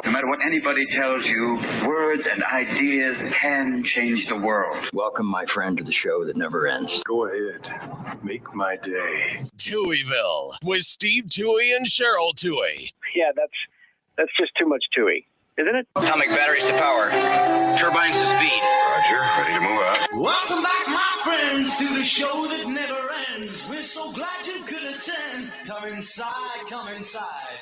No matter what anybody tells you, words and ideas can change the world. Welcome, my friend, to the show that never ends. Go ahead. Make my day. Touhyville with Steve Touhy and Cheryl Touhy. Yeah, that's just too much Touhy, isn't it? Atomic batteries to power. Turbines to speed. Roger, ready to move out. Welcome back, my friends, to the show that never ends. We're so glad you could attend. Come inside, come inside.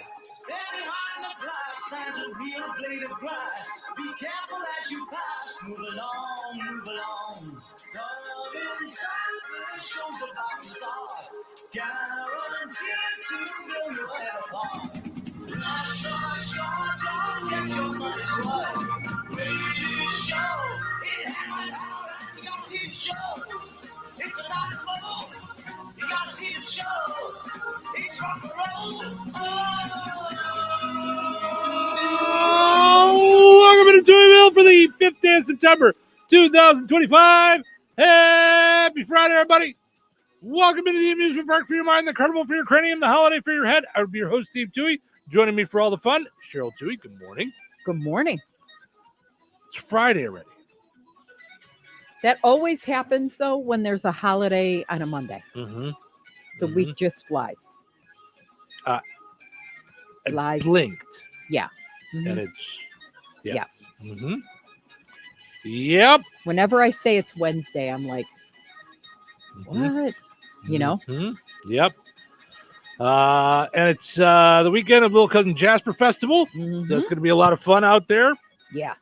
There behind the glass has a real blade of grass. Be careful as you pass. Move along, move along. Come inside, the show's about to start. Guaranteed to blow your head apart. Lots of short, don't get your money's worth. Radio show, it had out, you gotta see the show. It's about to blow. You gotta see the show. It's rock and roll. Welcome to Touhyville for the 5th day of September, 2025. Happy Friday, everybody. Welcome into the amusement park for your mind, the carnival for your cranium, the holiday for your head. I would be your host, Steve Touhy. Joining me for all the fun, Cheryl Touhy. Good morning. Good morning. It's Friday already. That always happens, though, when there's a holiday on a Monday. Mm-hmm. The week just flies. It blinked. Yeah. Mm-hmm. And it's, yeah. Mm-hmm. Yep. Whenever I say it's Wednesday, I'm like, what? You know? Mm-hmm. Yep. And it's the weekend of Little Cousin Jasper Festival. Mm-hmm. So it's going to be a lot of fun out there. Yeah.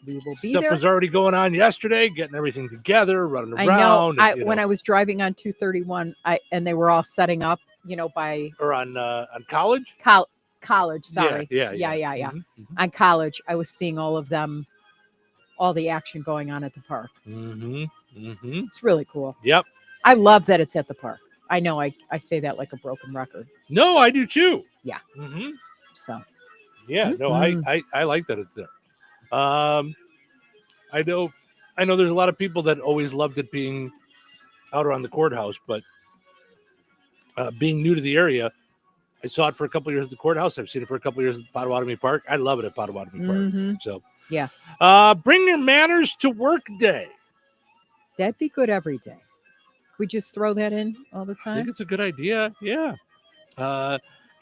We will be Stuff there. was already going on yesterday, getting everything together, running around. I know. When I was driving on 231, and they were all setting up, by or on College. College. Sorry. Yeah. Mm-hmm. On College, I was seeing all of them, all the action going on at the park. Mm-hmm. Mm-hmm. It's really cool. Yep. I love that it's at the park. I know I say that like a broken record. No, I do too. Yeah. Mm-hmm. So. Yeah. No, I like that it's there. I know there's a lot of people that always loved it being out around the courthouse, but being new to the area, I saw it for a couple of years at the courthouse. I've seen it for a couple of years at Potawatomi Park. I love it at Potawatomi Park. So yeah. Bring your manners to work day. That'd be good every day. We just throw that in all the time. I think it's a good idea. Yeah.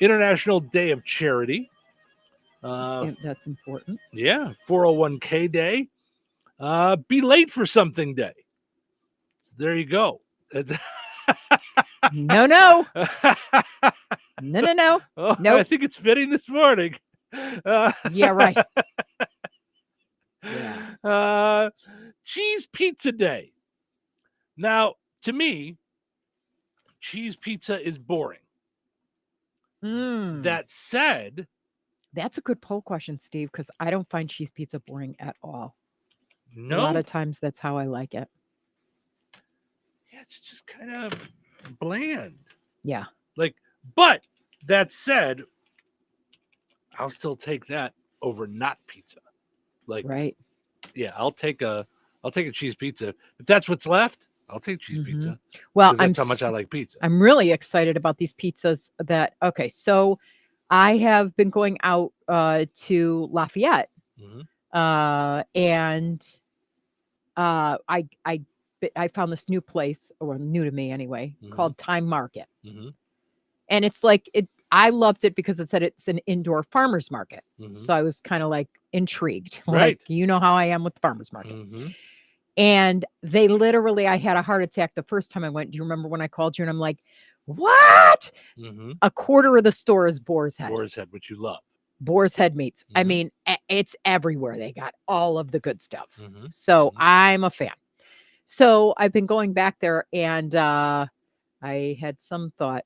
International Day of Charity. That's important. Yeah. 401k day. Be late for something day. So there you go. No. No. Oh, Nope. I think it's fitting this morning. Yeah, right. Yeah. Cheese pizza day. Now, to me, cheese pizza is boring. That said, that's a good poll question, Steve, because I don't find cheese pizza boring at all. No. A lot of times that's how I like it. Yeah, it's just kind of bland. Yeah. But that said, I'll still take that over not pizza. Right. Yeah, I'll take a cheese pizza. If that's what's left, I'll take cheese pizza. Well, that's how much I like pizza. I'm really excited about these pizzas so I have been going out to Lafayette. And I found this new place, or new to me anyway, called Time Market. And it's like I loved it because it said it's an indoor farmers market. So I was kind of like intrigued. Right. Like, how I am with the farmers market. And they literally, I had a heart attack the first time I went. Do you remember when I called you? And I'm like, what? A quarter of the store is Boar's Head. Boar's Head, which you love. Boar's Head meats. I mean, it's everywhere. They got all of the good stuff. So I'm a fan. So I've been going back there, and I had some thought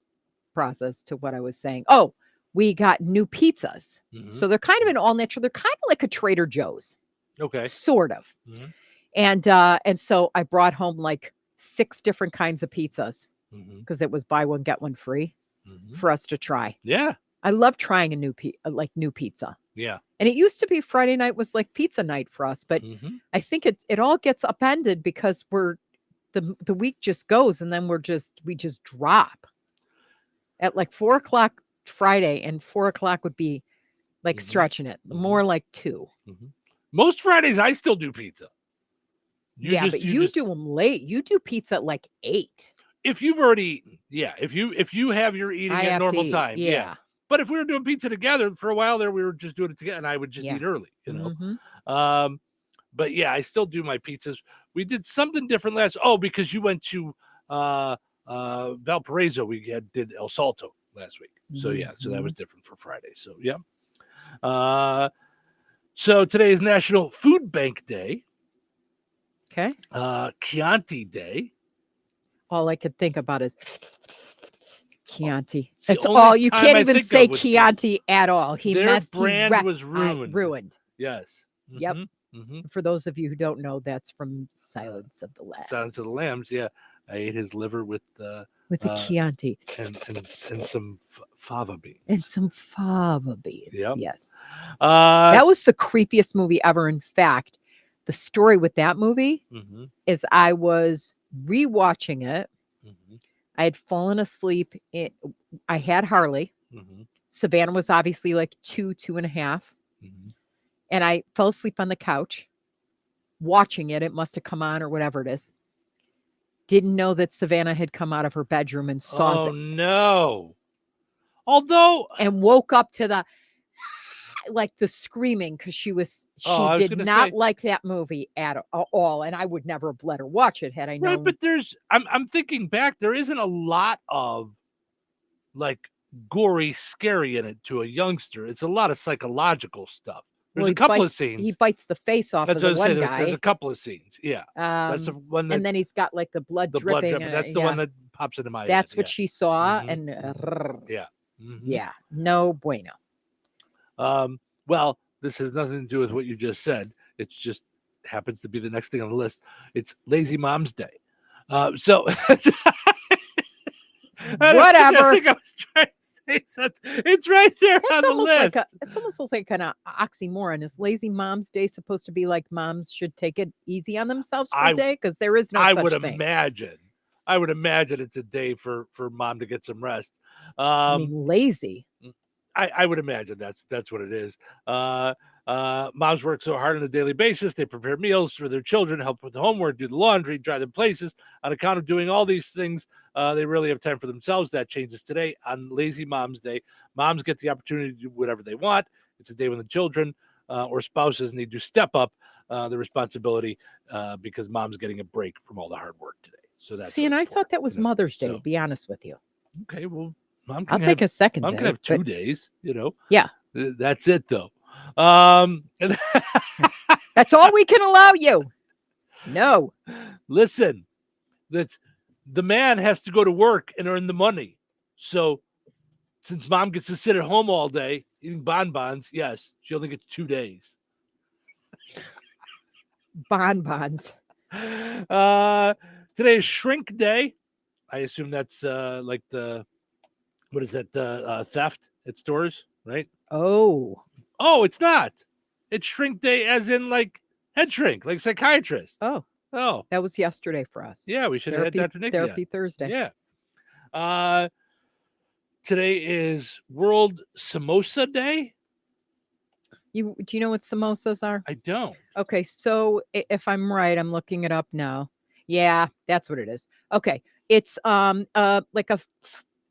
process to what I was saying. Oh, we got new pizzas. So they're kind of an all natural. They're kind of like a Trader Joe's. Okay. Sort of. And so I brought home like 6 different kinds of pizzas because it was buy one, get one free for us to try. Yeah. I love trying a new pizza. Yeah. And it used to be Friday night was like pizza night for us, but I think it all gets upended because the week just goes, and then we just drop at like 4:00 Friday, and 4:00 would be like stretching it. More like 2. Most Fridays I still do pizza. But you do them late. You do pizza at like 8. If you've already eaten, if you have your eating at normal time, But if we were doing pizza together for a while there, we were just doing it together, and I would just eat early, you know. But yeah, I still do my pizzas. We did something different because you went to Valparaiso. We did El Salto last week, so so that was different for Friday. So so today is National Food Bank Day. Okay. Chianti Day. All I could think about is Chianti. That's all. You can't even say Chianti at all. Their brand was ruined. Ruined. Yes. Yep. For those of you who don't know, that's from Silence of the Lambs. Silence of the Lambs. Yeah, I ate his liver with the Chianti and some fava beans. And some fava beans. Yep. Yes. That was the creepiest movie ever. In fact, the story with that movie is I was rewatching it. I had fallen asleep. I had Harley. Savannah was obviously like 2.5. And I fell asleep on the couch watching it. It must have come on or whatever it is. Didn't know that Savannah had come out of her bedroom and saw no. And woke up to the the screaming because she did not like that movie at all, and I would never have let her watch it had I known. Right, but I'm thinking back, there isn't a lot of like gory, scary in it to a youngster. It's a lot of psychological stuff. There's a couple of scenes. He bites the face off of the one guy. There's a couple of scenes. Yeah, that's the one. And then he's got like the blood dripping. That's the one that pops into my head. That's what she saw, and yeah, no bueno. Well, this has nothing to do with what you just said. It just happens to be the next thing on the list. It's Lazy Mom's Day. So whatever. I think I was trying to say something. It's right there on the list. It's almost like kind of oxymoron. Is Lazy Mom's Day supposed to be like moms should take it easy on themselves for a day? Because there is no such thing. I would imagine it's a day for mom to get some rest. I mean, lazy. I would imagine that's what it is. Moms work so hard on a daily basis. They prepare meals for their children, help with the homework, do the laundry, drive them places. On account of doing all these things, they really have time for themselves. That changes today on Lazy Mom's Day. Moms get the opportunity to do whatever they want. It's a day when the children or spouses need to step up the responsibility because mom's getting a break from all the hard work today. So that's and I thought that was Mother's Day, to be honest with you. Okay, well, I'll take a second day. I'm gonna have 2 days, you know. Yeah. That's it though. That's all we can allow you. No. Listen, the man has to go to work and earn the money. So since mom gets to sit at home all day eating bonbons, yes, she only gets 2 days. Bonbons. Today is Shrink Day. I assume that's like what is that? Theft at stores, right? Oh, it's not. It's Shrink Day, as in like head shrink, like psychiatrist. Oh, that was yesterday for us. Yeah, we should have had Dr. Nick. Therapy Thursday. Yeah. Today is World Samosa Day. Do you know what samosas are? I don't. Okay, so if I'm right, I'm looking it up now. Yeah, that's what it is. Okay, it's like a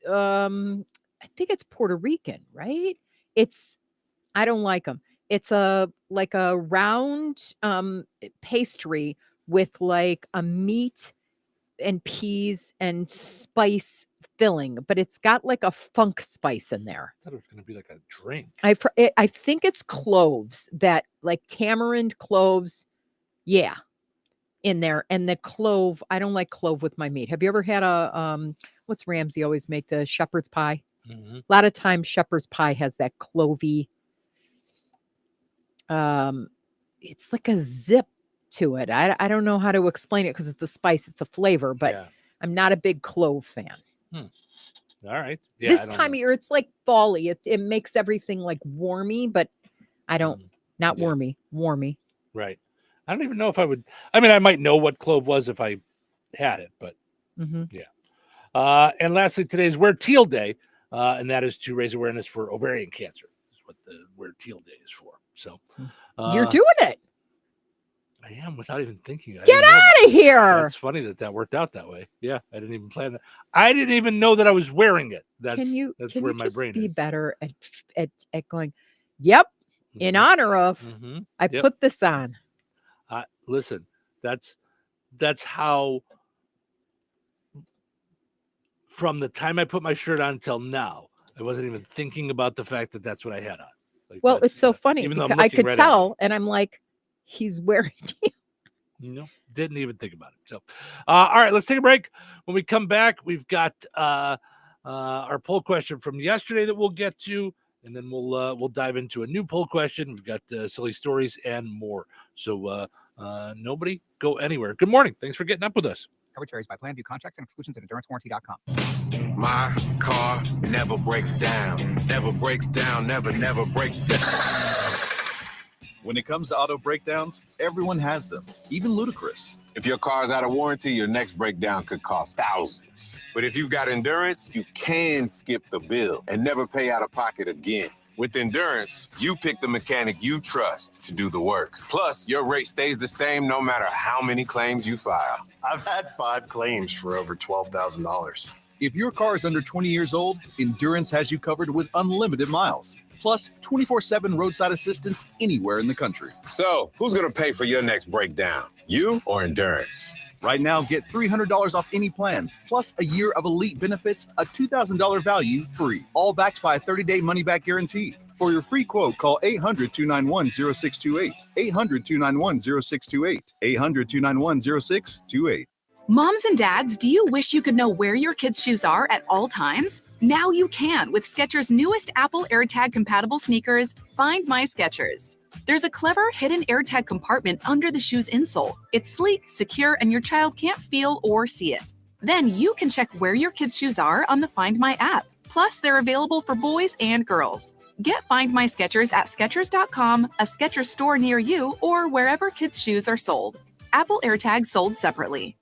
I think it's Puerto Rican, right? I don't like them. It's like a round pastry with like a meat and peas and spice filling, but it's got like a funk spice in there. I thought it was going to be like a drink. I think it's cloves, that like tamarind cloves. Yeah. In there. And the clove, I don't like clove with my meat. Have you ever had what's Ramsay always make, the shepherd's pie? Mm-hmm. A lot of times shepherd's pie has that clovey, it's like a zip to it. I don't know how to explain it because it's a spice, it's a flavor, but I'm not a big clove fan. All right. Yeah, this time of year, it's like fall-y. It makes everything like warmy, but I don't, not warmy. Right. I don't even know if I would. I mean, I might know what clove was if I had it, but yeah. And lastly, today is Wear Teal Day, and that is to raise awareness for ovarian cancer. where Teal Day is for. So You're doing it. I am without even thinking. Get out of here. That's funny that worked out that way. Yeah, I didn't even plan that. I didn't even know that I was wearing it. That's where my brain be is. better at going, yep, in honor of, I put this on. Listen, that's how, from the time I put my shirt on until now, I wasn't even thinking about the fact that that's what I had on. Like, well, it's so funny even because though I could tell, and I'm like, he's wearing it. No, didn't even think about it. So, all right, let's take a break. When we come back, we've got our poll question from yesterday that we'll get to, and then we'll dive into a new poll question. We've got silly stories and more. So nobody go anywhere. Good morning. Thanks for getting up with us. Coverage varies by plan, view contracts and exclusions at endurancewarranty.com. My car never breaks down. Never breaks down. Never breaks down. When it comes to auto breakdowns, everyone has them, even ludicrous. If your car's out of warranty, your next breakdown could cost thousands. But if you've got Endurance, you can skip the bill and never pay out of pocket again. With Endurance, you pick the mechanic you trust to do the work. Plus, your rate stays the same no matter how many claims you file. I've had 5 claims for over $12,000. If your car is under 20 years old, Endurance has you covered with unlimited miles. Plus 24/7 roadside assistance anywhere in the country. So, who's going to pay for your next breakdown? You or Endurance? Right now, get $300 off any plan, plus a year of elite benefits, a $2,000 value free, all backed by a 30-day money-back guarantee. For your free quote, call 800-291-0628, 800-291-0628, 800-291-0628. Moms and dads, do you wish you could know where your kids' shoes are at all times? Now you can with Skechers' newest Apple AirTag compatible sneakers, Find My Skechers. There's a clever hidden AirTag compartment under the shoe's insole. It's sleek, secure, and your child can't feel or see it. Then you can check where your kids' shoes are on the Find My app. Plus, they're available for boys and girls. Get Find My Skechers at Skechers.com, a Skechers store near you, or wherever kids' shoes are sold. Apple AirTags sold separately.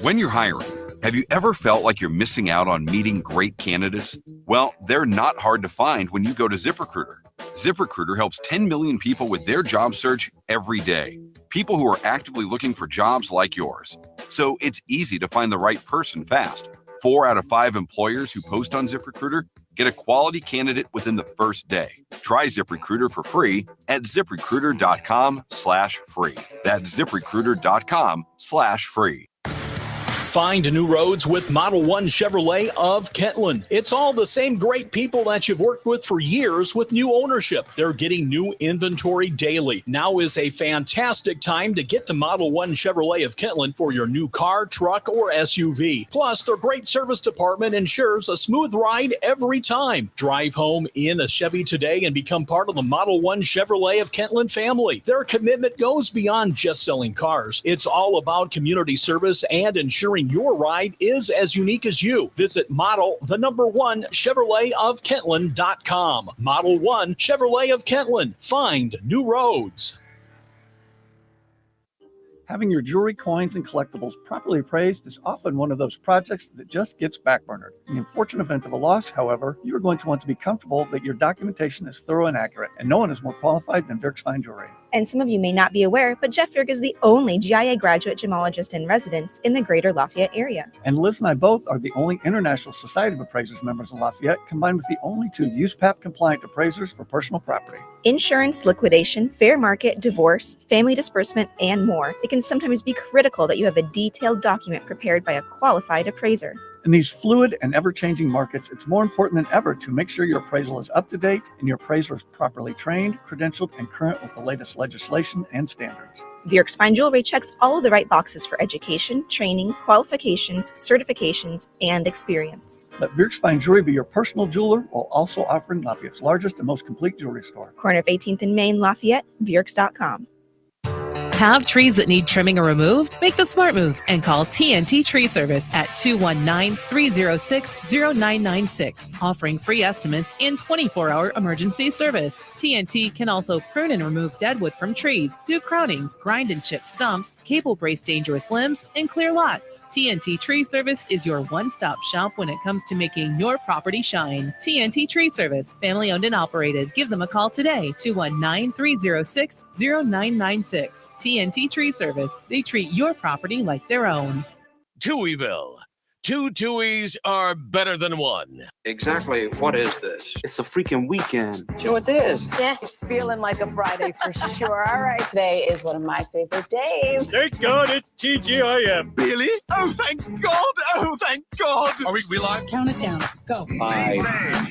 When you're hiring, have you ever felt like you're missing out on meeting great candidates? Well, they're not hard to find when you go to ZipRecruiter. ZipRecruiter helps 10 million people with their job search every day. People who are actively looking for jobs like yours. So it's easy to find the right person fast. 4 out of 5 employers who post on ZipRecruiter get a quality candidate within the first day. Try ZipRecruiter for free at ZipRecruiter.com/free. That's ZipRecruiter.com/free. Find new roads with Model 1 Chevrolet of Kentland. It's all the same great people that you've worked with for years with new ownership. They're getting new inventory daily. Now is a fantastic time to get to Model 1 Chevrolet of Kentland for your new car, truck, or SUV. Plus, their great service department ensures a smooth ride every time. Drive home in a Chevy today and become part of the Model 1 Chevrolet of Kentland family. Their commitment goes beyond just selling cars. It's all about community service and ensuring your ride is as unique as you. Visit Model 1 Chevrolet of Kentland.com. Model 1 Chevrolet of Kentland. Find new roads. Having your jewelry, coins, and collectibles properly appraised is often one of those projects that just gets backburnered. In the unfortunate event of a loss, however, you are going to want to be comfortable that your documentation is thorough and accurate, and no one is more qualified than Virks Fine Jewelry. And some of you may not be aware, but Jeff Virk is the only GIA graduate gemologist in residence in the greater Lafayette area. And Liz and I both are the only International Society of Appraisers members in Lafayette, combined with the only 2 USPAP-compliant appraisers for personal property. Insurance, liquidation, fair market, divorce, family disbursement, and more. It can sometimes be critical that you have a detailed document prepared by a qualified appraiser. In these fluid and ever-changing markets, it's more important than ever to make sure your appraisal is up to date and your appraiser is properly trained, credentialed, and current with the latest legislation and standards. Virks Fine Jewelry checks all of the right boxes for education, training, qualifications, certifications, and experience. Let Virks Fine Jewelry be your personal jeweler while also offering Lafayette's largest and most complete jewelry store. Corner of 18th and Main, Lafayette, Virks.com. have trees that need trimming or removed? Make the smart move and call TNT Tree Service at 219-306-0996, offering free estimates and 24-hour emergency service. TNT can also prune and remove dead wood from trees, do crowning, grind and chip stumps, cable brace dangerous limbs, and clear lots. TNT Tree Service is your one-stop shop when it comes to making your property shine. TNT Tree Service, family owned and operated. Give them a call today, 219-306-0996. TNT Tree Service. They treat your property like their own. Touhyville. Two Tuohys are better than one. Exactly what is this? It's a freaking weekend. Sure it is. Yeah, it's feeling like a Friday for sure. All right, today is one of my favorite days. Thank God it's TGIF. Really? Oh, thank God. Oh, thank God. Are we live? Count it down. Go. 5,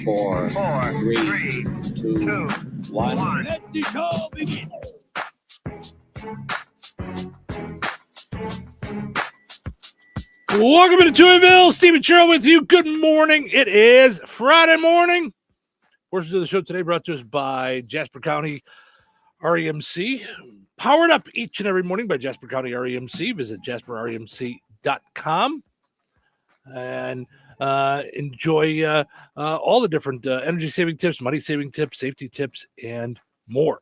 4, 3, 2, 1. Let the show begin. Welcome to Touhyville. Stephen Sherrill with you. Good morning. It is Friday morning. Portions of the show today brought to us by Jasper County REMC. Powered up each and every morning by Jasper County REMC. Visit jasperremc.com and enjoy all the different energy saving tips, money saving tips, safety tips, and more.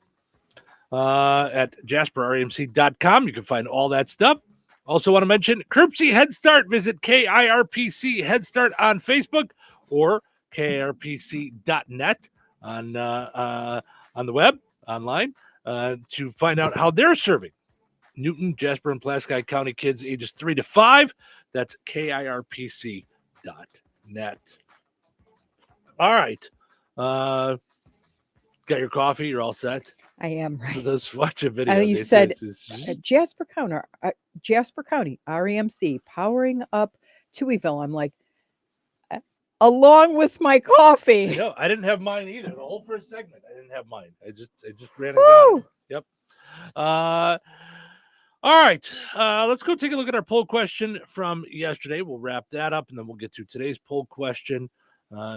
At jasperremc.com, you can find all that stuff. Also want to mention Kirpsey Head Start. Visit KIRPC Head Start on Facebook or KIRPC.net on the web, online, to find out how they're serving Newton, Jasper, and Pulaski County kids ages 3 to 5. That's KIRPC.net. All right. Got your coffee? You're all set? I am, right. Let's watch a video. You said Jasper County REMC powering up Touhyville. I'm like, along with my coffee. No, I didn't have mine either. The whole first segment, I didn't have mine. I just ran and got it. Yep. All right. Let's go take a look at our poll question from yesterday. We'll wrap that up, and then we'll get to today's poll question.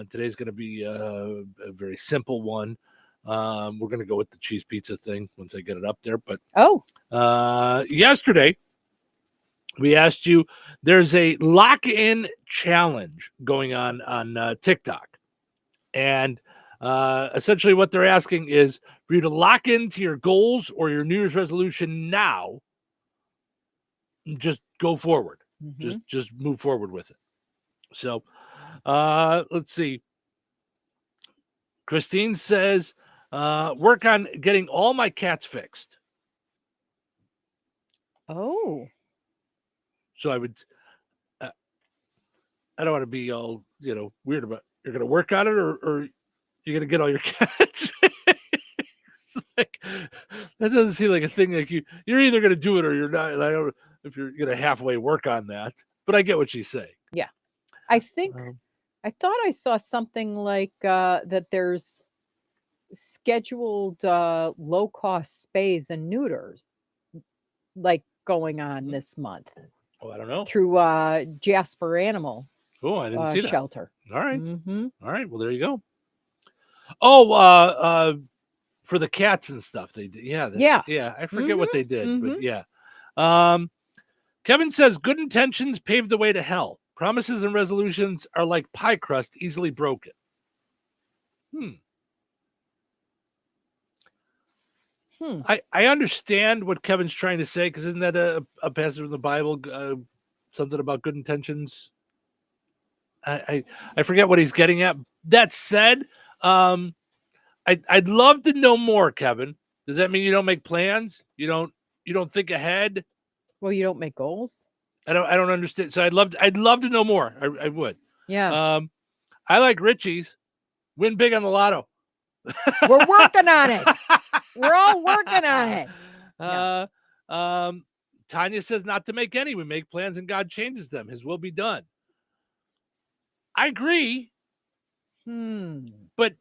Today's going to be a very simple one. We're going to go with the cheese pizza thing once I get it up there. But yesterday we asked you, there's a lock-in challenge going on TikTok. And essentially what they're asking is for you to lock into your goals or your New Year's resolution now. Just go forward. Mm-hmm. Just move forward with it. So let's see. Christine says, work on getting all my cats fixed. Oh. So I would, I don't want to be all, weird about, you're going to work on it or you're going to get all your cats fixed. Like, that doesn't seem like a thing. Like you're either going to do it or you're not. And I don't know if you're going to halfway work on that, but I get what she's saying. Yeah. I think, I thought I saw something like that there's scheduled low-cost spays and neuters like going on this month. Oh, I don't know. Through Jasper Animal I didn't see that. Shelter. All right. Mm-hmm. All right. Well, there you go. Oh, for the cats and stuff they did. Yeah. Yeah. I forget what they did, but yeah. Kevin says, good intentions pave the way to hell. Promises and resolutions are like pie crust, easily broken. I understand what Kevin's trying to say, because isn't that a passage in the Bible, something about good intentions? I forget what he's getting at. That said, I'd love to know more, Kevin. Does that mean you don't make plans? You don't think ahead? Well, you don't make goals? I don't understand. So I'd love to know more. I would. Yeah. I like Richie's. Win big on the lotto. We're working on it. We're all working on it. Tanya says not to make any. We make plans and God changes them. His will be done. I agree. But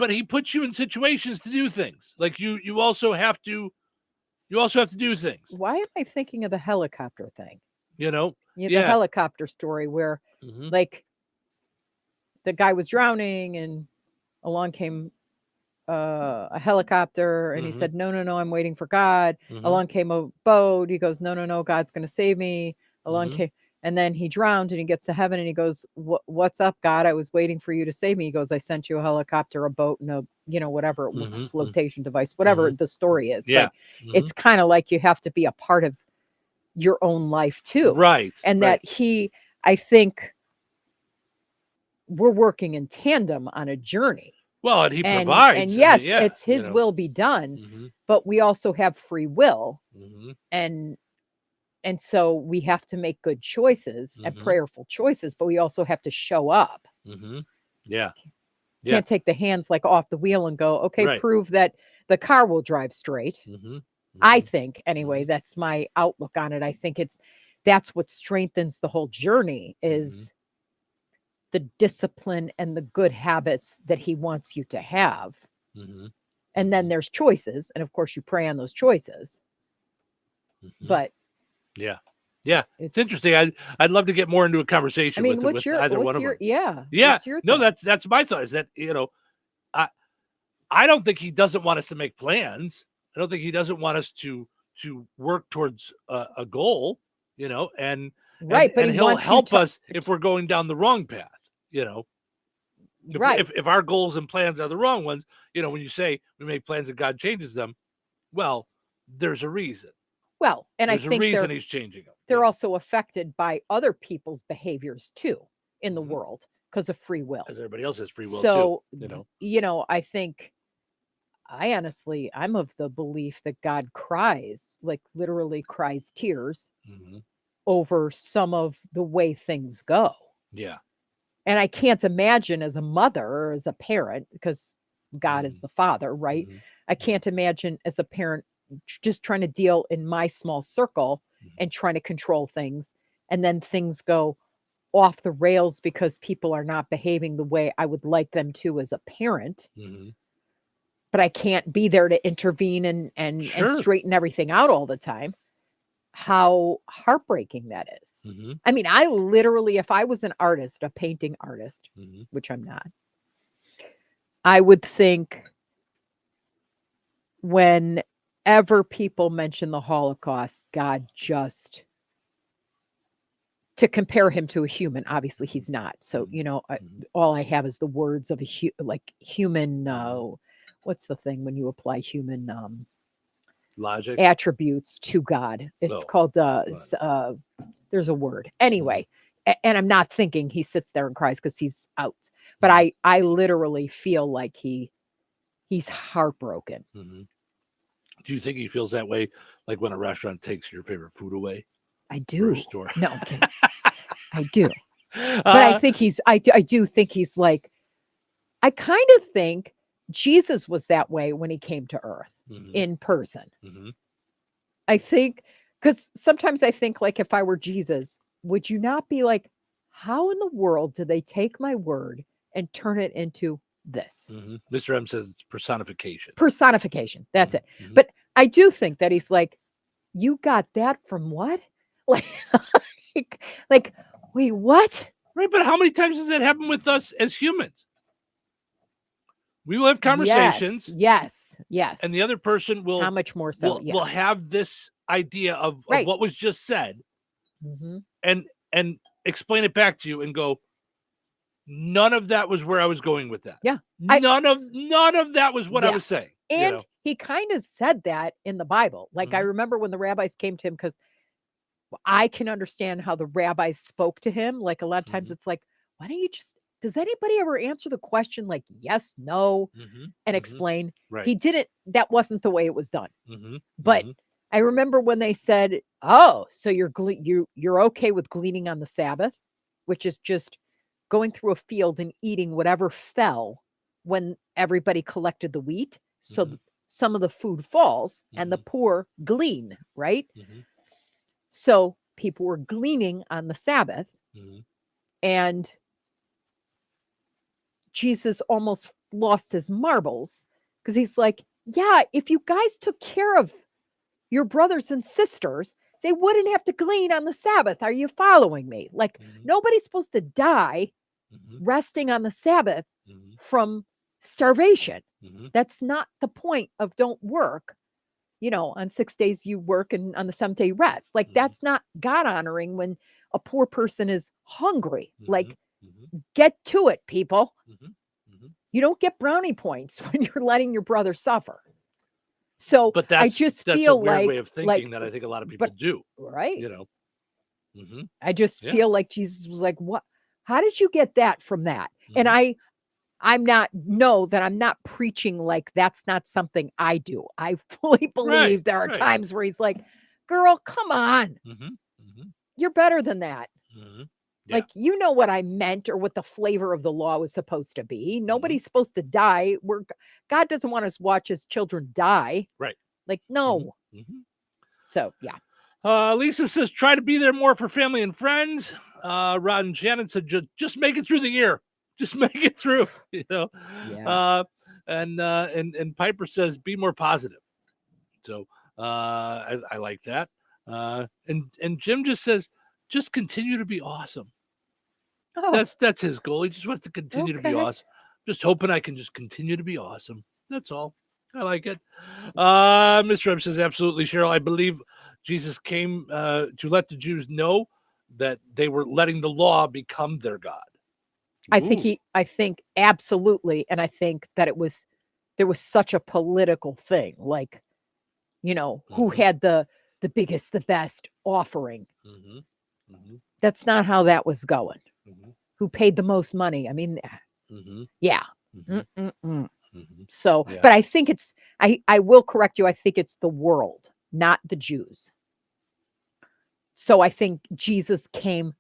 he puts you in situations to do things. Like you also have to do things. Why am I thinking of the helicopter thing? The helicopter story where like the guy was drowning and along came a helicopter, and he Mhm. said, no, I'm waiting for God. Mhm. Along came a boat. He goes, no, God's going to save me. Along Mhm. came, and then he drowned, and he gets to heaven, and he goes, what's up, God? I was waiting for you to save me. He goes, I sent you a helicopter, a boat, and whatever, Mhm. flotation device, whatever the story is. Yeah. But it's kind of like you have to be a part of your own life too. Right. And right. that I think we're working in tandem on a journey. Well, and he And provides. yes, yeah, it's his will be done, Mhm. but we also have free will. Mhm. And so we have to make good choices and Mhm. prayerful choices, but we also have to show up. Mhm. Yeah. Yeah. Can't take the hands like off the wheel and go, okay, Right. prove that the car will drive straight. Mhm. I think anyway, that's my outlook on it. I think that's what strengthens the whole journey is the discipline and the good habits that he wants you to have. Mhm. And then there's choices. And of course you pray on those choices. Mhm. But Yeah. Yeah. It's interesting. I'd love to get more into a conversation with either one of them. Yeah. Yeah. What's your No, thought? that's my thought is that, I don't think he doesn't want us to make plans. I don't think he doesn't want us to work towards a goal, and Right, but and he he'll wants you help to- us if we're going down the wrong path, If, Right. if our goals and plans are the wrong ones, when you say we make plans and God changes them, well, there's a reason. Well, and There's I think a reason he's changing them. they're also affected by other people's behaviors too in the world because of free will. As everybody else has free will So, too. I think I'm of the belief that God cries, like literally cries tears Mhm. over some of the way things go. Yeah. And I can't imagine as a mother or as a parent, because God is the father, right? I can't imagine as a parent just trying to deal in my small circle and trying to control things. And then things go off the rails because people are not behaving the way I would like them to as a parent. Mhm. But I can't be there to intervene and Sure. straighten everything out all the time. How heartbreaking that is. Mhm. I mean, I literally, if I was an artist, a painting artist, Mhm. which I'm not, I would think whenever people mention the Holocaust, God just, to compare him to a human, obviously he's not. So, all I have is the words of a human, what's the thing when you apply human Logic. attributes to God? It's Oh, called, there's a word. Anyway, and I'm not thinking he sits there and cries because he's out. But I literally feel like he's heartbroken. Mhm. Do you think he feels that way, like when a restaurant takes your favorite food away? I Or do. a store? No, I'm kidding. I do. But I think I do think he's like, I kind of think Jesus was that way when he came to earth in person. Mhm. I think, because sometimes I think, like, if I were Jesus, would you not be like, how in the world do they take my word and turn it into this? Mhm. Mr. M says it's personification. Personification. That's it. Mhm. But I do think that he's like, you got that from what? Like, wait, what? Right, but how many times does that happen with us as humans? We will have conversations. Yes. And the other person will How much more so? will have this idea of Right. what was just said Mhm. and explain it back to you and go, none of that was where I was going with that. Yeah. None of that was what I Yeah. was saying. And he kind of said that in the Bible. Like, I remember when the rabbis came to him, because I can understand how the rabbis spoke to him. Like, a lot of times it's like, why don't you does anybody ever answer the question like yes, no, and explain? Right. He didn't. That wasn't the way it was done. Mhm. But I remember when they said, oh, so you're okay with gleaning on the Sabbath, which is just going through a field and eating whatever fell when everybody collected the wheat. So some of the food falls and the poor glean, right? So people were gleaning on the Sabbath, and Jesus almost lost his marbles because he's like, yeah, if you guys took care of your brothers and sisters, they wouldn't have to glean on the Sabbath. Are you following me? Like, nobody's supposed to die resting on the Sabbath from starvation. That's not the point of don't work. On 6 days you work and on the 7th day you rest. Like that's not God honoring when a poor person is hungry. Like get to it, people. You don't get brownie points when you're letting your brother suffer. So But I just feel a weird like way of thinking that I think a lot of people do. Right. I just Yeah. feel like Jesus was like, what? How did you get that from that? And I'm not preaching like that's not something I do. I fully believe there are times where he's like, girl, come on. You're better than that. Like, you know what I meant or what the flavor of the law was supposed to be. Nobody's supposed to die. God doesn't want us to watch his children die. Right. Like, no. So, yeah. Lisa says, try to be there more for family and friends. Rod and Shannon said, just make it through the year. Just make it through, Yeah. And Piper says, be more positive. So I like that. And Jim just says, just continue to be awesome. Oh. That's his goal. He just wants to continue to be awesome. Just hoping I can just continue to be awesome. That's all. I like it. Mr. M says, absolutely, Cheryl. I believe Jesus came to let the Jews know that they were letting the law become their God. I think absolutely. And I think that there was such a political thing, like, who had the biggest, the best offering. That's not how that was going. Who paid the most money? I mean, yeah. So, but I think I will correct you. I think it's the world, not the Jews. So I think Jesus came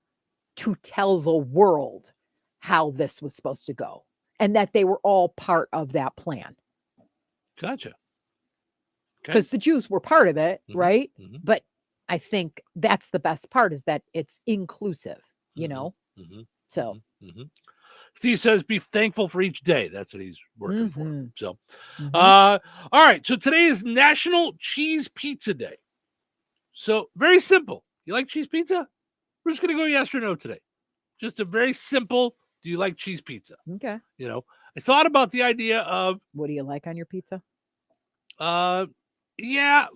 to tell the world how this was supposed to go and that they were all part of that plan. Gotcha. Because the Jews were part of it, right? But I think that's the best part is that it's inclusive, So. Steve says, be thankful for each day. That's what he's working for. So, all right. So today is National Cheese Pizza Day. So very simple. You like cheese pizza? We're just going to go yes or no today. Just a very simple, do you like cheese pizza? Okay. I thought about the idea of. What do you like on your pizza? Yeah,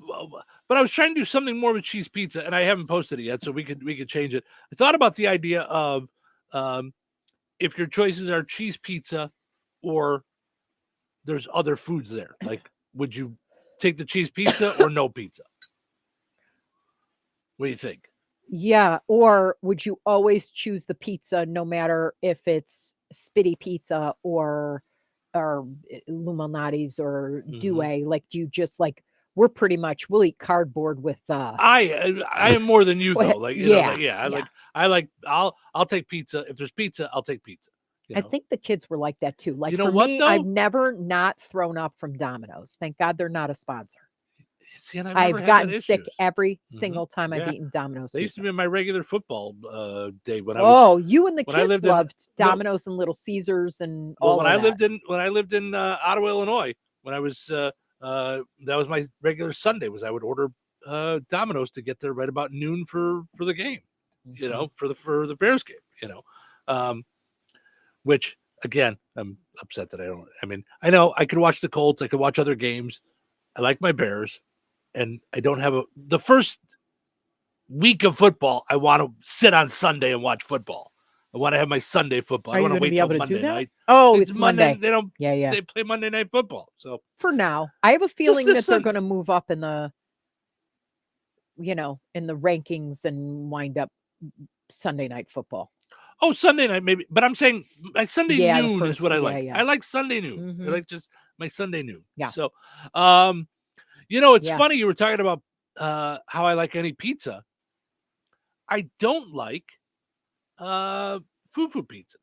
but I was trying to do something more with cheese pizza, and I haven't posted it yet, so we could change it. I thought about the idea of if your choices are cheese pizza or there's other foods there. Like, would you take the cheese pizza or no pizza? What do you think? Yeah, or would you always choose the pizza no matter if it's spitty pizza or Illuminati's or Douai? Like, do you just like? We'll eat cardboard with. I am more than you though. Like, I'll take pizza if there's pizza. I'll take pizza. I think the kids were like that too. Like, you know for what, me, though? I've never not thrown up from Domino's. Thank God they're not a sponsor. See, and I've gotten sick every single time I've eaten Domino's. They used to be my regular football day when I was. Oh, you and the kids loved Domino's and Little Caesars and all. When I lived in Ottawa, Illinois, when I was that was my regular Sunday. Was I would order Domino's to get there right about noon for the game, for the Bears game, which again I'm upset that I don't. I mean, I know I could watch the Colts, I could watch other games. I like my Bears. And I don't have the first week of football. I want to sit on Sunday and watch football. I want to have my Sunday football. I want to wait till Monday night. Oh, it's Monday. They don't. Yeah. They play Monday Night Football. So for now, I have a feeling that they're going to move up in the, in the rankings and wind up Sunday Night Football. Oh, Sunday night maybe, but I'm saying my Sunday noon is what I like. Yeah. I like Sunday noon. I like just my Sunday noon. Yeah. So, it's funny you were talking about how I like any pizza. I don't like fufu pizza.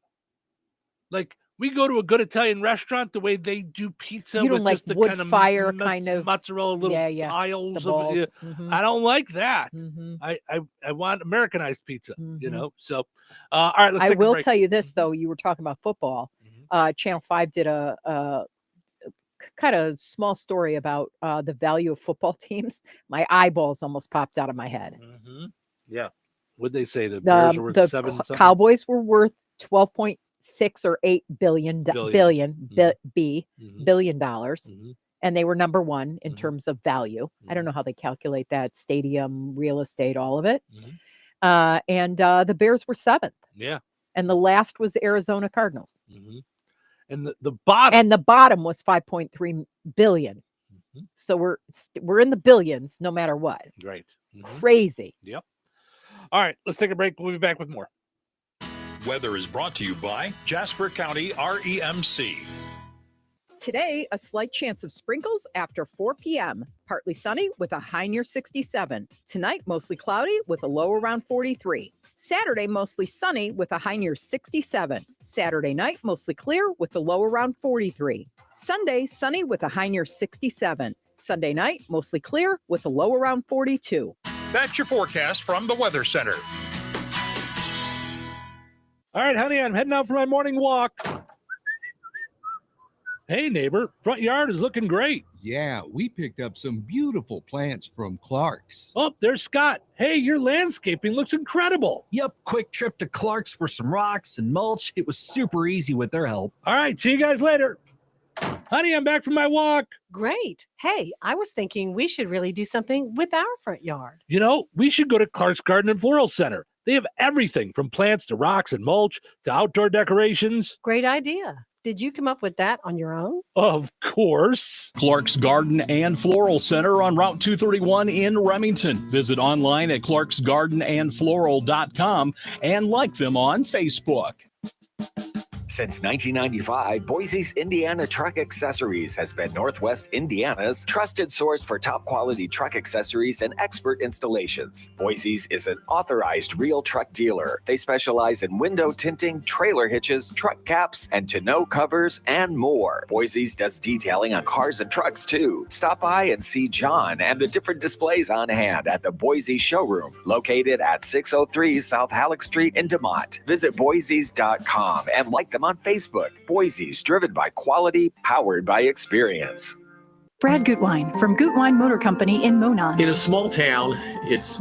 Like, we go to a good Italian restaurant, the way they do pizza. You don't with like just the wood kind of fire kind of mozzarella little piles balls. of. I don't like that. I want Americanized pizza. So all right. Let's I take a will break. tell you this though. You were talking about football. Channel 5 did a kind of small story about the value of football teams. My eyeballs almost popped out of my head. Yeah. What'd they say? The Bears were worth the 7 something? Cowboys were worth 12.6 $6 or $8 billion dollars. And they were number one in terms of value. I don't know how they calculate that. Stadium, real estate, all of it. And the Bears were 7th. Yeah. And the last was the Arizona Cardinals. And the bottom. And the bottom was 5.3 billion. So we're in the billions no matter what. Right. Crazy. Yep. All right, let's take a break. We'll be back with more. Weather is brought to you by Jasper County REMC. Today, a slight chance of sprinkles after 4 p.m. Partly sunny with a high near 67. Tonight, mostly cloudy with a low around 43. Saturday, mostly sunny with a high near 67. Saturday night, mostly clear with a low around 43. Sunday, sunny with a high near 67. Sunday night, mostly clear with a low around 42. That's your forecast from the Weather Center. All right, honey, I'm heading out for my morning walk. Hey, neighbor, front yard is looking great. Yeah, we picked up some beautiful plants from Clark's. Oh, there's Scott. Hey, your landscaping looks incredible. Yep, quick trip to Clark's for some rocks and mulch. It was super easy with their help. All right, see you guys later. Honey, I'm back from my walk. Great. Hey, I was thinking we should really do something with our front yard. You know, we should go to Clark's Garden and Floral Center. They have everything from plants to rocks and mulch to outdoor decorations. Great idea. Did you come up with that on your own? Of course. Clark's Garden and Floral Center on Route 231 in Remington. Visit online at clarksgardenandfloral.com and like them on Facebook. Since 1995, Boise's Indiana Truck Accessories has been Northwest Indiana's trusted source for top-quality truck accessories and expert installations. Boise's is an authorized real truck dealer. They specialize in window tinting, trailer hitches, truck caps, and tonneau covers, and more. Boise's does detailing on cars and trucks, too. Stop by and see John and the different displays on hand at the Boise Showroom, located at 603 South Halleck Street in DeMont. Visit Boise's.com and like them on Facebook. Boise's, driven by quality, powered by experience. Brad Gutwein from Gutwein Motor Company in Monon. In a small town, it's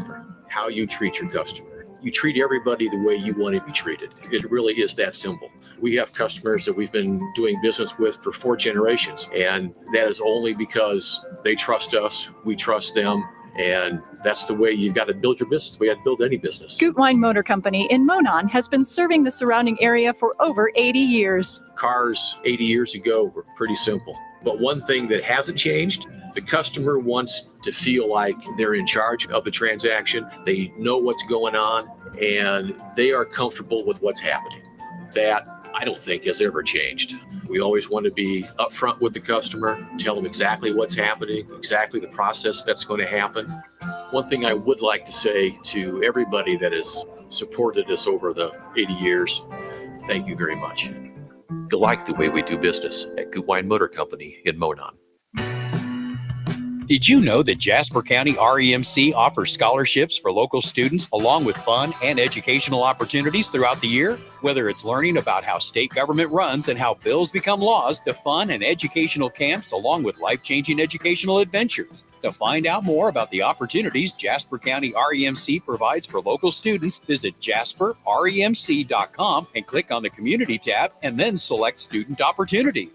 how you treat your customer. You treat everybody the way you want to be treated. It really is that simple. We have customers that we've been doing business with for 4 generations, and that is only because they trust us, we trust them, and that's the way you've got to build your business. We got to build any business. Gutwein Motor Company in Monon has been serving the surrounding area for over 80 years. Cars 80 years ago were pretty simple. But one thing that hasn't changed, the customer wants to feel like they're in charge of the transaction. They know what's going on, and they are comfortable with what's happening. That, I don't think, has ever changed. We always want to be upfront with the customer, tell them exactly what's happening, exactly the process that's going to happen. One thing I would like to say to everybody that has supported us over the 80 years, thank you very much. You like the way we do business at Gutwein Motor Company in Monon. Did you know that Jasper County REMC offers scholarships for local students along with fun and educational opportunities throughout the year? Whether it's learning about how state government runs and how bills become laws, to fun and educational camps along with life-changing educational adventures. To find out more about the opportunities Jasper County REMC provides for local students, visit jasperremc.com and click on the Community tab and then select Student Opportunities.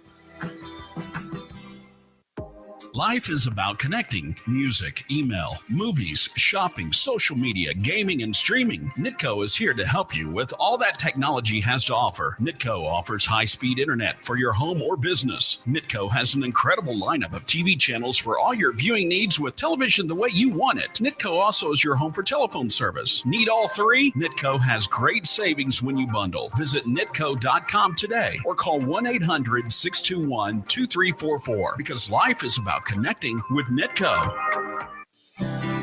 Life is about connecting. Music, email, movies, shopping, social media, gaming, and streaming. Nitco is here to help you with all that technology has to offer. Nitco offers high-speed internet for your home or business. Nitco has an incredible lineup of TV channels for all your viewing needs with television the way you want it. Nitco also is your home for telephone service. Need all 3? Nitco has great savings when you bundle. Visit nitco.com today or call 1-800-621-2344 because life is about connecting with Nitco.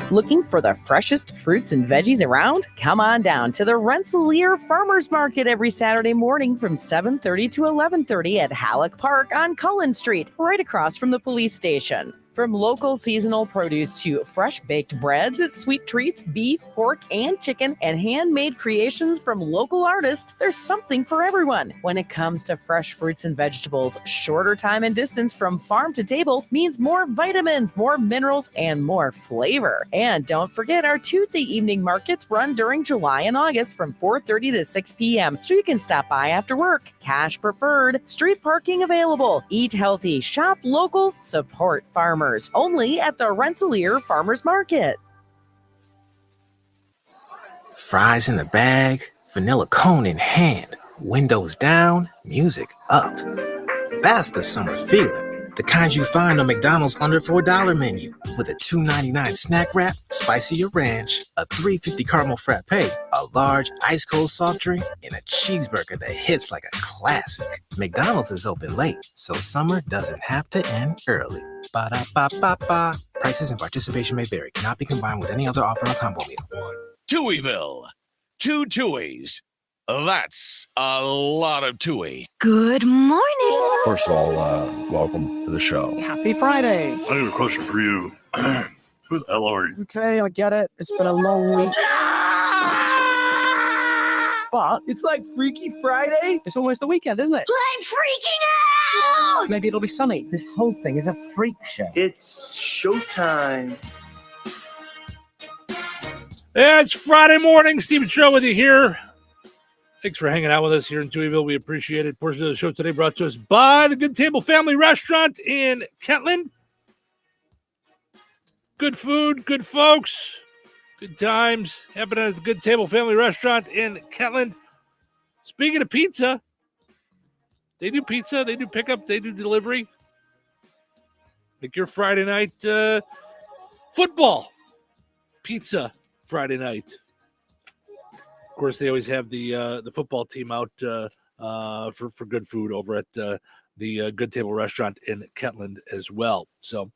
Looking for the freshest fruits and veggies around? Come on down to the Rensselaer Farmers Market every Saturday morning from 7:30 to 11:30 at Halleck Park on Cullen Street, right across from the police station. From local seasonal produce to fresh baked breads, sweet treats, beef, pork, and chicken, and handmade creations from local artists, there's something for everyone. When it comes to fresh fruits and vegetables, shorter time and distance from farm to table means more vitamins, more minerals, and more flavor. And don't forget, our Tuesday evening markets run during July and August from 4:30 to 6 p.m., so you can stop by after work. Cash preferred, street parking available. Eat healthy, shop local, support farmers. Only at the Rensselaer Farmers Market. Fries in the bag, vanilla cone in hand, windows down, music up. That's the summer feeling. The kind you find on McDonald's under $4 menu. With a $2.99 snack wrap, spicy or ranch, a $3.50 caramel frappe, a large ice cold soft drink, and a cheeseburger that hits like a classic. McDonald's is open late, so summer doesn't have to end early. Ba-da-ba-ba-ba. Prices and participation may vary. Cannot be combined with any other offer or combo meal. Touhyville. 2 Touhies. That's a lot of Touhy. Good morning. First of all, welcome to the show. Happy Friday. I have a question for you. Who the hell are you? Okay, I get it. It's been a long week. But it's like Freaky Friday. It's almost the weekend, isn't it? I'm freaking out! Maybe it'll be sunny. This whole thing is a freak show. It's showtime. Yeah, it's Friday morning. Steven Show with you here. Thanks for hanging out with us here in Touhyville. We appreciate it. Portion of the show today brought to us by the Good Table Family Restaurant in Kentland. Good food, good folks, good times happening at the Good Table Family Restaurant in Kentland. Speaking of pizza, they do pizza, they do pickup, they do delivery. Like your Friday night football pizza Friday night. Of course, they always have the football team out for good food over at the Good Table Restaurant in Kentland as well. So,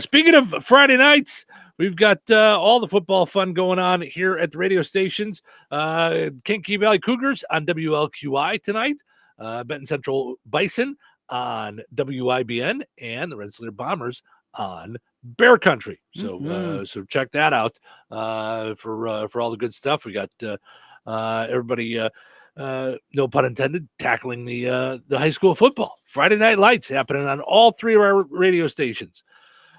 speaking of Friday nights, we've got all the football fun going on here at the radio stations. Kankakee Valley Cougars on WLQI tonight. Benton Central Bison on WIBN, and the Rensselaer Bombers on Bear Country. So so check that out for all the good stuff. We got everybody, no pun intended, tackling the high school football. Friday Night Lights happening on all three of our radio stations.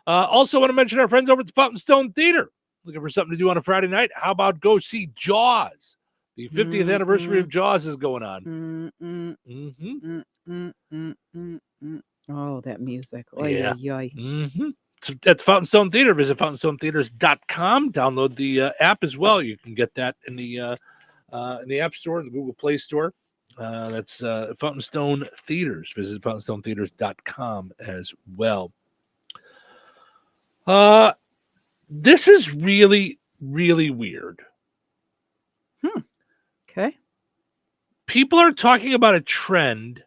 Also want to mention our friends over at the Fountain Stone Theater. Looking for something to do on a Friday night? How about go see Jaws? The 50th anniversary of Jaws is going on. Oh, that music. Yeah. At the Fountain Stone Theater, visit fountainstonetheaters.com. Download the app as well. You can get that in the App Store, the Google Play Store. That's Fountain Stone Theaters. Visit fountainstonetheaters.com as well. This is really, really weird. Okay. People are talking about a trend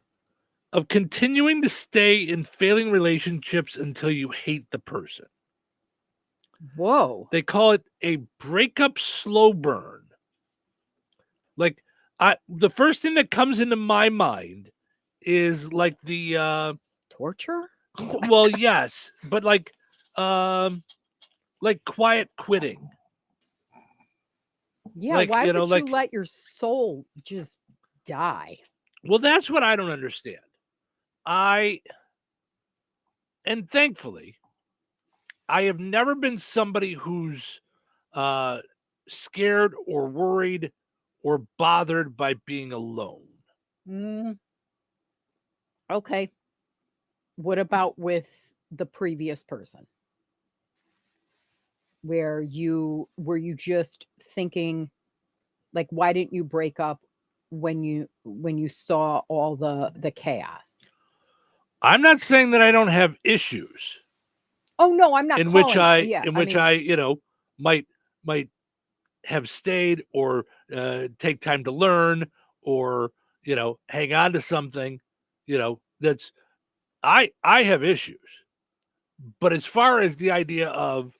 of continuing to stay in failing relationships until you hate the person. Whoa. They call it a breakup slow burn. Like, the first thing that comes into my mind is like the torture? Well, yes, but like quiet quitting. Yeah, Like, why you would know, you like- let your soul just die? Well, that's what I don't understand. And thankfully, I have never been somebody who's scared or worried or bothered by being alone. Okay. What about with the previous person? Were you just thinking, like, why didn't you break up when you saw all the chaos? I'm not saying that I don't have issues Oh no, I'm not. in which calling- I might have stayed or take time to learn or hang on to something. That's I have issues, but as far as the idea of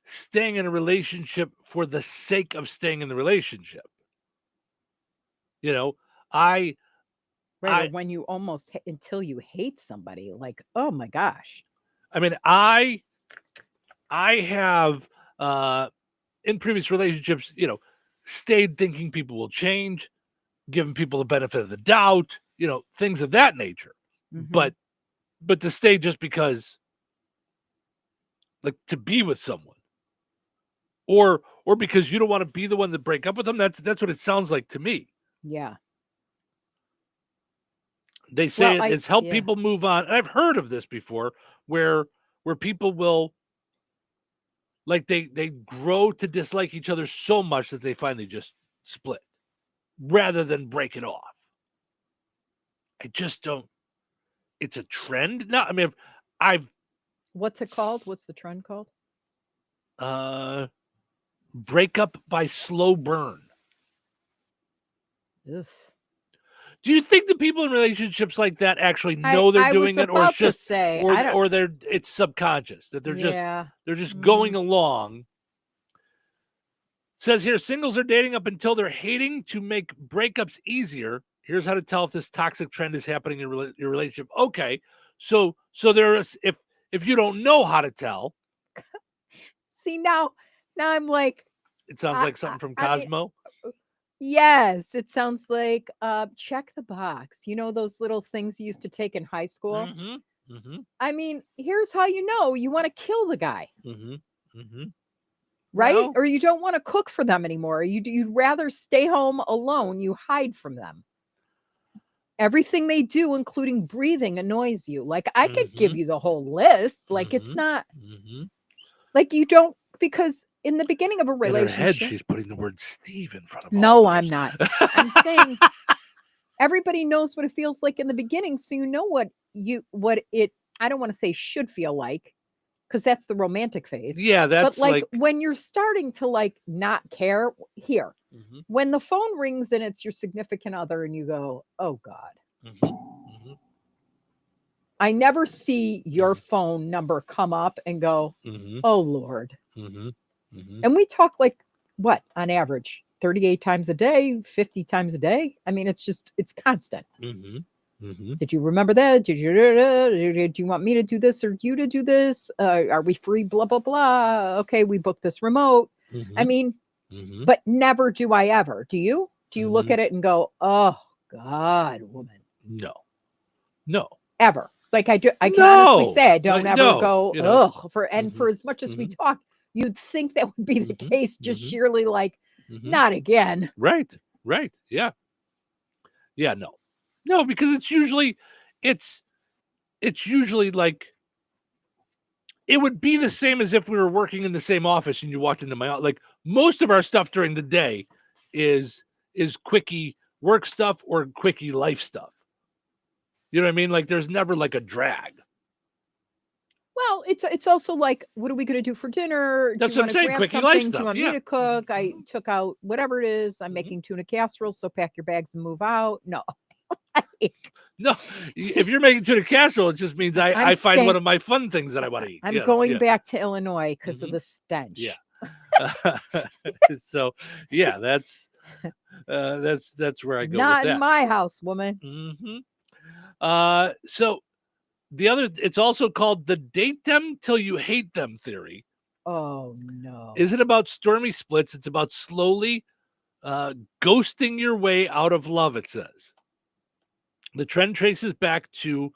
staying in a relationship for the sake of staying in the relationship, Right. Or when you almost until you hate somebody, like, oh my gosh. I mean, I have in previous relationships, stayed thinking people will change, giving people the benefit of the doubt, things of that nature. Mhm. But to stay just because, like, to be with someone, or because you don't want to be the one to break up with them, that's what it sounds like to me. Yeah. They say Well, it's helped people move on. And I've heard of this before, where people will, like, they grow to dislike each other so much that they finally just split rather than break it off. I just don't. It's a trend. No, I mean, I've What's it called? What's the trend called? breakup by slow burn. Ugh. Do you think the people in relationships like that actually know they're doing it, or it's just or it's subconscious that they're just going along? Says here, singles are dating up until they're hating to make breakups easier. Here's how to tell if this toxic trend is happening in your relationship. Okay, so there is, if you don't know how to tell. See, now I'm like, it sounds like something from Cosmo. Yes, it sounds like check the box. You know those little things you used to take in high school? Mm-hmm. Mm-hmm. I mean, here's how you know you want to kill the guy. Mm-hmm. Mm-hmm. Right? Well, or you don't want to cook for them anymore. You'd rather stay home alone. You hide from them. Everything they do, including breathing, annoys you. Like, I could give you the whole list. Like, it's not like you don't, because in the beginning of a relationship, in her head, she's putting the word Steve in front of. No, I'm not. I'm saying everybody knows what it feels like in the beginning, so you know what it. I don't want to say should feel like, because that's the romantic phase. Yeah, that's but like when you're starting to like not care. Here, when the phone rings and it's your significant other, and you go, "Oh God." I never see your phone number come up and go, "Oh Lord." And we talk like what on average 38 times a day, 50 times a day. I mean, it's constant. Did you remember that? Did you want me to do this or you to do this? Are we free? Blah, blah, blah. Okay, we booked this remote. I mean, but never do I ever. Do you? Do you look at it and go, "Oh God, woman"? No. Ever. Like I can honestly say I don't ever go, "Ugh," for as much as we talk. You'd think that would be the case, just sheerly like, not again. Right. Yeah. No, because it's usually like, it would be the same as if we were working in the same office and you walked into my office. Like, most of our stuff during the day is quickie work stuff or quickie life stuff. You know what I mean? Like, there's never like a drag. Well, it's also like, what are we going to do for dinner? That's do you what I'm saying. Quickie something? life Do you stuff. want me to cook? I took out whatever it is. I'm making tuna casserole, so pack your bags and move out. No. No, if you're making tuna casserole, it just means I find one of my fun things that I want to eat. I'm going back to Illinois because of the stench. Yeah. So yeah, that's where I go. Not with that. in my house, woman. So it's also called the date them till you hate them theory. Oh no. Isn't about stormy splits. It's about slowly ghosting your way out of love, it says. The trend traces back to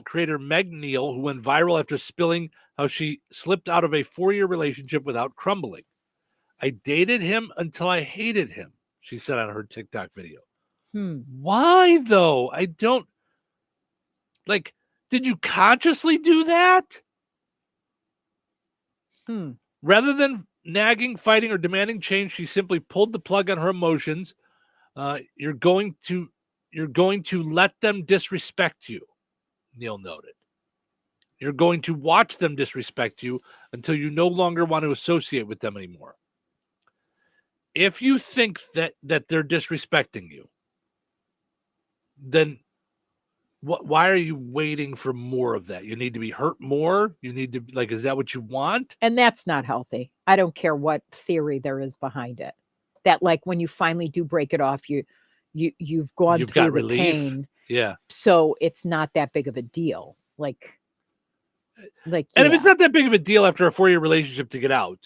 creator Meg Neal, who went viral after spilling how she slipped out of a 4-year relationship without crumbling. "I dated him until I hated him," she said on her TikTok video. Why, though? I don't... Like, did you consciously do that? Rather than nagging, fighting, or demanding change, she simply pulled the plug on her emotions. You're going to let them disrespect you, Neil noted. You're going to watch them disrespect you until you no longer want to associate with them anymore. If you think that they're disrespecting you, then why are you waiting for more of that? You need to be hurt more? You need to, like, is that what you want? And that's not healthy. I don't care what theory there is behind it. That, like, when you finally do break it off, you've gone through the pain. Yeah. So it's not that big of a deal. And if it's not that big of a deal after a 4-year relationship to get out,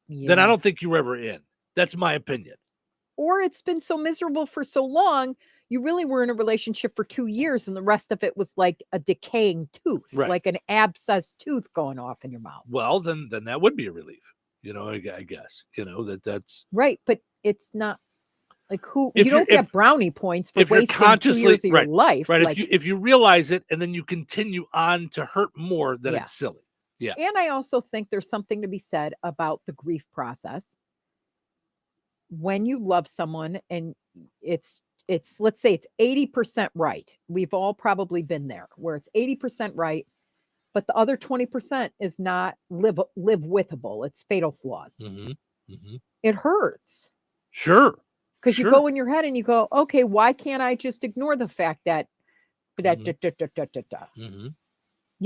then I Yeah. don't think you were ever in. That's my opinion. Or it's been so miserable for so long, you really were in a relationship for 2 years and the rest of it was like a decaying tooth, Right. like an abscessed tooth going off in your mouth. Well, then that would be a relief. I guess, that's Right. But it's not like If you don't you're- get brownie points for if you're wasting 2 consciously years of your right, life. right. Like, If you realize it and then you continue on to hurt more, then Yeah. it's silly. Yeah. and I also think there's something to be said about the grief process. When you love someone and it's let's say it's 80% right. We've all probably been there where it's 80% right, but the other 20% is not live withable. It's fatal flaws. It hurts Sure. because you go in your head and you go, okay, why can't I just ignore the fact that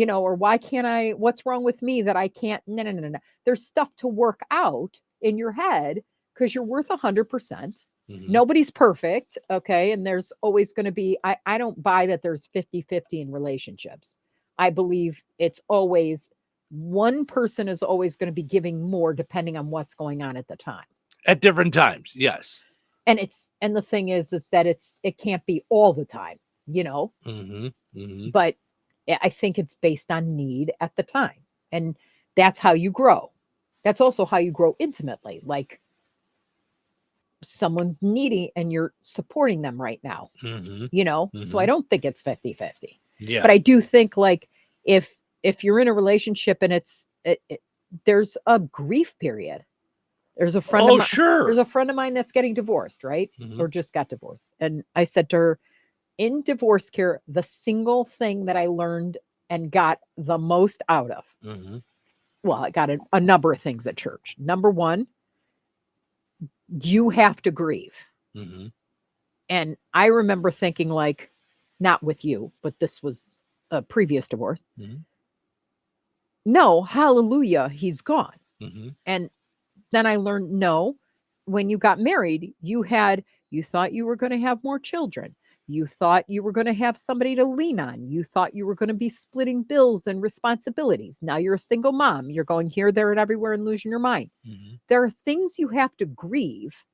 or why can't I, what's wrong with me that I can't, no. There's stuff to work out in your head because you're worth 100%. Nobody's perfect. Okay. And there's always going to be, I don't buy that there's 50-50 in relationships. I believe it's always one person is always going to be giving more depending on what's going on at the time. At different times. Yes. And the thing is that it can't be all the time, but I think it's based on need at the time. And that's how you grow. That's also how you grow intimately. Like someone's needy and you're supporting them right now, So I don't think it's 50-50. Yeah. But I do think like if you're in a relationship and there's a grief period. There's a friend of mine, sure. There's a friend of mine that's getting divorced, right? Or just got divorced. And I said to her, in divorce care, the single thing that I learned and got the most out of, well, I got a number of things at church. Number one, you have to grieve. And I remember thinking like, not with you, but this was a previous divorce. No, hallelujah, he's gone. And then I learned, no, when you got married, you thought you were going to have more children. You thought you were going to have somebody to lean on. You thought you were going to be splitting bills and responsibilities. Now you're a single mom. You're going here, there, and everywhere and losing your mind. There are things you have to grieve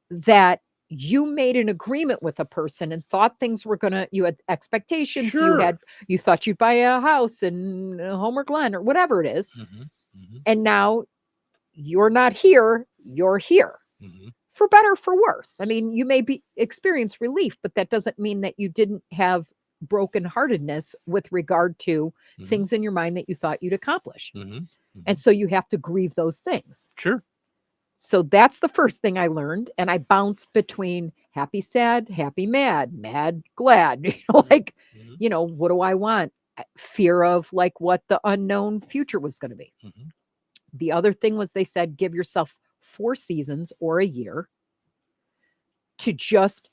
that you made an agreement with a person and thought things were you had expectations. Sure. You thought you'd buy a house in Homer Glen or whatever it is. And now you're not here, you're here. For better, for worse. I mean, you may experience relief, but that doesn't mean that you didn't have brokenheartedness with regard to things in your mind that you thought you'd accomplish. And so you have to grieve those things. Sure. So that's the first thing I learned. And I bounced between happy, sad, happy, mad, glad, what do I want? Fear of like what the unknown future was going to be. The other thing was they said, give yourself 4 seasons or a year to just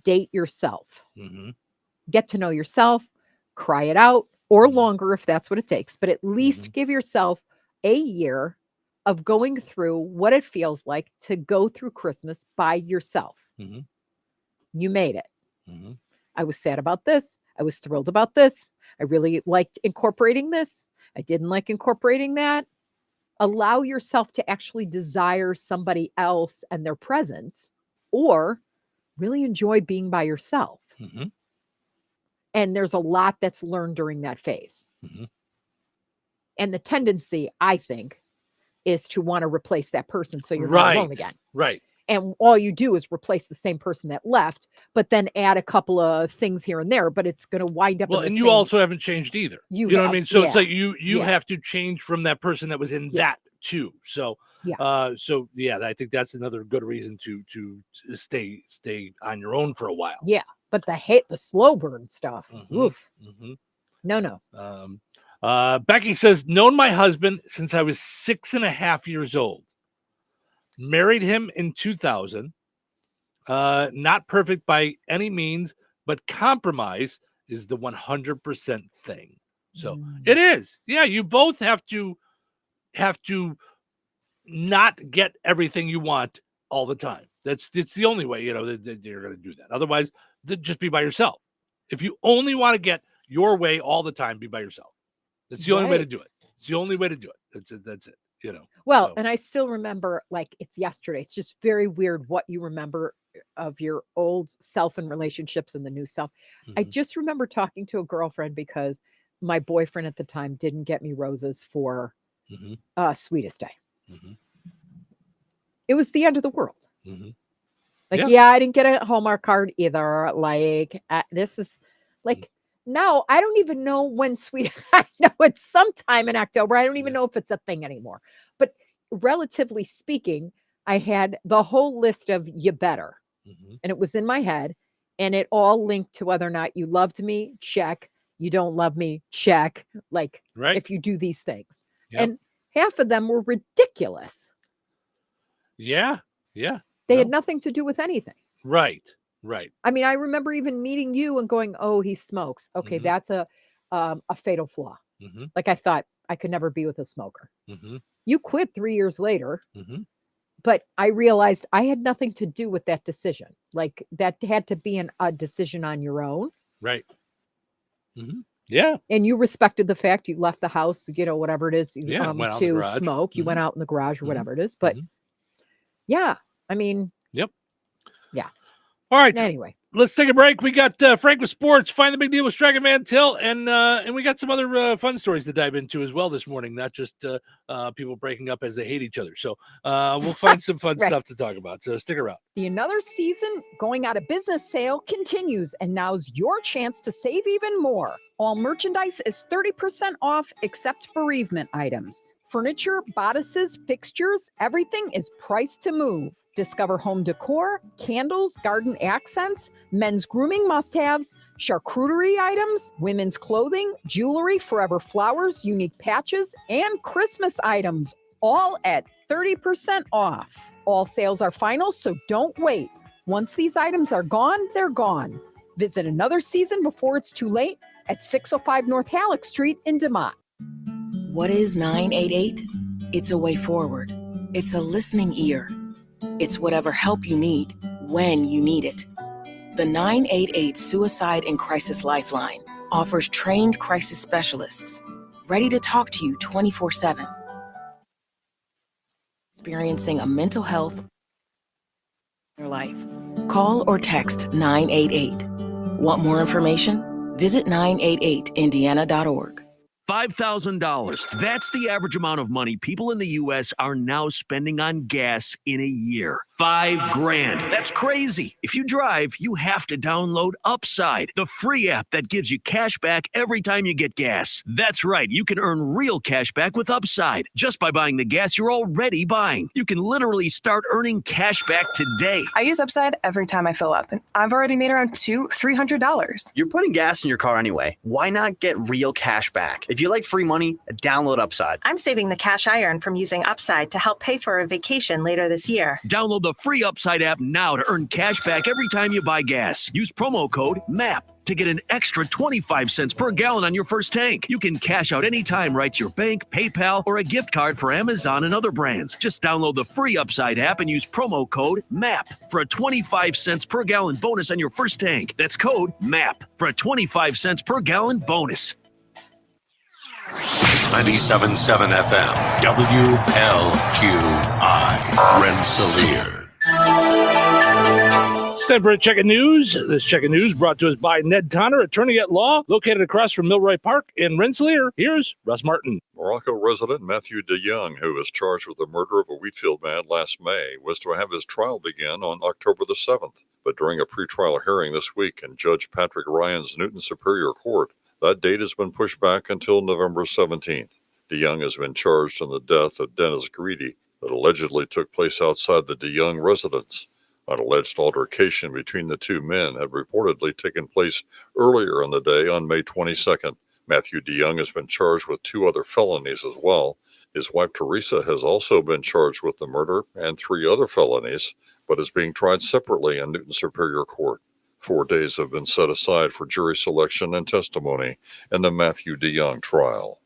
date yourself. Get to know yourself, cry it out, or longer if that's what it takes, but at least give yourself a year of going through what it feels like to go through Christmas by yourself. You made it. I was sad about this. I was thrilled about this. I really liked incorporating this. I didn't like incorporating that. Allow yourself to actually desire somebody else and their presence, or really enjoy being by yourself. And there's a lot that's learned during that phase. And the tendency, I think, is to want to replace that person so you're not alone again. Right. And all you do is replace the same person that left, but then add a couple of things here and there, but it's going to wind up. Well, and you also haven't changed either. You know what I mean? So it's like you have to change from that person that was in that too. So, I think that's another good reason to stay on your own for a while. Yeah. But the slow burn stuff. Oof. No. Becky says, known my husband since I was 6.5 years old. Married him in 2000. Not perfect by any means, but compromise is the 100% thing. So it is. Yeah, you both have to not get everything you want all the time. It's the only way, that you're going to do that. Otherwise, just be by yourself. If you only want to get your way all the time, be by yourself. That's the only way to do it. It's the only way to do it. That's it. Well, and I still remember, like it's yesterday. It's just very weird what you remember of your old self and relationships and the new self. I just remember talking to a girlfriend because my boyfriend at the time didn't get me roses for Sweetest Day. It was the end of the world. Like, yeah, I didn't get a Hallmark card either. Like, this is like, now I don't even know when I know it's sometime in October. I don't even know if it's a thing anymore. But relatively speaking, I had the whole list of you better. And it was in my head. And it all linked to whether or not you loved me, check. You don't love me, check. Like, if you do these things. And half of them were ridiculous. Yeah. They had nothing to do with anything. Right. I mean, I remember even meeting you and going, oh, he smokes. Okay, that's a fatal flaw. Like I thought I could never be with a smoker. You quit 3 years later, but I realized I had nothing to do with that decision. Like that had to be a decision on your own. Right. Yeah. And you respected the fact you left the house, whatever it is, to smoke. You went out in the garage or whatever it is. But yeah, I mean, yeah. All right. Anyway, let's take a break. We got Frank with sports, Find the Big Deal with Strag and Van Til, and we got some other fun stories to dive into as well this morning, not just people breaking up as they hate each other. So we'll find some fun stuff to talk about. So stick around. The Another Season Going Out of Business sale continues, and now's your chance to save even more. All merchandise is 30% off except bereavement items. Furniture, bodices, fixtures, everything is priced to move. Discover home decor, candles, garden accents, men's grooming must-haves, charcuterie items, women's clothing, jewelry, forever flowers, unique patches, and Christmas items, all at 30% off. All sales are final, so don't wait. Once these items are gone, they're gone. Visit Another Season before it's too late at 605 North Halleck Street in DeMott. What is 988? It's a way forward. It's a listening ear. It's whatever help you need, when you need it. The 988 Suicide and Crisis Lifeline offers trained crisis specialists, ready to talk to you 24/7. Experiencing a mental health in your life. Call or text 988. Want more information? Visit 988indiana.org. $5,000. That's the average amount of money people in the U.S. are now spending on gas in a year. $5,000. That's crazy. If you drive, you have to download Upside, the free app that gives you cash back every time you get gas. That's right. You can earn real cash back with Upside just by buying the gas you're already buying. You can literally start earning cash back today. I use Upside every time I fill up, and I've already made around $200-$300. You're putting gas in your car anyway. Why not get real cash back? If you like free money, download Upside. I'm saving the cash I earn from using Upside to help pay for a vacation later this year. Download the free Upside app now to earn cash back every time you buy gas. Use promo code MAP to get an extra 25 cents per gallon on your first tank. You can cash out anytime right to your bank, PayPal, or a gift card for Amazon and other brands. Just download the free Upside app and use promo code MAP for a 25 cents per gallon bonus on your first tank. That's code MAP for a 25 cents per gallon bonus. 97.7 FM, WLQI, Rensselaer. It's time for a check of news. This check of news brought to us by Ned Tonner, attorney at law, located across from Milroy Park in Rensselaer. Here's Russ Martin. Morocco resident Matthew DeYoung, who was charged with the murder of a Wheatfield man last May, was to have his trial begin on October the 7th. But during a pretrial hearing this week in Judge Patrick Ryan's Newton Superior Court, that date has been pushed back until November 17th. DeYoung has been charged in the death of Dennis Greedy that allegedly took place outside the DeYoung residence. An alleged altercation between the two men had reportedly taken place earlier in the day on May 22nd. Matthew DeYoung has been charged with 2 other felonies as well. His wife Teresa has also been charged with the murder and 3 other felonies, but is being tried separately in Newton Superior Court. 4 days have been set aside for jury selection and testimony in the Matthew DeYoung trial.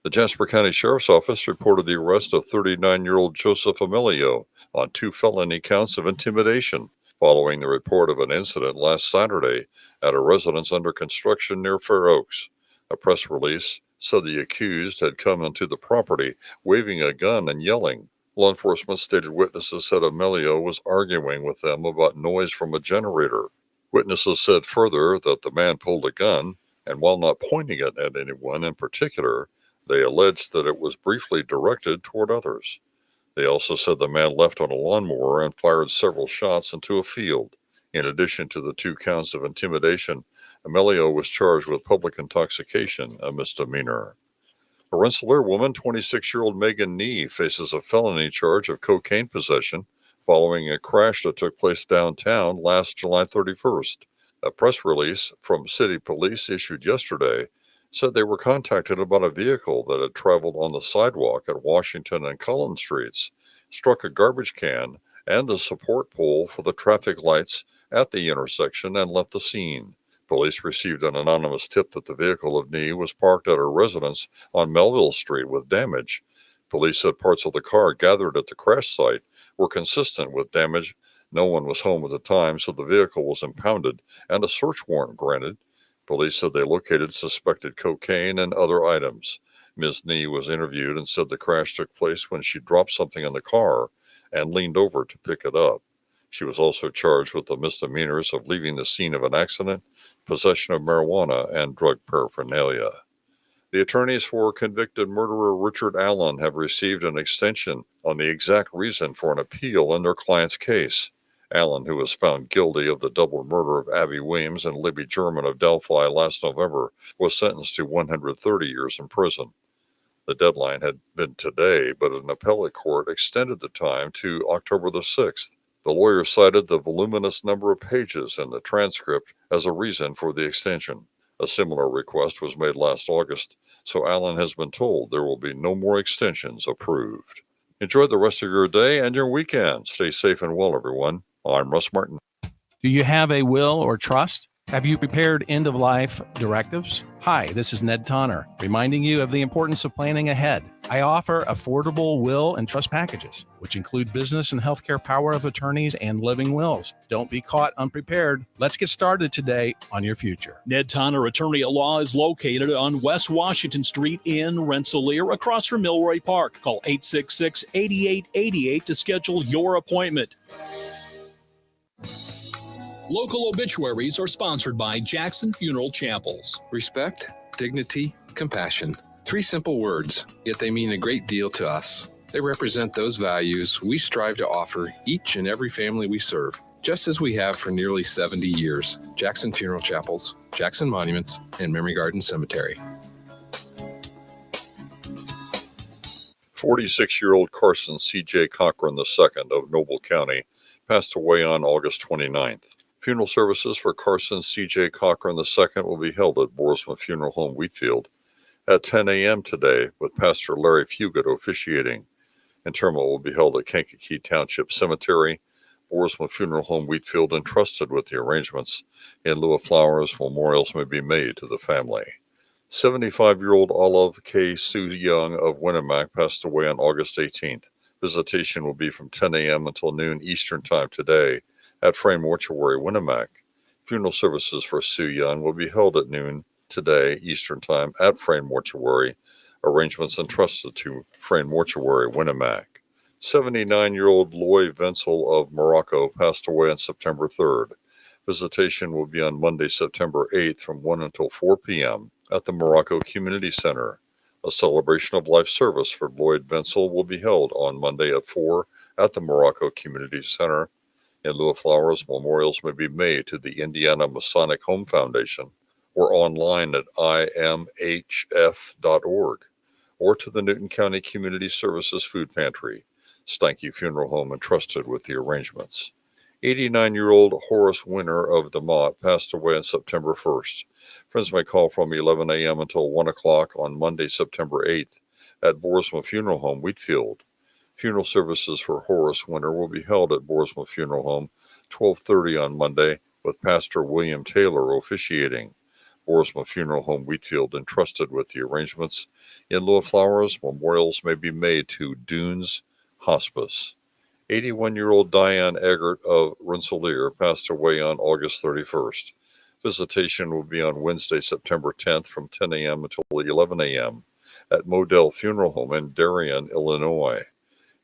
The Jasper County Sheriff's Office reported the arrest of 39-year-old Joseph Emilio on 2 felony counts of intimidation. following the report of an incident last Saturday at a residence under construction near Fair Oaks. A press release said the accused had come into the property waving a gun and yelling. Law enforcement stated witnesses said Emilio was arguing with them about noise from a generator. Witnesses said further that the man pulled a gun, and while not pointing it at anyone in particular, they alleged that it was briefly directed toward others. They also said the man left on a lawnmower and fired several shots into a field. In addition to the 2 counts of intimidation, Emilio was charged with public intoxication, a misdemeanor. A Rensselaer woman, 26-year-old Megan Nee, faces a felony charge of cocaine possession following a crash that took place downtown last July 31st. A press release from city police issued yesterday said they were contacted about a vehicle that had traveled on the sidewalk at Washington and Cullen Streets, struck a garbage can and the support pole for the traffic lights at the intersection, and left the scene. Police received an anonymous tip that the vehicle of Nee was parked at her residence on Melville Street with damage. Police said parts of the car gathered at the crash site were consistent with damage. No one was home at the time, so the vehicle was impounded and a search warrant granted. Police said they located suspected cocaine and other items. Ms. Nee was interviewed and said the crash took place when she dropped something in the car and leaned over to pick it up. She was also charged with the misdemeanors of leaving the scene of an accident, possession of marijuana, and drug paraphernalia. The attorneys for convicted murderer Richard Allen have received an extension on the exact reason for an appeal in their client's case. Allen, who was found guilty of the double murder of Abby Weems and Libby German of Delphi last November, was sentenced to 130 years in prison. The deadline had been today, but an appellate court extended the time to October the 6th. The lawyer cited the voluminous number of pages in the transcript as a reason for the extension. A similar request was made last August, so Allen has been told there will be no more extensions approved. Enjoy the rest of your day and your weekend. Stay safe and well, everyone. I'm Russ Martin. Do you have a will or trust? Have you prepared end-of-life directives? Hi, this is Ned Tonner, reminding you of the importance of planning ahead. I offer affordable will and trust packages, which include business and healthcare power of attorneys and living wills. Don't be caught unprepared. Let's get started today on your future. Ned Tonner Attorney at Law is located on West Washington Street in Rensselaer, across from Milroy Park. Call 866-8888 to schedule your appointment. Local obituaries are sponsored by Jackson Funeral Chapels. Respect, dignity, compassion. 3 simple words, yet they mean a great deal to us. They represent those values we strive to offer each and every family we serve, just as we have for nearly 70 years. Jackson Funeral Chapels, Jackson Monuments, and Memory Garden Cemetery. 46-year-old Carson C.J. Cochran II of Noble County passed away on August 29th. Funeral services for Carson C.J. Cochran II will be held at Borisma Funeral Home, Wheatfield, at 10 a.m. today, with Pastor Larry Fugit officiating. Interment will be held at Kankakee Township Cemetery. Borisma Funeral Home, Wheatfield, entrusted with the arrangements. In lieu of flowers, memorials may be made to the family. 75-year-old Olive K. Sue Young of Winnemac passed away on August 18th. Visitation will be from 10 a.m. until noon Eastern Time today at Frame Mortuary, Winnemac. Funeral services for Sue Young will be held at noon today Eastern Time at Frame Mortuary. Arrangements entrusted to Frame Mortuary, Winnemac. 79-year-old Loy Venzel of Morocco passed away on September 3rd. Visitation will be on Monday, September 8th from 1 until 4 p.m. at the Morocco Community Center. A celebration of life service for Lloyd Venzel will be held on Monday at 4 at the Morocco Community Center. In lieu of flowers, memorials may be made to the Indiana Masonic Home Foundation or online at imhf.org or to the Newton County Community Services Food Pantry. Stanky Funeral Home entrusted with the arrangements. 89-year-old Horace Winter of DeMott passed away on September 1st. Friends may call from 11 a.m. until 1 o'clock on Monday, September 8th at Borisma Funeral Home, Wheatfield. Funeral services for Horace Winter will be held at Borisma Funeral Home, 12:30 on Monday, with Pastor William Taylor officiating. Borisma Funeral Home, Wheatfield, entrusted with the arrangements. In lieu of flowers, memorials may be made to Dunes Hospice. 81-year-old Diane Eggert of Rensselaer passed away on August 31st. Visitation will be on Wednesday, September 10th from 10 a.m. until 11 a.m. at Modell Funeral Home in Darien, Illinois.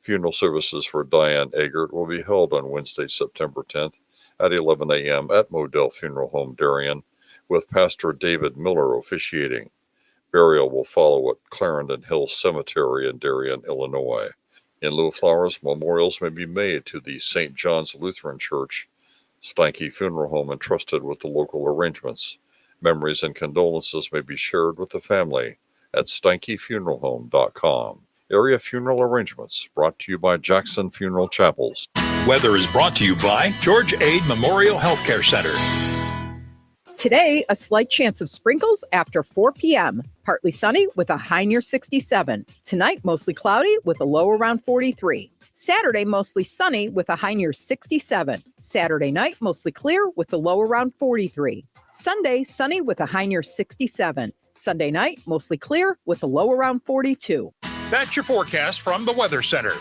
Funeral services for Diane Eggert will be held on Wednesday, September 10th at 11 a.m. at Modell Funeral Home, Darien, with Pastor David Miller officiating. Burial will follow at Clarendon Hills Cemetery in Darien, Illinois. In lieu of flowers, memorials may be made to the St. John's Lutheran Church, Steinke Funeral Home entrusted with the local arrangements. Memories and condolences may be shared with the family at SteinkeFuneralHome.com. Area funeral arrangements brought to you by Jackson Funeral Chapels. Weather is brought to you by George Ade Memorial Healthcare Center. Today, a slight chance of sprinkles after 4 p.m. Partly sunny with a high near 67. Tonight, mostly cloudy with a low around 43. Saturday, mostly sunny with a high near 67. Saturday night, mostly clear with a low around 43. Sunday, sunny with a high near 67. Sunday night, mostly clear with a low around 42. That's your forecast from the Weather Center.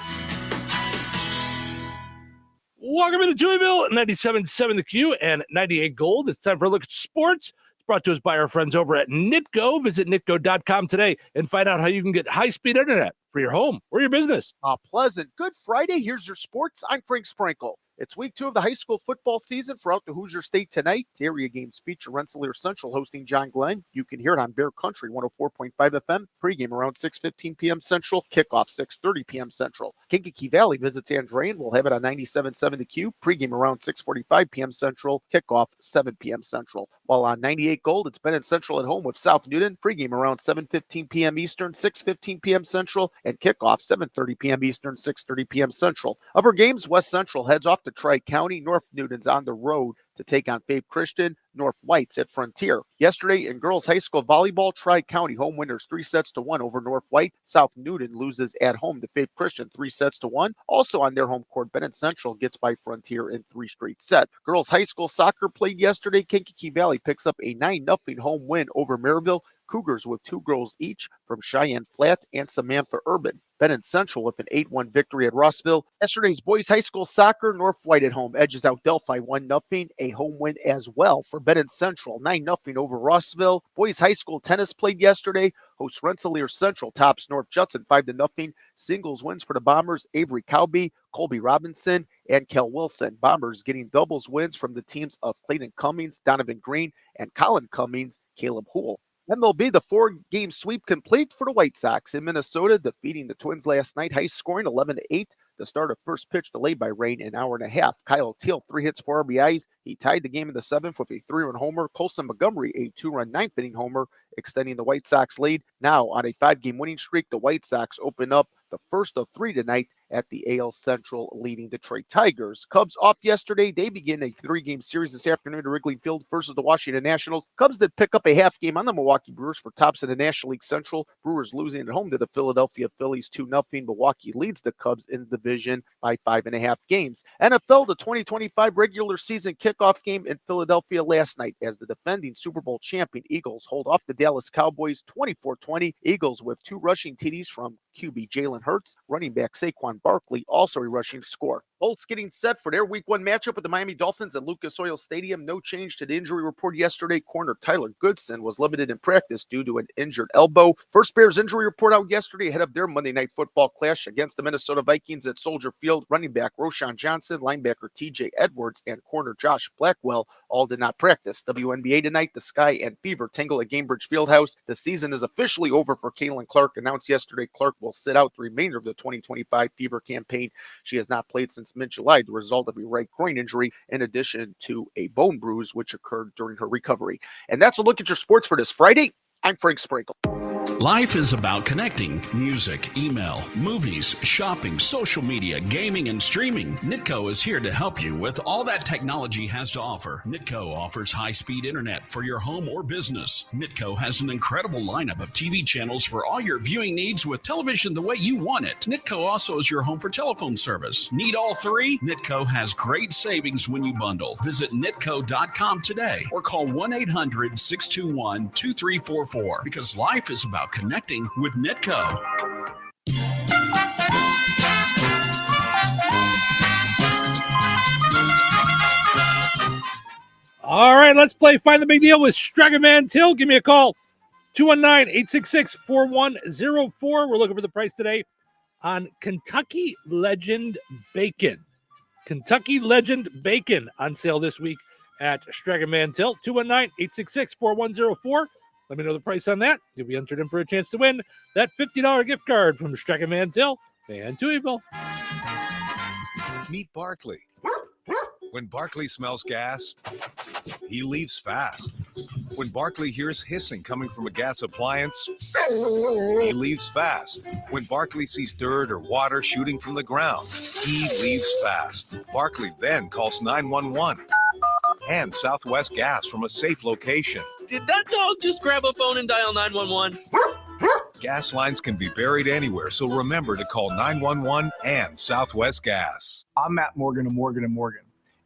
Welcome into Touhyville, 97.7 The Q and 98 Gold. It's time for a look at sports. It's brought to us by our friends over at Nitco. Visit nitco.com today and find out how you can get high-speed internet for your home or your business. Pleasant. Good Friday. Here's your sports. I'm Frank Sprinkle. It's week 2 of the high school football season throughout the Hoosier State tonight. Area games feature Rensselaer Central hosting John Glenn. You can hear it on Bear Country 104.5 FM. Pregame around 6:15 p.m. Central. Kickoff 6:30 p.m. Central. Kankakee Valley visits Andrean. We'll have it on 97.7 The Q. Pregame around 6:45 p.m. Central. Kickoff 7 p.m. Central. While on 98 Gold, it's Bennett Central at home with South Newton. Pregame around 7:15 p.m. Eastern, 6:15 p.m. Central, and kickoff 7:30 p.m. Eastern, 6:30 p.m. Central. Other games, West Central heads off to Tri-County. North Newton's on the road to take on Faith Christian. North White's at Frontier. Yesterday in girls high school volleyball, Tri-County home winners 3-1 over North White. South Newton loses at home to Faith Christian 3-1. Also on their home court, Bennett Central gets by Frontier in 3 straight sets. Girls high school soccer played yesterday. Kankakee Valley picks up a 9-0 home win over Maryville. Cougars with 2 goals each from Cheyenne Flat and Samantha Urban. Bennett Central with an 8-1 victory at Rossville. Yesterday's boys high school soccer, North White at home edges out Delphi 1-0, a home win as well for Bennett Central, 9-0 over Rossville. Boys high school tennis played yesterday. Hosts Rensselaer Central tops North Judson 5-0. Singles wins for the Bombers, Avery Cowby, Colby Robinson, and Kel Wilson. Bombers getting doubles wins from the teams of Clayton Cummings, Donovan Green, and Colin Cummings, Caleb Houle. MLB, the 4-game sweep complete for the White Sox in Minnesota, defeating the Twins last night, high scoring 11-8. The start of first pitch delayed by rain an hour and a half. Kyle Teal, 3 hits, 4 RBIs. He tied the game in the 7th with a 3-run homer. Colson Montgomery, a 2-run 9th-inning homer, extending the White Sox lead. Now, on a 5-game winning streak, the White Sox open up the first of 3 tonight at the AL Central, leading Detroit Tigers. Cubs off yesterday. They begin a 3-game series this afternoon at Wrigley Field versus the Washington Nationals. Cubs did pick up a half game on the Milwaukee Brewers for tops in the National League Central. Brewers losing at home to the Philadelphia Phillies 2-0. Milwaukee leads the Cubs in the division by 5.5 games. NFL, the 2025 regular season kickoff game in Philadelphia last night as the defending Super Bowl champion Eagles hold off the Dallas Cowboys 24-20. Eagles with 2 rushing TDs from QB Jalen Hurts, running back Saquon Barkley, also a rushing score. Colts getting set for their Week 1 matchup with the Miami Dolphins at Lucas Oil Stadium. No change to the injury report yesterday. Corner Tyler Goodson was limited in practice due to an injured elbow. First Bears injury report out yesterday ahead of their Monday Night Football clash against the Minnesota Vikings at Soldier Field. Running back Roshan Johnson, linebacker TJ Edwards, and corner Josh Blackwell all did not practice. WNBA tonight, the Sky and Fever tangle at Gamebridge Fieldhouse. The season is officially over for Caitlin Clark. Announced yesterday, Clark will sit out the remainder of the 2025 Fever campaign. She has not played since mid-July, the result of a right groin injury, in addition to a bone bruise, which occurred during her recovery. And that's a look at your sports for this Friday. I'm Frank Sprinkle. Life is about connecting. Music, email, movies, shopping, social media, gaming, and streaming. Nitco is here to help you with all that technology has to offer. Nitco offers high-speed internet for your home or business. Nitco has an incredible lineup of TV channels for all your viewing needs with television the way you want it. Nitco also is your home for telephone service. Need all 3? Nitco has great savings when you bundle. Visit nitco.com today or call 1-800-621-2344 because life is about connecting with Nitco. right, let's play Find the Big Deal with Stregaman Till. Give me a call, 219-866-4104. We're looking for the price today on Kentucky Legend Bacon. Kentucky Legend Bacon on sale this week at Stregaman Till, 219-866-4104. Let me know the price on that. You'll be entered in for a chance to win that $50 gift card from Stregaman Till and Touhyville. Meet Barkley. When Barkley smells gas, he leaves fast. When Barkley hears hissing coming from a gas appliance, he leaves fast. When Barkley sees dirt or water shooting from the ground, he leaves fast. Barkley then calls 911 and Southwest Gas from a safe location. Did that dog just grab a phone and dial 911? Gas lines can be buried anywhere, so remember to call 911 and Southwest Gas. I'm Matt Morgan of Morgan & Morgan.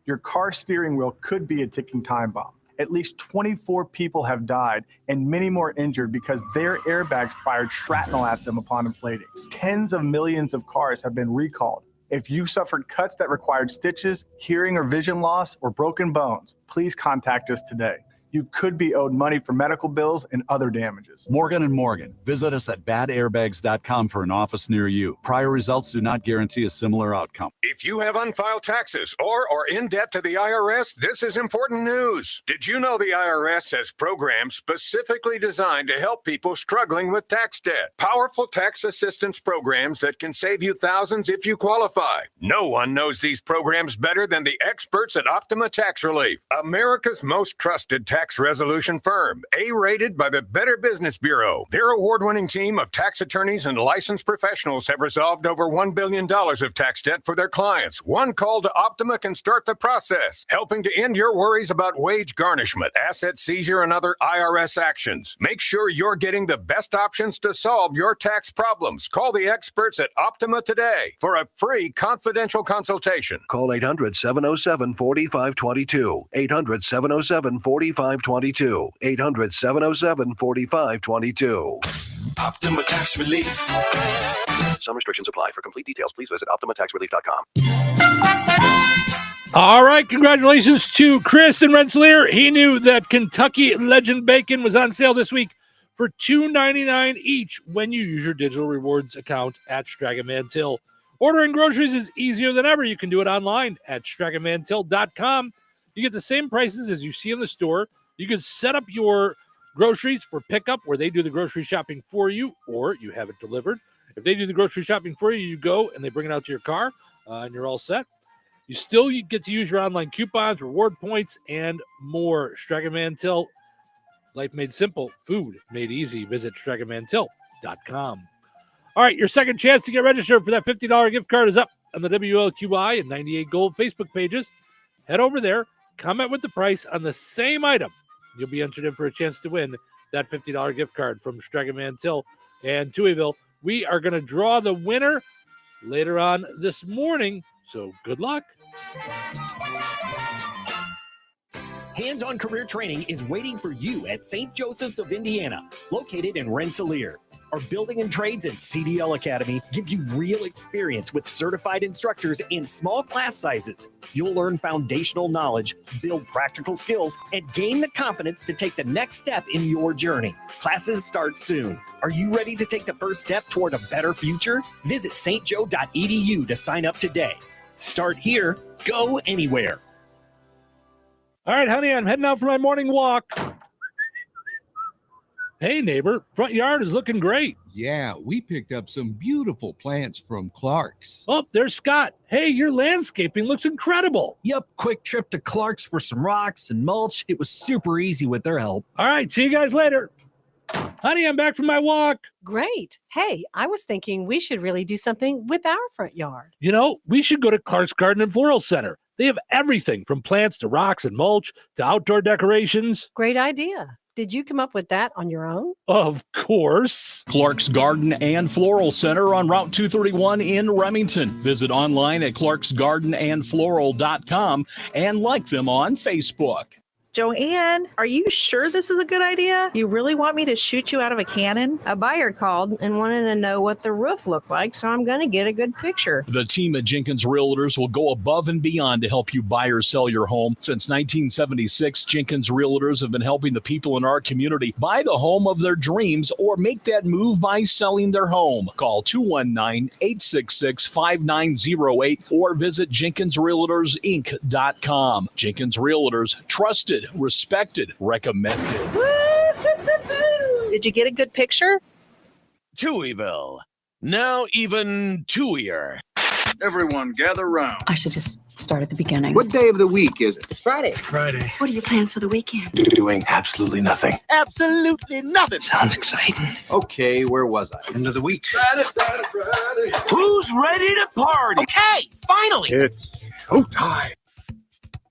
Your car steering wheel could be a ticking time bomb. At least 24 people have died and many more injured because their airbags fired shrapnel at them upon inflating. Tens of millions of cars have been recalled. If you suffered cuts that required stitches, hearing or vision loss, or broken bones, please contact us today. You could be owed money for medical bills and other damages. Morgan & Morgan. Visit us at badairbags.com for an office near you. Prior results do not guarantee a similar outcome. If you have unfiled taxes or are in debt to the IRS, this is important news. Did you know the IRS has programs specifically designed to help people struggling with tax debt? Powerful tax assistance programs that can save you thousands if you qualify. No one knows these programs better than the experts at Optima Tax Relief, America's most trusted tax resolution firm, A-rated by the Better Business Bureau. Their award-winning team of tax attorneys and licensed professionals have resolved over $1 billion of tax debt for their clients. One call to Optima can start the process, helping to end your worries about wage garnishment, asset seizure, and other IRS actions. Make sure you're getting the best options to solve your tax problems. Call the experts at Optima today for a free confidential consultation. Call 800-707-4522. 800-707-4522. 800-707-4522. Optima Tax Relief. Some restrictions apply. For complete details, please visit OptimaTaxRelief.com. All right, congratulations to Chris and Rensselaer. He knew that Kentucky Legend Bacon was on sale this week for $2.99 each when you use your digital rewards account at Stregaman Till. Ordering groceries is easier than ever. You can do it online at StragamanTill.com. You get the same prices as you see in the store. You can set up your groceries for pickup where they do the grocery shopping for you, or you have it delivered. If they do the grocery shopping for you, you go and they bring it out to your car, and you're all set. You still get to use your online coupons, reward points, and more. Stregaman Till, life made simple, food made easy. Visit StragamanTill.com. All right, your second chance to get registered for that $50 gift card is up on the WLQI and 98 Gold Facebook pages. Head over there, comment with the price on the same item. You'll be entered in for a chance to win that $50 gift card from Stregaman Till and Touhyville. We are going to draw the winner later on this morning, so good luck. Hands-on career training is waiting for you at St. Joseph's of Indiana, located in Rensselaer. Our building and trades and CDL Academy give you real experience with certified instructors in small class sizes. You'll learn foundational knowledge, build practical skills, and gain the confidence to take the next step in your journey. Classes start soon. Are you ready to take the first step toward a better future? Visit stjoe.edu to sign up today. Start here, go anywhere. All right, honey, I'm heading out for my morning walk. Hey, neighbor, front yard is looking great. Yeah, we picked up some beautiful plants from Clark's. Oh, there's Scott. Hey, your landscaping looks incredible. Yep, quick trip to Clark's for some rocks and mulch. It was super easy with their help. All right, see you guys later. Honey, I'm back from my walk. Great. Hey, I was thinking we should really do something with our front yard. You know, we should go to Clark's Garden and Floral Center. They have everything from plants to rocks and mulch to outdoor decorations. Great idea. Did you come up with that on your own? Of course. Clark's Garden and Floral Center on Route 231 in Remington. Visit online at clarksgardenandfloral.com and like them on Facebook. Joanne, are you sure this is a good idea? You really want me to shoot you out of a cannon? A buyer called and wanted to know what the roof looked like, so I'm going to get a good picture. The team at Jenkins Realtors will go above and beyond to help you buy or sell your home. Since 1976, Jenkins Realtors have been helping the people in our community buy the home of their dreams or make that move by selling their home. Call 219-866-5908 or visit JenkinsRealtorsInc.com. Jenkins Realtors, trusted, respected, recommended. Did you get a good picture? Touhyville. Now even Touhier. Everyone gather round. I should just start at the beginning. What day of the week is it? It's Friday. Friday. What are your plans for the weekend? Doing absolutely nothing. Absolutely nothing. Sounds exciting. Okay, where was I? End of the week. Friday. Who's ready to party? Okay, finally. It's showtime.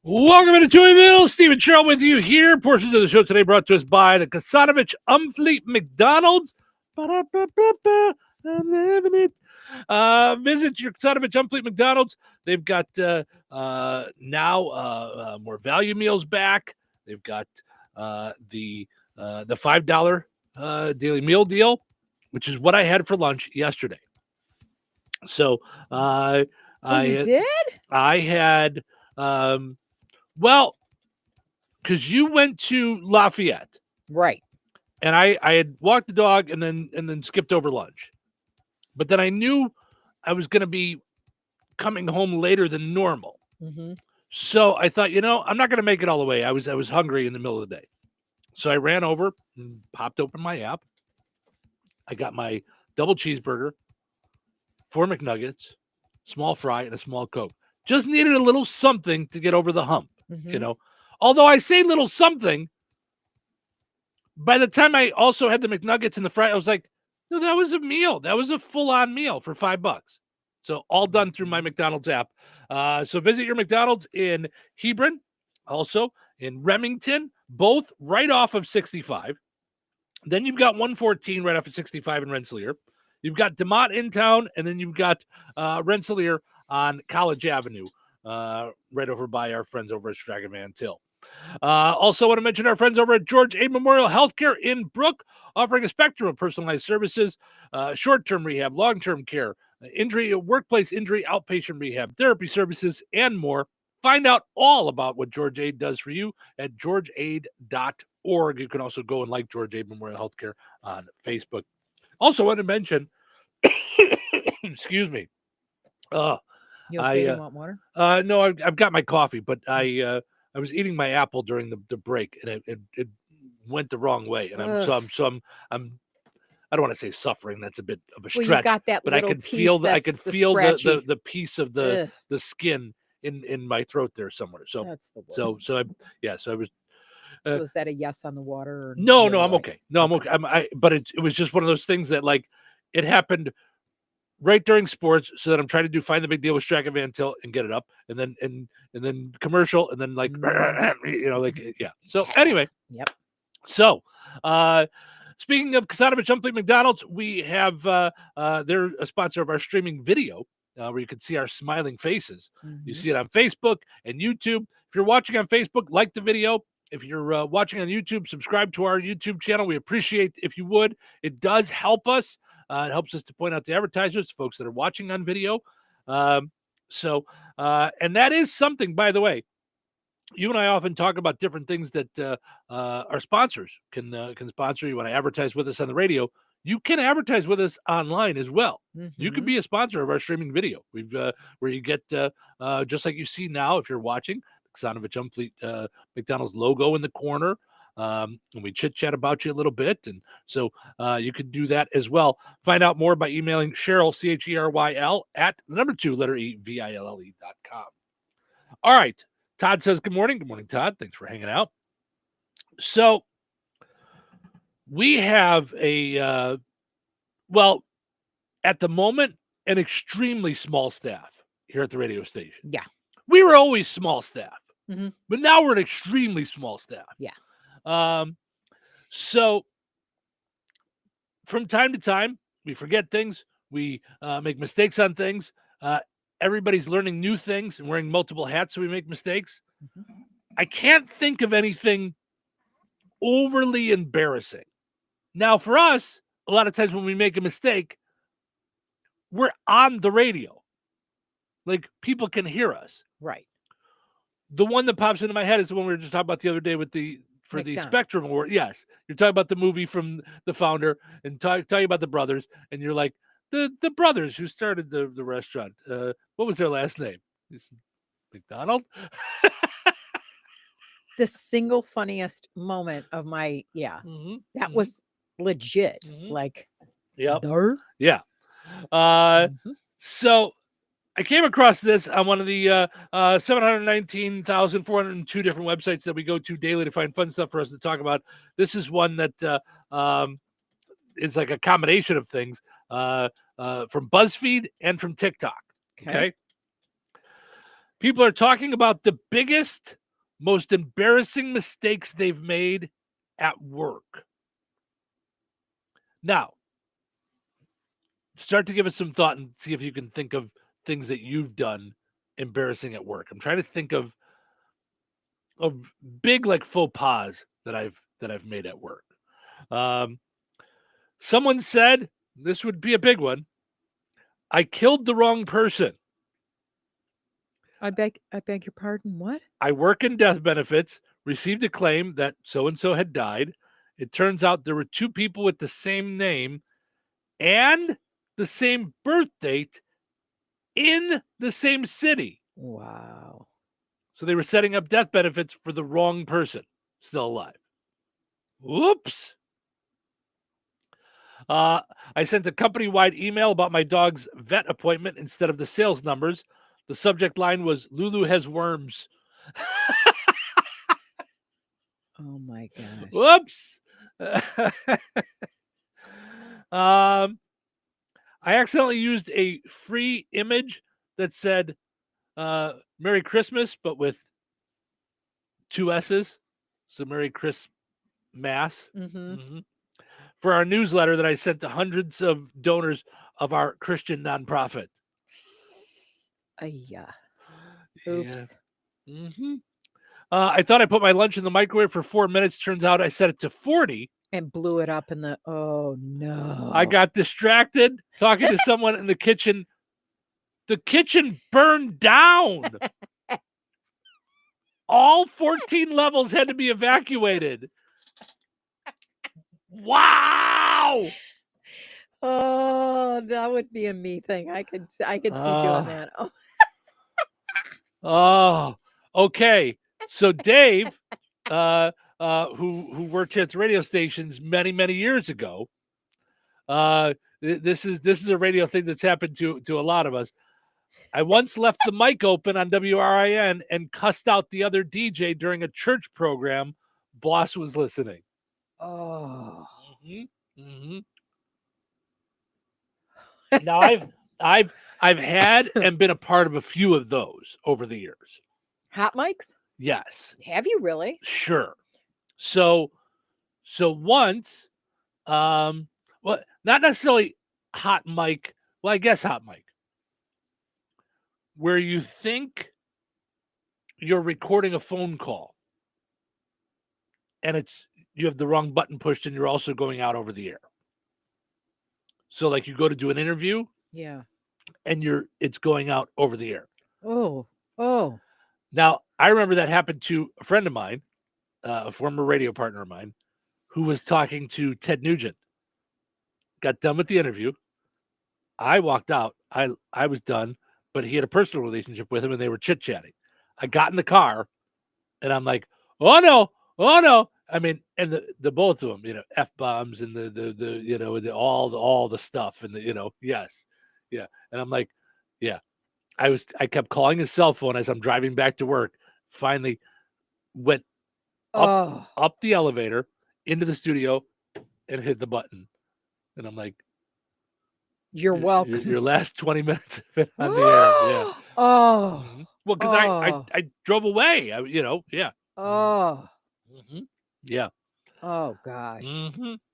Welcome into Touhyville. Stephen Sherrill with you here. Portions of the show today brought to us by the Kasanovich Umfleet McDonald's. Ba-da-ba-ba-ba. I'm living it. Visit your Touhyville Umfleet McDonald's. They've got now more value meals back. They've got the $5 daily meal deal, which is what I had for lunch yesterday. So You did? I had well, because you went to Lafayette, right? And I had walked the dog and then skipped over lunch. But then I knew I was going to be coming home later than normal. Mm-hmm. So I thought, I'm not going to make it all the way. I was hungry in the middle of the day. So I ran over and popped open my app. I got my double cheeseburger, 4 McNuggets, small fry, and a small Coke. Just needed a little something to get over the hump, Although I say little something, by the time I also had the McNuggets and the fry, I was like, no, that was a meal. That was a full-on meal for $5. So all done through my McDonald's app. So visit your McDonald's in Hebron, also in Remington, both right off of 65. Then you've got 114 right off of 65 in Rensselaer. You've got DeMott in town, and then you've got Rensselaer on College Avenue, right over by our friends over at Stragavan Van Til. Also want to mention our friends over at George A. Memorial Healthcare in Brook, offering a spectrum of personalized services, short-term rehab, long-term care, injury, workplace injury, outpatient rehab, therapy services, and more. Find out all about what George Aid does for you at georgeaid.org. You can also go and like George A. Memorial Healthcare on Facebook. Also want to mention, excuse me. You okay? You want water? No, I've got my coffee, but I was eating my apple during the break, and it went the wrong way, and I'm I don't want to say suffering. That's a bit of a stretch. Well, you got that but I little could piece feel that's the piece of the skin in my throat there somewhere. So that's the worst. so I was. So is that a yes on the water? Or no, I'm okay. No, I'm okay. But it was just one of those things that it happened right during sports, so that I'm trying to find the big deal with Stragavan Van Til and get it up, and then commercial, and then yeah. So anyway, yep. So speaking of Kasanovich Umfleet McDonald's, we have they're a sponsor of our streaming video, where you can see our smiling faces. You see it on Facebook and YouTube. If you're watching on Facebook, like the video. If you're watching on YouTube, subscribe to our YouTube channel. We appreciate if you would. It does help us. It helps us to point out to advertisers, folks that are watching on video. And that is something, by the way, you and I often talk about different things that our sponsors can sponsor. You want to advertise with us on the radio, you can advertise with us online as well. You can be a sponsor of our streaming video. We've where you get just like you see now if you're watching, Kasanovich Umfleet McDonald's logo in the corner. And we chit-chat about you a little bit. And so you could do that as well. Find out more by emailing Cheryl, CHERYL, at the number 2, letter E, VILLE.com. All right. Todd says, good morning. Good morning, Todd. Thanks for hanging out. So we have at the moment, an extremely small staff here at the radio station. Yeah. We were always small staff, but now we're an extremely small staff. Yeah. So from time to time, we forget things. We make mistakes on things. Everybody's learning new things and wearing multiple hats, so we make mistakes. I can't think of anything overly embarrassing. Now, for us, a lot of times when we make a mistake, we're on the radio. Like, people can hear us. Right. The one that pops into my head is the one we were just talking about the other day with the Spectrum Award. Yes. You're talking about the movie from the founder and talking about the brothers, and you're like, the brothers who started the restaurant. What was their last name? McDonald? The single funniest moment of my, that was legit. Like, yep. Duh. Yeah. So I came across this on one of the 719,402 different websites that we go to daily to find fun stuff for us to talk about. This is one that is like a combination of things from BuzzFeed and from TikTok. Okay. People are talking about the biggest, most embarrassing mistakes they've made at work. Now, start to give it some thought and see if you can think of things that you've done embarrassing at work. I'm trying to think of big like faux pas that I've made at work. Someone said this would be a big one. I killed the wrong person. I beg your pardon. What? I work in death benefits, received a claim that so-and-so had died. It turns out there were two people with the same name and the same birth date in the same city. Wow. So they were setting up death benefits for the wrong person, still alive. Whoops. I sent a company-wide email about my dog's vet appointment instead of the sales numbers. The subject line was, Lulu has worms. Oh, my gosh. Whoops. I accidentally used a free image that said Merry Christmas, but with two S's. So Merry Christmas. For our newsletter that I sent to hundreds of donors of our Christian nonprofit. Yeah. Oops. Yeah. I thought I put my lunch in the microwave for 4 minutes. Turns out I set it to 40. And blew it up in the, oh no. I got distracted talking to someone in the kitchen. The kitchen burned down. All 14 levels had to be evacuated. Wow. Oh, that would be a me thing. I could see doing that. Oh. Oh, okay. So Dave, who worked here at the radio stations many years ago, this is a radio thing that's happened to a lot of us. I once left the mic open on WRIN and cussed out the other DJ during a church program. Boss was listening. Oh. Now I've had and been a part of a few of those over the years. Hot mics? Yes. Have you really? Sure. So once, well, not necessarily hot mic. Well, I guess hot mic, where you think you're recording a phone call, and you have the wrong button pushed, and you're also going out over the air. So, like, you go to do an interview, yeah, and it's going out over the air. Oh. Now, I remember that happened to a friend of mine, a former radio partner of mine, who was talking to Ted Nugent. Got done with the interview. I walked out. I was done, but he had a personal relationship with him, and they were chit-chatting. I got in the car, and I'm like, oh no. I mean, and the both of them, F-bombs and the all the stuff, and yes. Yeah. And I'm like, yeah. I kept calling his cell phone as I'm driving back to work. Finally went up the elevator into the studio and hit the button. And I'm like, you're welcome. Your last 20 minutes of it on the air. Yeah. Oh. Well, because I drove away. Yeah. Oh. Yeah. Oh gosh.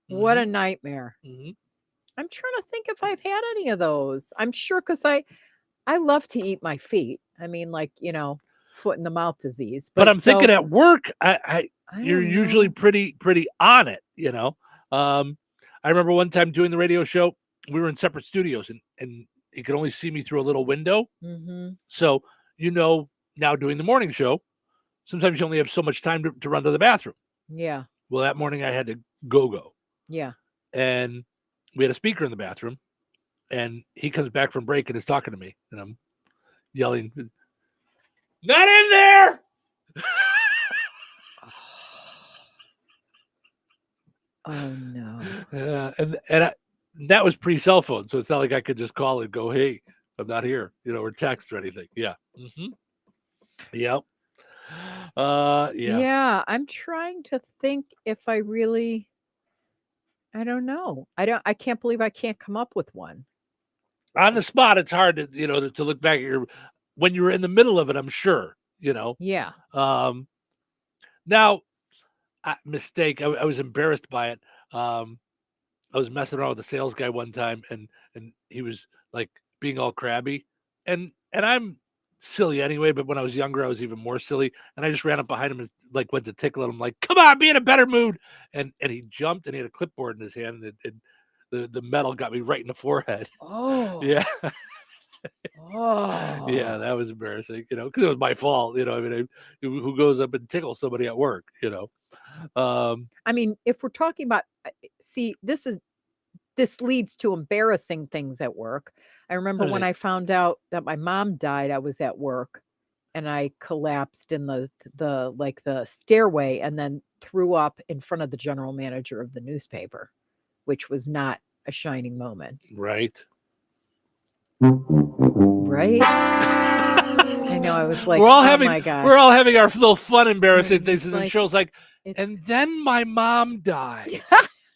What a nightmare. I'm trying to think if I've had any of those. I'm sure, because I love to eat my feet. I mean, like, foot in the mouth disease. But I'm thinking so- at work, I you're don't usually know. pretty on it, you know. I remember one time doing the radio show, we were in separate studios, and you could only see me through a little window. Mhm. So, now doing the morning show, sometimes you only have so much time to run to the bathroom. Yeah. Well, that morning I had to go. Yeah. And we had a speaker in the bathroom, and he comes back from break and is talking to me, and I'm yelling, "Not in there!" Oh no. And that was pre-cell phone, so it's not like I could just call and go, "Hey, I'm not here," or text or anything. Yeah. Mm-hmm. Yep. Yeah. Yeah, I'm trying to think if I really I don't know. I can't believe I can't come up with one. On the spot, it's hard to to look back at when you were in the middle of it. I'm sure. Yeah. Now, mistake. I was embarrassed by it. I was messing around with the sales guy one time, and he was like being all crabby, and I'm silly anyway. But when I was younger, I was even more silly, and I just ran up behind him and like went to tickle him, like, "Come on, be in a better mood." And he jumped, and he had a clipboard in his hand, and the metal got me right in the forehead. Oh. Yeah. Oh. Yeah, that was embarrassing, because it was my fault. I mean, who goes up and tickles somebody at work, I mean, if we're talking about see, this leads to embarrassing things at work. I remember when Right. I found out that my mom died, I was at work and I collapsed in the stairway and then threw up in front of the general manager of the newspaper, which was not a shining moment. Right. Right? I know. I was like, we're all oh having my gosh. we're all having our little fun, embarrassing It's things, and then like- show's like, and then my mom died.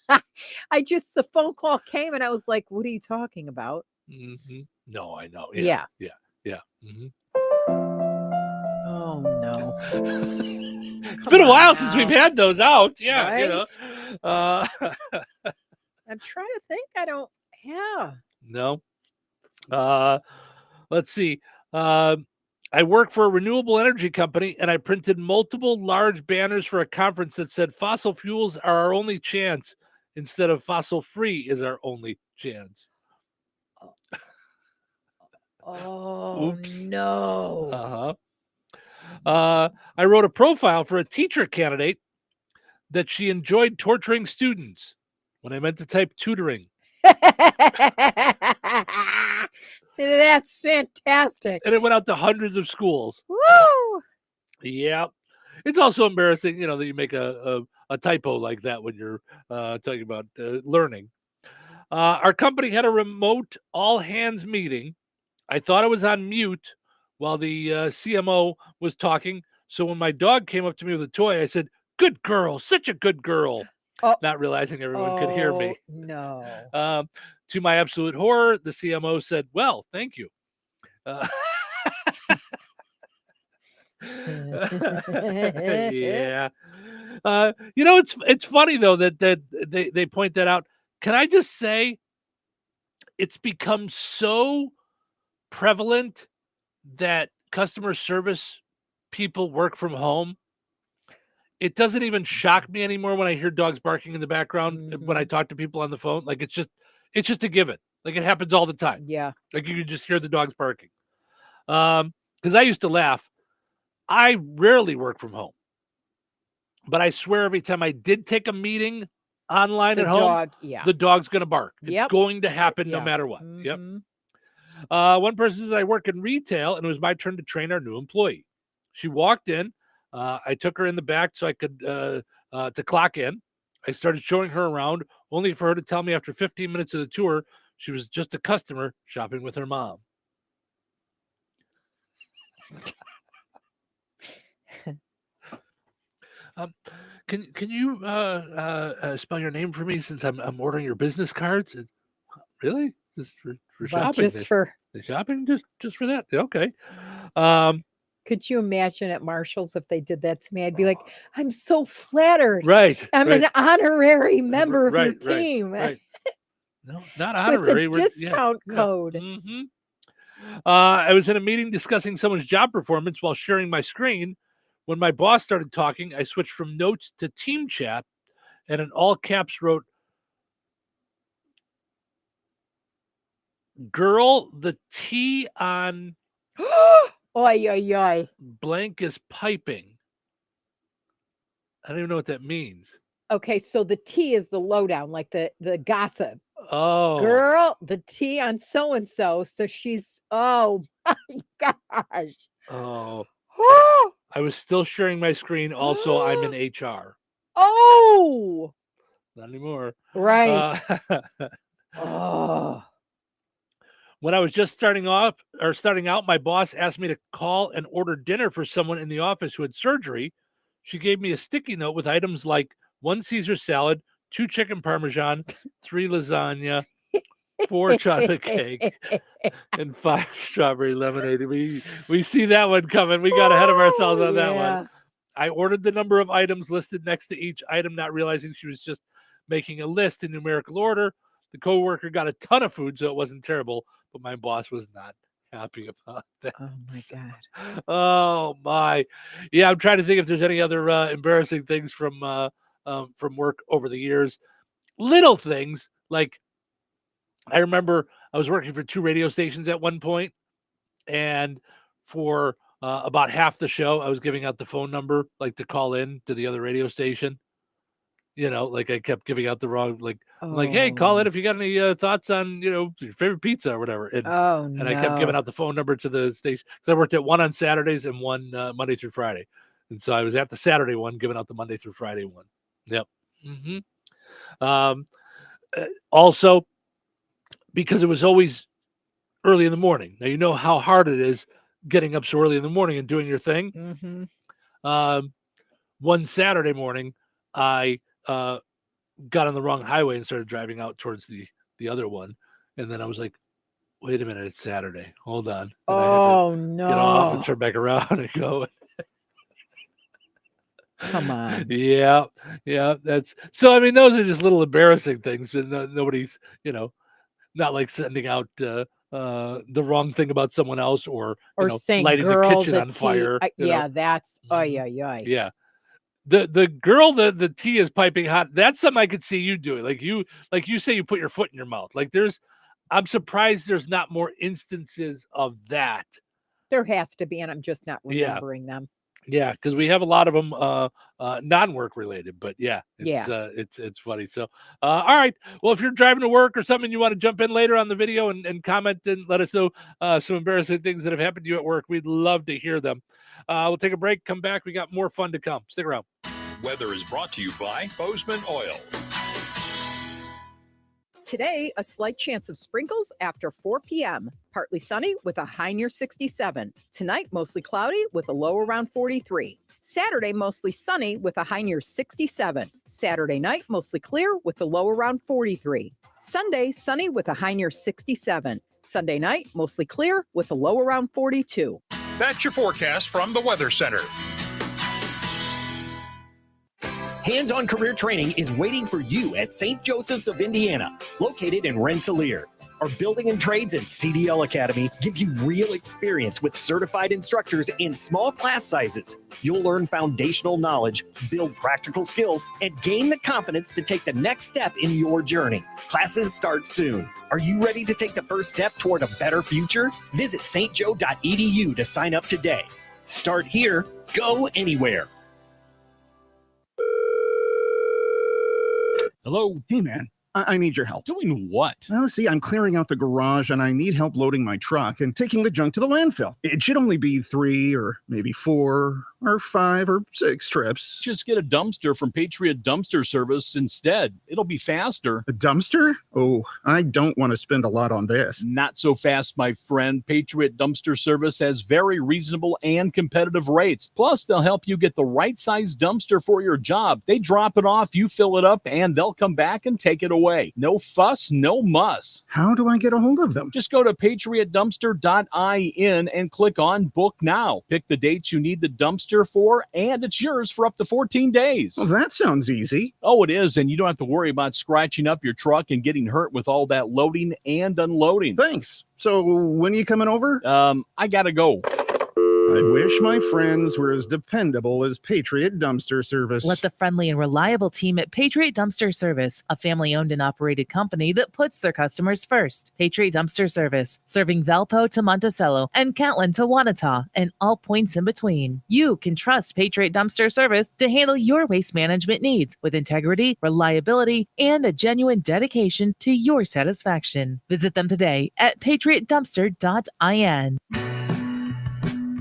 the phone call came and I was like, what are you talking about? Mm-hmm. No, I know. Yeah. Yeah. Mm-hmm. Oh no. It's been a while since we've had those out. Yeah, Right? I'm trying to think. I don't. Yeah. No. Let's see. I work for a renewable energy company, and I printed multiple large banners for a conference that said "Fossil fuels are our only chance," instead of "Fossil free is our only chance." Oh Oops. no. I wrote a profile for a teacher candidate that she enjoyed torturing students when I meant to type tutoring. That's fantastic. And it went out to hundreds of schools. Woo! Yeah. It's also embarrassing, that you make a typo like that when you're talking about learning. Our company had a remote all hands meeting. I thought I was on mute while the CMO was talking. So when my dog came up to me with a toy, I said, "Good girl, such a good girl." Not realizing everyone could hear me. No. To my absolute horror, the CMO said, "Well, thank you." Yeah. It's funny though that they point that out. Can I just say, it's become so prevalent that customer service people work from home. It doesn't even shock me anymore when I hear dogs barking in the background when I talk to people on the phone. Like it's just a given. Like it happens all the time. Yeah. Like you can just hear the dogs barking. Because I used to laugh. I rarely work from home, but I swear every time I did take a meeting online The at home, dog, yeah. the dog's going to bark. It's Yep. going to happen no Yeah. matter what. Mhm. Yep. One person says, I work in retail, and it was my turn to train our new employee. She walked in. I took her in the back so I could to clock in. I started showing her around, only for her to tell me after 15 minutes of the tour, she was just a customer shopping with her mom. Can you spell your name for me, since I'm ordering your business cards? Really? Just for But shopping? just for The shopping? Just for that? Okay. Could you imagine at Marshall's if they did that to me? I'd be like, I'm so flattered. Right. I'm right. an honorary member of your Right, right, team. right. No, not With honorary. the discount code. Mm-hmm. I was in a meeting discussing someone's job performance while sharing my screen. When my boss started talking, I switched from notes to team chat and in all caps wrote, "Girl, the tea on Oy, oy, oy. blank is piping." I don't even know what that means. Okay, so the tea is the lowdown, like the gossip. Oh. Girl, the tea on so-and-so. So she's, oh my gosh. Oh. I was still sharing my screen. Also, I'm in HR. Oh. Not anymore. Right. Oh. When I was just starting out, my boss asked me to call and order dinner for someone in the office who had surgery. She gave me a sticky note with items like 1 Caesar salad, 2 chicken parmesan, 3 lasagna, 4 chocolate cake, and 5 strawberry lemonade. We see that one coming. We got ahead of ourselves on that one. I ordered the number of items listed next to each item, not realizing she was just making a list in numerical order. The coworker got a ton of food, so it wasn't terrible, but my boss was not happy about that. Oh my God. Oh my. Yeah, I'm trying to think if there's any other embarrassing things from work over the years. Little things like I remember I was working for 2 radio stations at one point, and for about half the show, I was giving out the phone number, like to call in to the other radio station. You know, like I kept giving out the wrong, like, I'm like, hey, call in if you got any thoughts on, your favorite pizza or whatever. And, and I kept giving out the phone number to the station because I worked at one on Saturdays and one Monday through Friday. And so I was at the Saturday one, giving out the Monday through Friday one. Yep. Also, because it was always early in the morning. Now, you know how hard it is getting up so early in the morning and doing your thing. One Saturday morning, I got on the wrong highway and started driving out towards the other one. And then I was like, wait a minute, it's Saturday. Hold on. And I had to get off and turn back around and go. Come on. Yeah. That's so. I mean, those are just little embarrassing things, but nobody's, not like sending out the wrong thing about someone else or saying lighting the kitchen on fire. That's Yeah. The girl, the tea is piping hot. That's something I could see you doing. Like you say, you put your foot in your mouth. Like I'm surprised there's not more instances of that. There has to be, and I'm just not remembering them. Yeah, because we have a lot of them non-work related, but it's funny. So, all right. Well, if you're driving to work or something, you want to jump in later on the video and comment and let us know some embarrassing things that have happened to you at work. We'd love to hear them. We'll take a break, come back. We got more fun to come. Stick around. Weather is brought to you by Bozeman Oil. Today, a slight chance of sprinkles after 4 p.m. Partly sunny with a high near 67. Tonight, mostly cloudy with a low around 43. Saturday, mostly sunny with a high near 67. Saturday night, mostly clear with a low around 43. Sunday, sunny with a high near 67. Sunday night, mostly clear with a low around 42. That's your forecast from the Weather Center. Hands-on career training is waiting for you at St. Joseph's of Indiana, located in Rensselaer. Our Building and Trades and CDL Academy give you real experience with certified instructors in small class sizes. You'll learn foundational knowledge, build practical skills, and gain the confidence to take the next step in your journey. Classes start soon. Are you ready to take the first step toward a better future? Visit stjo.edu to sign up today. Start here, go anywhere. Hello? Hey, man. I need your help. Doing what? Well, see, I'm clearing out the garage and I need help loading my truck and taking the junk to the landfill. It should only be 3 or maybe 4 or 5 or 6 trips. Just get a dumpster from Patriot Dumpster Service instead. It'll be faster. A dumpster? Oh, I don't want to spend a lot on this. Not so fast, my friend. Patriot Dumpster Service has very reasonable and competitive rates. Plus, they'll help you get the right size dumpster for your job. They drop it off, you fill it up, and they'll come back and take it away. No fuss, no muss. How do I get a hold of them? Just go to patriotdumpster.in and click on Book Now. Pick the dates you need the dumpster duster for, and it's yours for up to 14 days. Well, that sounds easy. Oh, it is, and you don't have to worry about scratching up your truck and getting hurt with all that loading and unloading. Thanks. So when are you coming over? I gotta go. I wish my friends were as dependable as Patriot Dumpster Service. Let the friendly and reliable team at Patriot Dumpster Service, a family-owned and operated company that puts their customers first. Patriot Dumpster Service, serving Valpo to Monticello and Catlin to Wanata and all points in between. You can trust Patriot Dumpster Service to handle your waste management needs with integrity, reliability, and a genuine dedication to your satisfaction. Visit them today at patriotdumpster.in.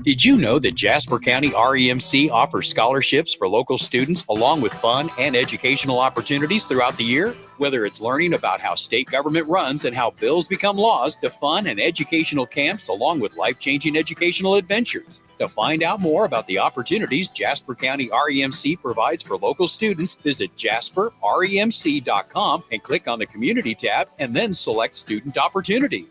Did you know that Jasper County REMC offers scholarships for local students along with fun and educational opportunities throughout the year? Whether it's learning about how state government runs and how bills become laws, to fun and educational camps along with life-changing educational adventures. To find out more about the opportunities Jasper County REMC provides for local students, visit jasperremc.com and click on the Community tab and then select Student Opportunities.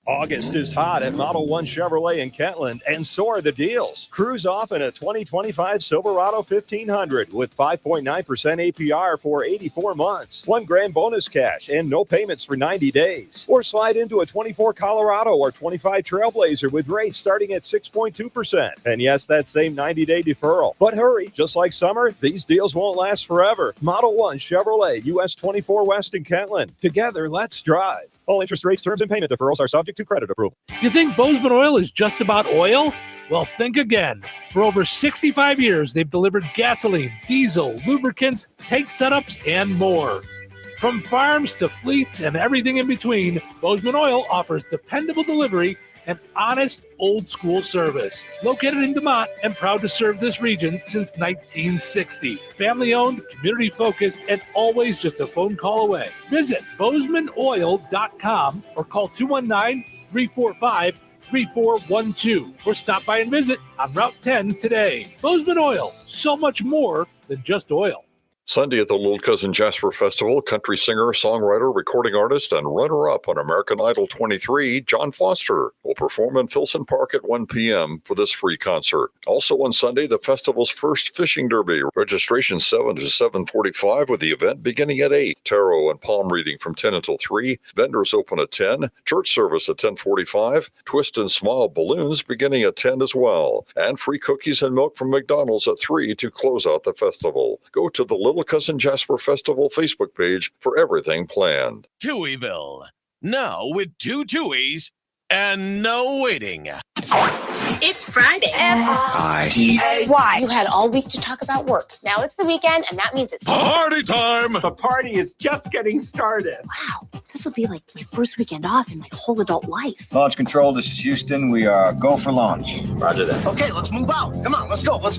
August is hot at Model 1 Chevrolet in Kentland, and so are the deals. Cruise off in a 2025 Silverado 1500 with 5.9% APR for 84 months, $1,000 bonus cash, and no payments for 90 days. Or slide into a 24 Colorado or 25 Trailblazer with rates starting at 6.2%. And yes, that same 90-day deferral. But hurry, just like summer, these deals won't last forever. Model 1 Chevrolet, US 24 West in Kentland. Together, let's drive. All interest rates, terms, and payment deferrals are subject to credit approval. You think Bozeman Oil is just about oil? Well, think again. For over 65 years, they've delivered gasoline, diesel, lubricants, tank setups, and more. From farms to fleets and everything in between, Bozeman Oil offers dependable delivery and honest old-school service. Located in DeMont and proud to serve this region since 1960. Family-owned, community-focused, and always just a phone call away. Visit BozemanOil.com or call 219-345-3412 or stop by and visit on Route 10 today. Bozeman Oil, so much more than just oil. Sunday at the Little Cousin Jasper Festival, country singer, songwriter, recording artist, and runner-up on American Idol 23, John Foster, will perform in Filson Park at 1 p.m. for this free concert. Also on Sunday, the festival's first fishing derby. Registration 7 to 7:45 with the event beginning at 8. Tarot and palm reading from 10 until 3. Vendors open at 10. Church service at 10:45. Twist and Smile balloons beginning at 10 as well. And free cookies and milk from McDonald's at 3 to close out the festival. Go to the Little Cousin Jasper Festival Facebook page for everything planned. Touhyville, now with 2 Tuies and no waiting. It's Friday. F-I-T-A-Y. You had all week to talk about work. Now it's the weekend, and that means it's Party time! The party is just getting started. Wow, this will be like my first weekend off in my whole adult life. Launch control, this is Houston. We are go for launch. Roger that. Okay, let's move out. Come on, let's go. It's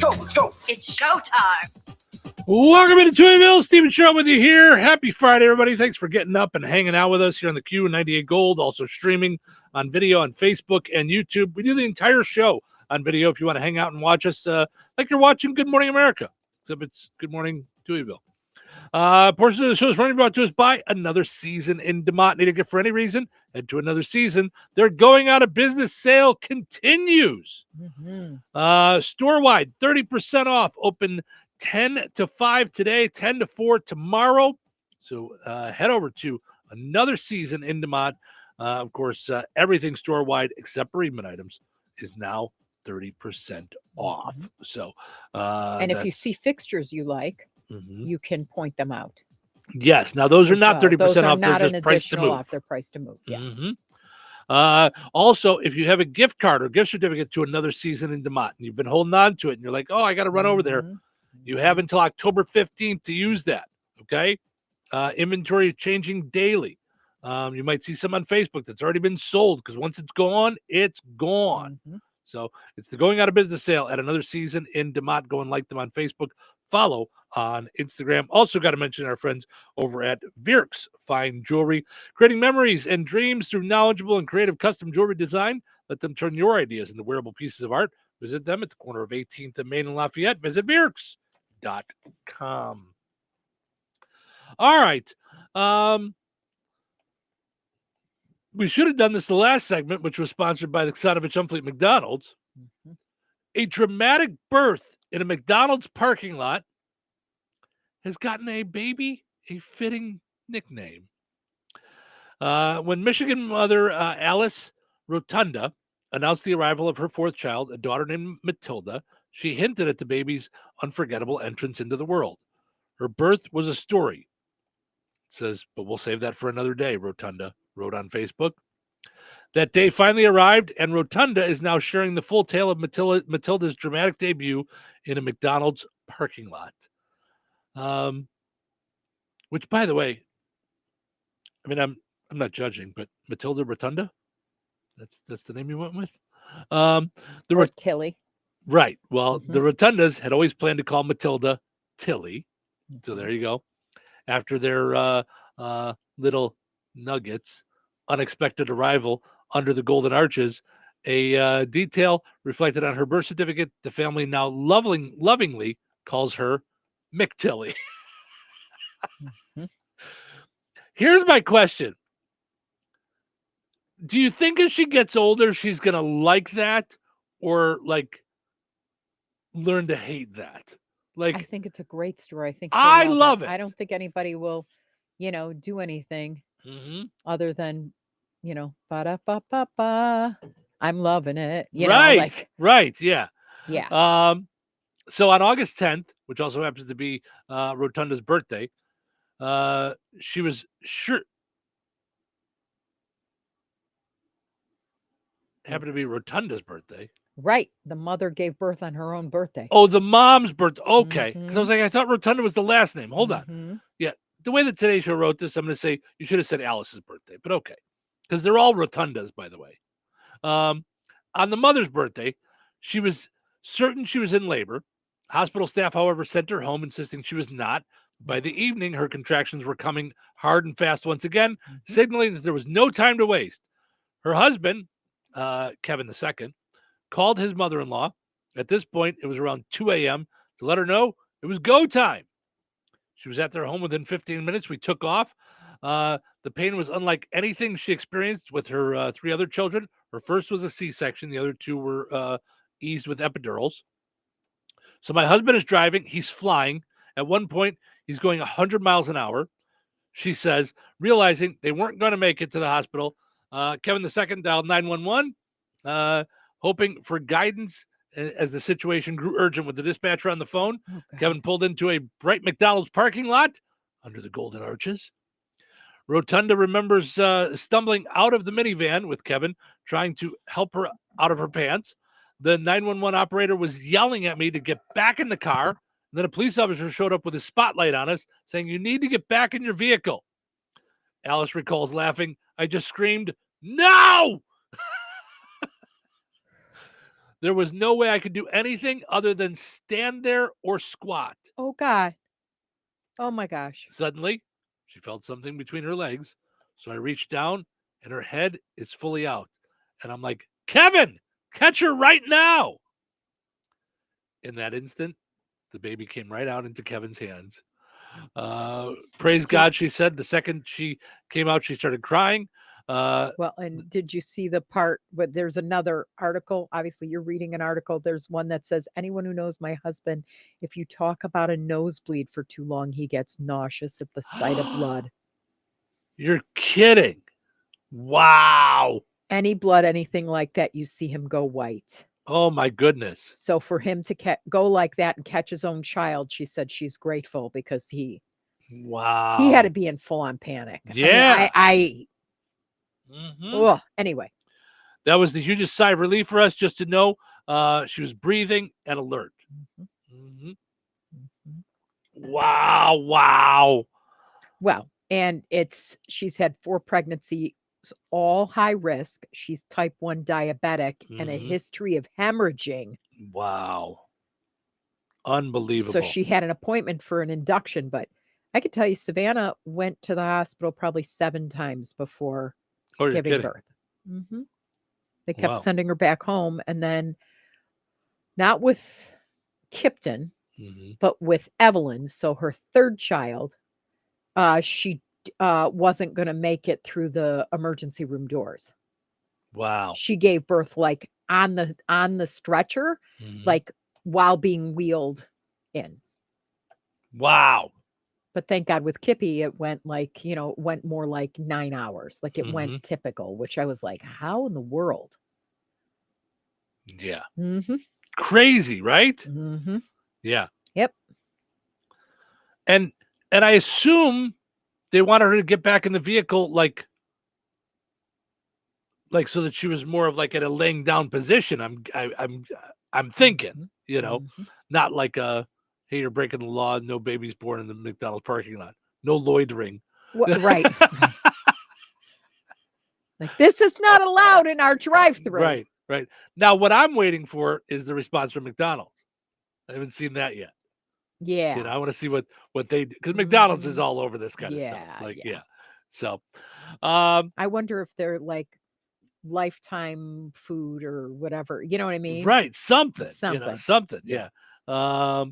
showtime. Welcome into Touhyville. Steven Show with you here. Happy Friday, everybody. Thanks for getting up and hanging out with us here on the Q98 Gold, also streaming on video on Facebook and YouTube. We do the entire show on video if you want to hang out and watch us like you're watching Good Morning America, except it's Good Morning Touhyville. Portion of the show is brought to us by Another Season in DeMont. Need a gift for any reason? Head to Another Season. Their going out of business sale continues. Store-wide, 30% off. Open 10 to 5 today, 10 to 4 tomorrow. So head over to Another Season in DeMont. Of course, everything store-wide except bereavement items is now 30% off. So, and if you see fixtures you like, you can point them out. Yes. Now, those are not 30% those are off. not They're an just priced to additional move. off. They're priced to move. Yeah. Also, if you have a gift card or gift certificate to Another Season in DeMont, and you've been holding on to it, and you're like, oh, I got to run over there. You have until October 15th to use that. Okay. Inventory changing daily. You might see some on Facebook that's already been sold because once it's gone, it's gone. So it's the going out of business sale at Another Season in DeMont. Go and like them on Facebook. Follow on Instagram. Also got to mention our friends over at Virks Fine Jewelry, creating memories and dreams through knowledgeable and creative custom jewelry design. Let them turn your ideas into wearable pieces of art. Visit them at the corner of 18th and Main and Lafayette. Visit Virks.com. All right. We should have done this the last segment, which was sponsored by the Xanovich Umfleet McDonald's. A dramatic birth in a McDonald's parking lot has gotten a baby a fitting nickname. When Michigan mother Alice Rotunda announced the arrival of her fourth child, a daughter named Matilda, she hinted at the baby's unforgettable entrance into the world. Her birth was a story. It says, but we'll save that for another day, Rotunda wrote on Facebook. That day finally arrived, and Rotunda is now sharing the full tale of Matilda's dramatic debut in a McDonald's parking lot. Which, by the way, I mean, I'm not judging, but Matilda Rotunda, that's the name you went with. Or Tilly. Right. Well, the Rotundas had always planned to call Matilda Tilly. So there you go. After their little Nuggets' unexpected arrival under the Golden Arches, a detail reflected on her birth certificate. The family now lovingly calls her McTilly. Here's my question. Do you think as she gets older, she's going to like that or like learn to hate that? Like, I think it's a great story. I think I she'll love it. I don't think anybody will, do anything other than, ba-da-ba-ba-ba. I'm loving it. Right. Yeah. Yeah. So on August 10th, which also happens to be Rotunda's birthday, she was happened to be Rotunda's birthday. Right. The mother gave birth on her own birthday. Oh, the mom's birthday. Okay. Because I was like, I thought Rotunda was the last name. Hold on. Yeah. The way that Today Show wrote this, I'm going to say you should have said Alice's birthday, but okay. Because they're all Rotundas, by the way. On the mother's birthday, she was certain she was in labor. Hospital staff, however, sent her home, insisting she was not. By the evening, her contractions were coming hard and fast once again, signaling that there was no time to waste. Her husband, Kevin II, called his mother-in-law. At this point, it was around 2 a.m. to let her know it was go time. She was at their home within 15 minutes. We took off. The pain was unlike anything she experienced with her 3 other children. Her first was a C-section. The other 2 were eased with epidurals. So my husband is driving. He's flying. At one point, he's going 100 miles an hour. She says, realizing they weren't going to make it to the hospital, Kevin II dialed 911, hoping for guidance as the situation grew urgent with the dispatcher on the phone. Kevin pulled into a bright McDonald's parking lot under the Golden Arches. Rotunda remembers stumbling out of the minivan with Kevin, trying to help her out of her pants. The 911 operator was yelling at me to get back in the car. And then a police officer showed up with his spotlight on us, saying, "You need to get back in your vehicle." Alice recalls laughing. I just screamed, "No!" There was no way I could do anything other than stand there or squat. Oh, God. Oh, my gosh. Suddenly, she felt something between her legs. So I reached down, and her head is fully out. And I'm like, Kevin, catch her right now. In that instant, the baby came right out into Kevin's hands. Praise God, she said. The second she came out, she started crying. Well, and did you see the part, but there's another article. Obviously, you're reading an article. There's one that says, anyone who knows my husband, if you talk about a nosebleed for too long, he gets nauseous at the sight of blood. You're kidding. Wow. Any blood, anything like that, you see him go white. Oh, my goodness. So for him to go like that and catch his own child, she said she's grateful because he had to be in full-on panic. Yeah. Anyway. That was the hugest sigh of relief for us, just to know she was breathing and alert. Wow. Well, and she's had 4 pregnancies, all high risk. She's type 1 diabetic and a history of hemorrhaging. Wow. Unbelievable. So she had an appointment for an induction, but I could tell you Savannah went to the hospital probably 7 times before giving birth. They kept sending her back home, and then not with Kipton, but with Evelyn. So her 3rd child, she wasn't going to make it through the emergency room doors. Wow. She gave birth like on the stretcher, Mhm. like while being wheeled in. Wow. But thank God with Kippy, it went like, it went more like 9 hours. Like it Mhm. went typical, which I was like, how in the world? Yeah. Mm-hmm. Crazy, right? Mm-hmm. Yeah. Yep. And I assume they wanted her to get back in the vehicle like so that she was more of like in a laying down position. I'm thinking, not like hey, you're breaking the law, no babies born in the McDonald's parking lot. No loitering. Right. Like this is not allowed in our drive-through. Right. Now what I'm waiting for is the response from McDonald's. I haven't seen that yet. Yeah. I want to see what they do, because McDonald's is all over this kind of stuff. Yeah. So I wonder if they're like lifetime food or whatever. You know what I mean? Right. Something. Something. Yeah. All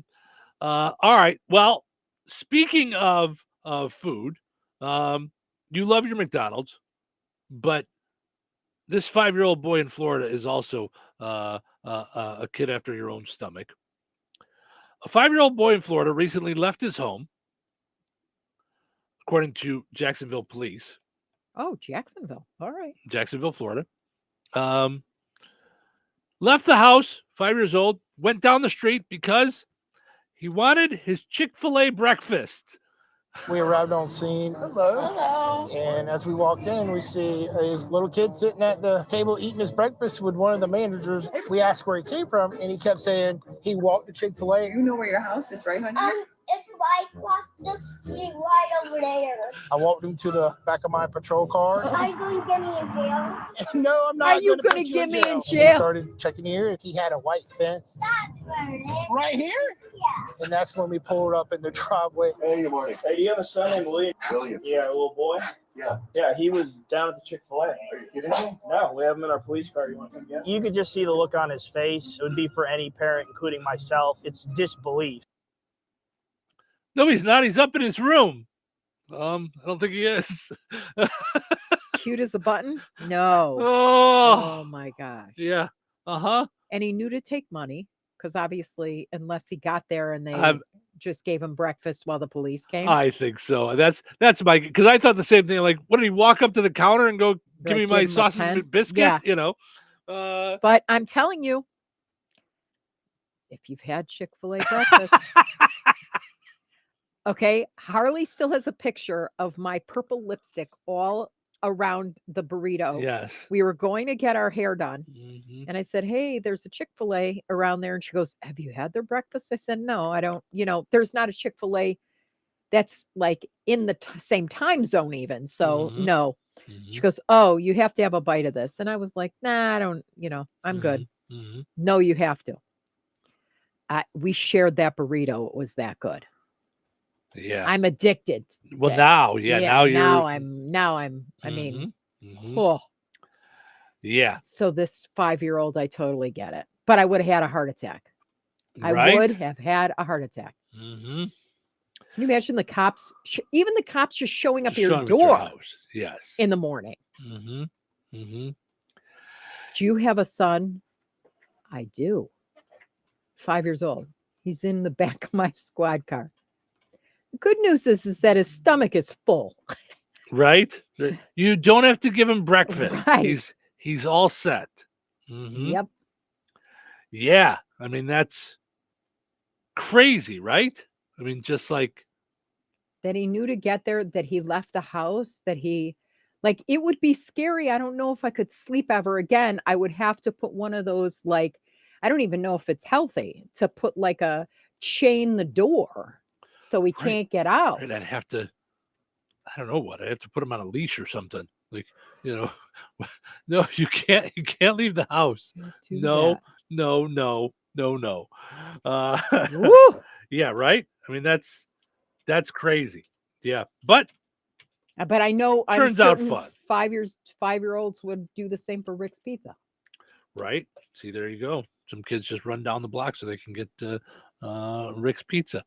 right. Well, speaking of food, you love your McDonald's, but this 5-year-old boy in Florida is also a kid after your own stomach. A 5-year-old boy in Florida recently left his home, according to Jacksonville police. Oh, Jacksonville. All right. Jacksonville, Florida. Left the house, 5 years old, went down the street because he wanted his Chick-fil-A breakfast. We arrived on scene. Hello. And as we walked in, we see a little kid sitting at the table eating his breakfast with one of the managers. We asked where he came from, and he kept saying he walked to Chick-fil-A. You know where your house is, right, honey? It's right across the street, right over there. I walked him to the back of my patrol car. Are you going to get me in jail? No, I'm not. Are you going to get me in He jail? started checking here. He had a white fence. That's where it is. Right here? Yeah. And that's when we pulled up in the driveway. Hey, good morning. Hey, do you have a son named William? William. Yeah, a little boy. Yeah. Yeah, he was down at the Chick-fil-A. Are you kidding me? No, we have him in our police car. You want to come get him? You could just see the look on his face. It would be for any parent, including myself. It's disbelief. No, he's not. He's up in his room. I don't think he is. Cute as a button? No. Oh my gosh. Yeah. Uh-huh. And he knew to take money because obviously, unless he got there and they just gave him breakfast while the police came. I think so. That's my, because I thought the same thing. Like, what did he walk up to the counter and go, give me my sausage and biscuit? Yeah. But I'm telling you, if you've had Chick-fil-A breakfast. Okay, Harley still has a picture of my purple lipstick all around the burrito. Yes. We were going to get our hair done. Mm-hmm. And I said, hey, there's a Chick-fil-A around there. And she goes, have you had their breakfast? I said, no, I don't. There's not a Chick-fil-A that's like in the same time zone even. So no. Mm-hmm. She goes, oh, you have to have a bite of this. And I was like, nah, I don't, I'm good. Mm-hmm. No, you have to. We shared that burrito. It was that good. Yeah. I'm addicted. Well, now, now you're. I mean, Mm-hmm. oh. Yeah. So this 5-year-old, I totally get it. But I would have had a heart attack. Right? I would have had a heart attack. Mm-hmm. Can you imagine the cops, even the cops just showing up at your Showing door at your house. Yes. in the morning? Mm-hmm. Mm-hmm. Do you have a son? I do. 5 years old. He's in the back of my squad car. The good news is that his stomach is full. Right? You don't have to give him breakfast. Right. He's all set. Mm-hmm. Yep. Yeah. I mean, that's crazy, right? I mean, just like that he knew to get there, that he left the house, that he, like, it would be scary. I don't know if I could sleep ever again. I would have to put one of those, like, I don't even know if it's healthy to put like a chain the door so he can't get out. Right, I'd have to, I don't know what, I'd have to put him on a leash or something. Like, no, you can't leave the house. No. Yeah, right. I mean, that's crazy. Yeah. But I know turns out fun. 5-year-olds would do the same for Rick's Pizza. Right. See, there you go. Some kids just run down the block so they can get Rick's Pizza.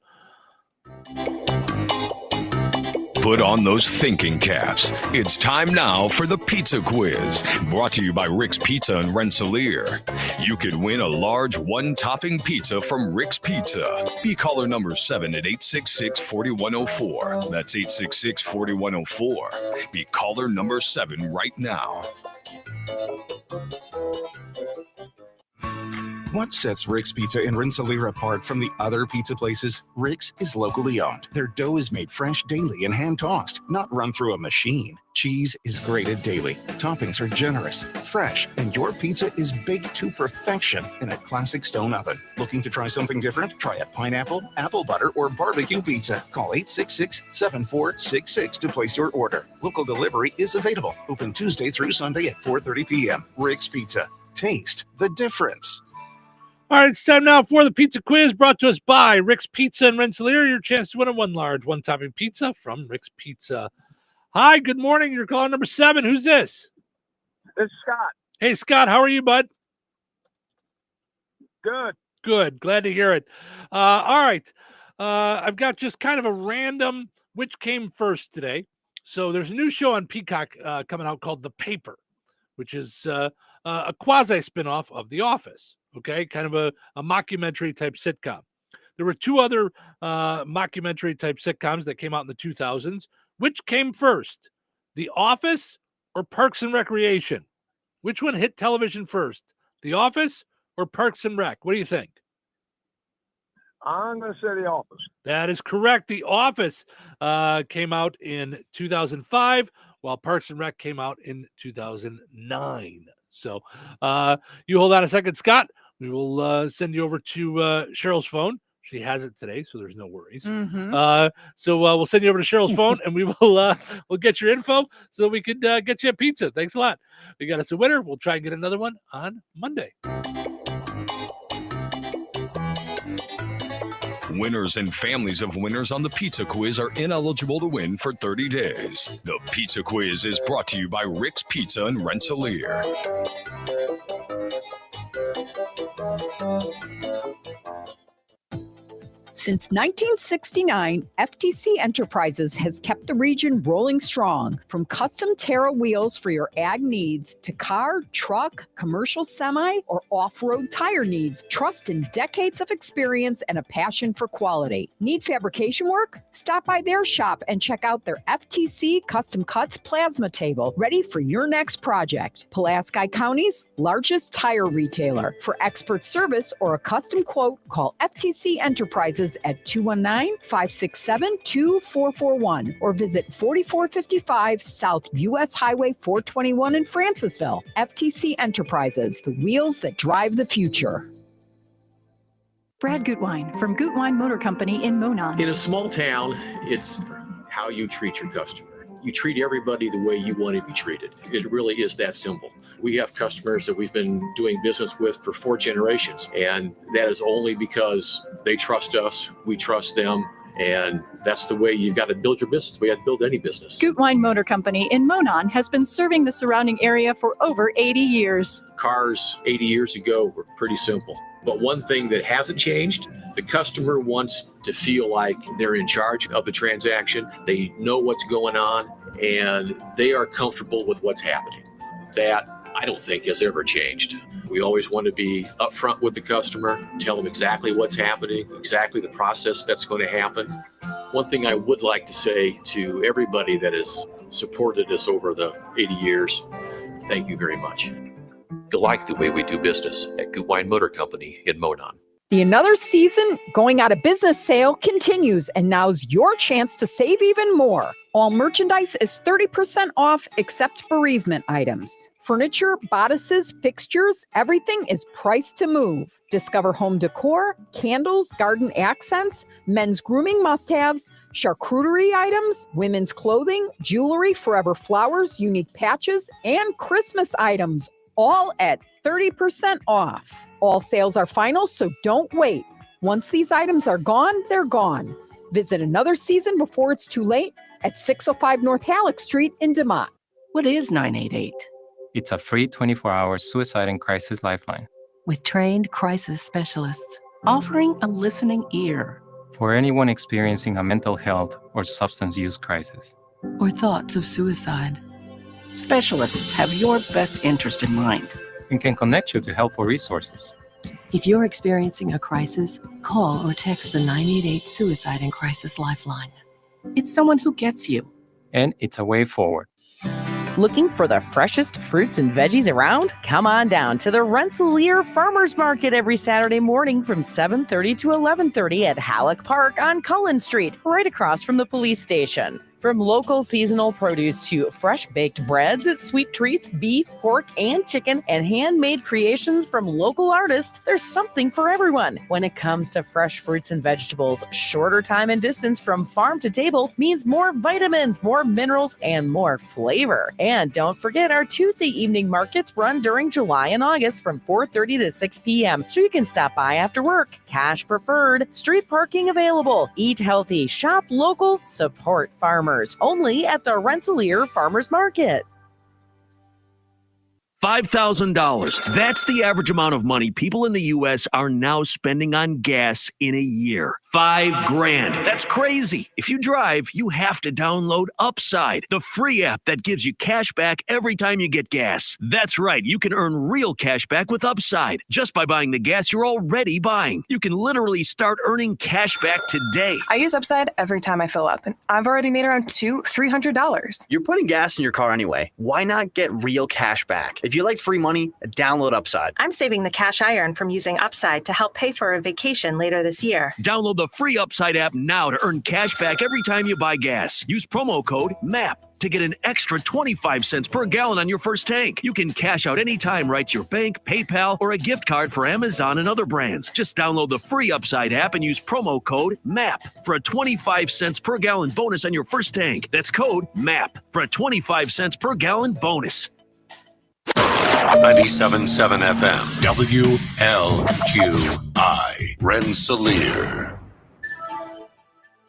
Put on those thinking caps. It's time now for the Pizza Quiz, brought to you by Rick's Pizza in Rensselaer. You could win a large one-topping pizza from Rick's Pizza. Be caller number 7 at 866-4104. That's 866-4104. Be caller number 7 right now. What sets Rick's Pizza in Rensselaer apart from the other pizza places? Rick's is locally owned. Their dough is made fresh daily and hand-tossed, not run through a machine. Cheese is grated daily. Toppings are generous, fresh, and your pizza is baked to perfection in a classic stone oven. Looking to try something different? Try a pineapple, apple butter, or barbecue pizza. Call 866-7466 to place your order. Local delivery is available. Open Tuesday through Sunday at 4:30 p.m. Rick's Pizza. Taste the difference. All right, it's time now for the Pizza Quiz, brought to us by Rick's Pizza in Rensselaer. Your chance to win a one large, one-topping pizza from Rick's Pizza. Hi, good morning. You're calling number 7. Who's this? This is Scott. Hey, Scott, how are you, bud? Good. Good. Glad to hear it. All right. I've got just kind of a random which came first today. So there's a new show on Peacock coming out called The Paper, which is a quasi spinoff of The Office. Okay, kind of a mockumentary type sitcom. There were 2 other mockumentary type sitcoms that came out in the 2000s. Which came first, The Office or Parks and Recreation? Which one hit television first, The Office or Parks and Rec? What do you think? I'm going to say The Office. That is correct. The Office came out in 2005, while Parks and Rec came out in 2009. So you hold on a second, Scott. We will send you over to Cheryl's phone. She has it today, so there's no worries. So we'll send you over to Cheryl's phone, and we will we'll get your info so we could get you a pizza. Thanks a lot. We got us a winner. We'll try and get another one on Monday. Winners and families of winners on the Pizza Quiz are ineligible to win for 30 days. The Pizza Quiz is brought to you by Rick's Pizza in Rensselaer. Since 1969, FTC Enterprises has kept the region rolling strong. From custom Terra wheels for your ag needs to car, truck, commercial semi, or off-road tire needs, trust in decades of experience and a passion for quality. Need fabrication work? Stop by their shop and check out their FTC Custom Cuts plasma table, ready for your next project. Pulaski County's largest tire retailer. For expert service or a custom quote, call FTC Enterprises at 219-567-2441 or visit 4455 South US Highway 421 in Francisville. FTC Enterprises, the wheels that drive the future. Brad Gutwein from Gutwein Motor Company in Monon. In a small town, it's how you treat your customer. You treat everybody the way you want to be treated. It really is that simple. We have customers that we've been doing business with for 4 generations, and that is only because they trust us, we trust them, and that's the way you've got to build your business. We have to build any business. Gutwein Motor Company in Monon has been serving the surrounding area for over 80 years. Cars 80 years ago were pretty simple. But one thing that hasn't changed, the customer wants to feel like they're in charge of the transaction. They know what's going on, and they are comfortable with what's happening. That, I don't think, has ever changed. We always want to be upfront with the customer, tell them exactly what's happening, exactly the process that's going to happen. One thing I would like to say to everybody that has supported us over the 80 years, thank you very much. You'll like the way we do business at Gutwein Motor Company in Monon. The Another Season Going Out of Business sale continues, and now's your chance to save even more. All merchandise is 30% off except bereavement items. Furniture, bodices, fixtures, everything is priced to move. Discover home decor, candles, garden accents, men's grooming must-haves, charcuterie items, women's clothing, jewelry, forever flowers, unique patches, and Christmas items, all at 30% off. All sales are final, so don't wait. Once these items are gone, they're gone. Visit Another Season before it's too late at 605 North Halleck Street in DeMott. What is 988? It's a free 24-hour suicide and crisis lifeline. With trained crisis specialists offering a listening ear. For anyone experiencing a mental health or substance use crisis. Or thoughts of suicide. Specialists have your best interest in mind. And can connect you to helpful resources. If you're experiencing a crisis, call or text the 988 Suicide and Crisis Lifeline. It's someone who gets you. And it's a way forward. Looking for the freshest fruits and veggies around? Come on down to the Rensselaer Farmers Market every Saturday morning from 7:30 to 11:30 at Halleck Park on Cullen Street, right across from the police station. From local seasonal produce to fresh baked breads, sweet treats, beef, pork, and chicken, and handmade creations from local artists, there's something for everyone. When it comes to fresh fruits and vegetables, shorter time and distance from farm to table means more vitamins, more minerals, and more flavor. And don't forget our Tuesday evening markets run during July and August from 4:30 to 6 p.m. so you can stop by after work. Cash preferred, street parking available. Eat healthy, shop local, support farmers. Only at the Rensselaer Farmers Market. $5,000. That's the average amount of money people in the U.S. are now spending on gas in a year. $5,000. That's crazy. If you drive, you have to download Upside, the free app that gives you cash back every time you get gas. That's right. You can earn real cash back with Upside just by buying the gas you're already buying. You can literally start earning cash back today. I use Upside every time I fill up, and I've already made around $200-$300. You're putting gas in your car anyway. Why not get real cash back? If you like free money, download Upside. I'm saving the cash I earn from using Upside to help pay for a vacation later this year. Download the free Upside app now to earn cash back every time you buy gas. Use promo code MAP to get an extra 25 cents per gallon on your first tank. You can cash out anytime right to your bank, PayPal, or a gift card for Amazon and other brands. Just download the free Upside app and use promo code MAP for a 25 cents per gallon bonus on your first tank. That's code MAP for a 25 cents per gallon bonus. 97.7 FM, WLQI, Rensselaer.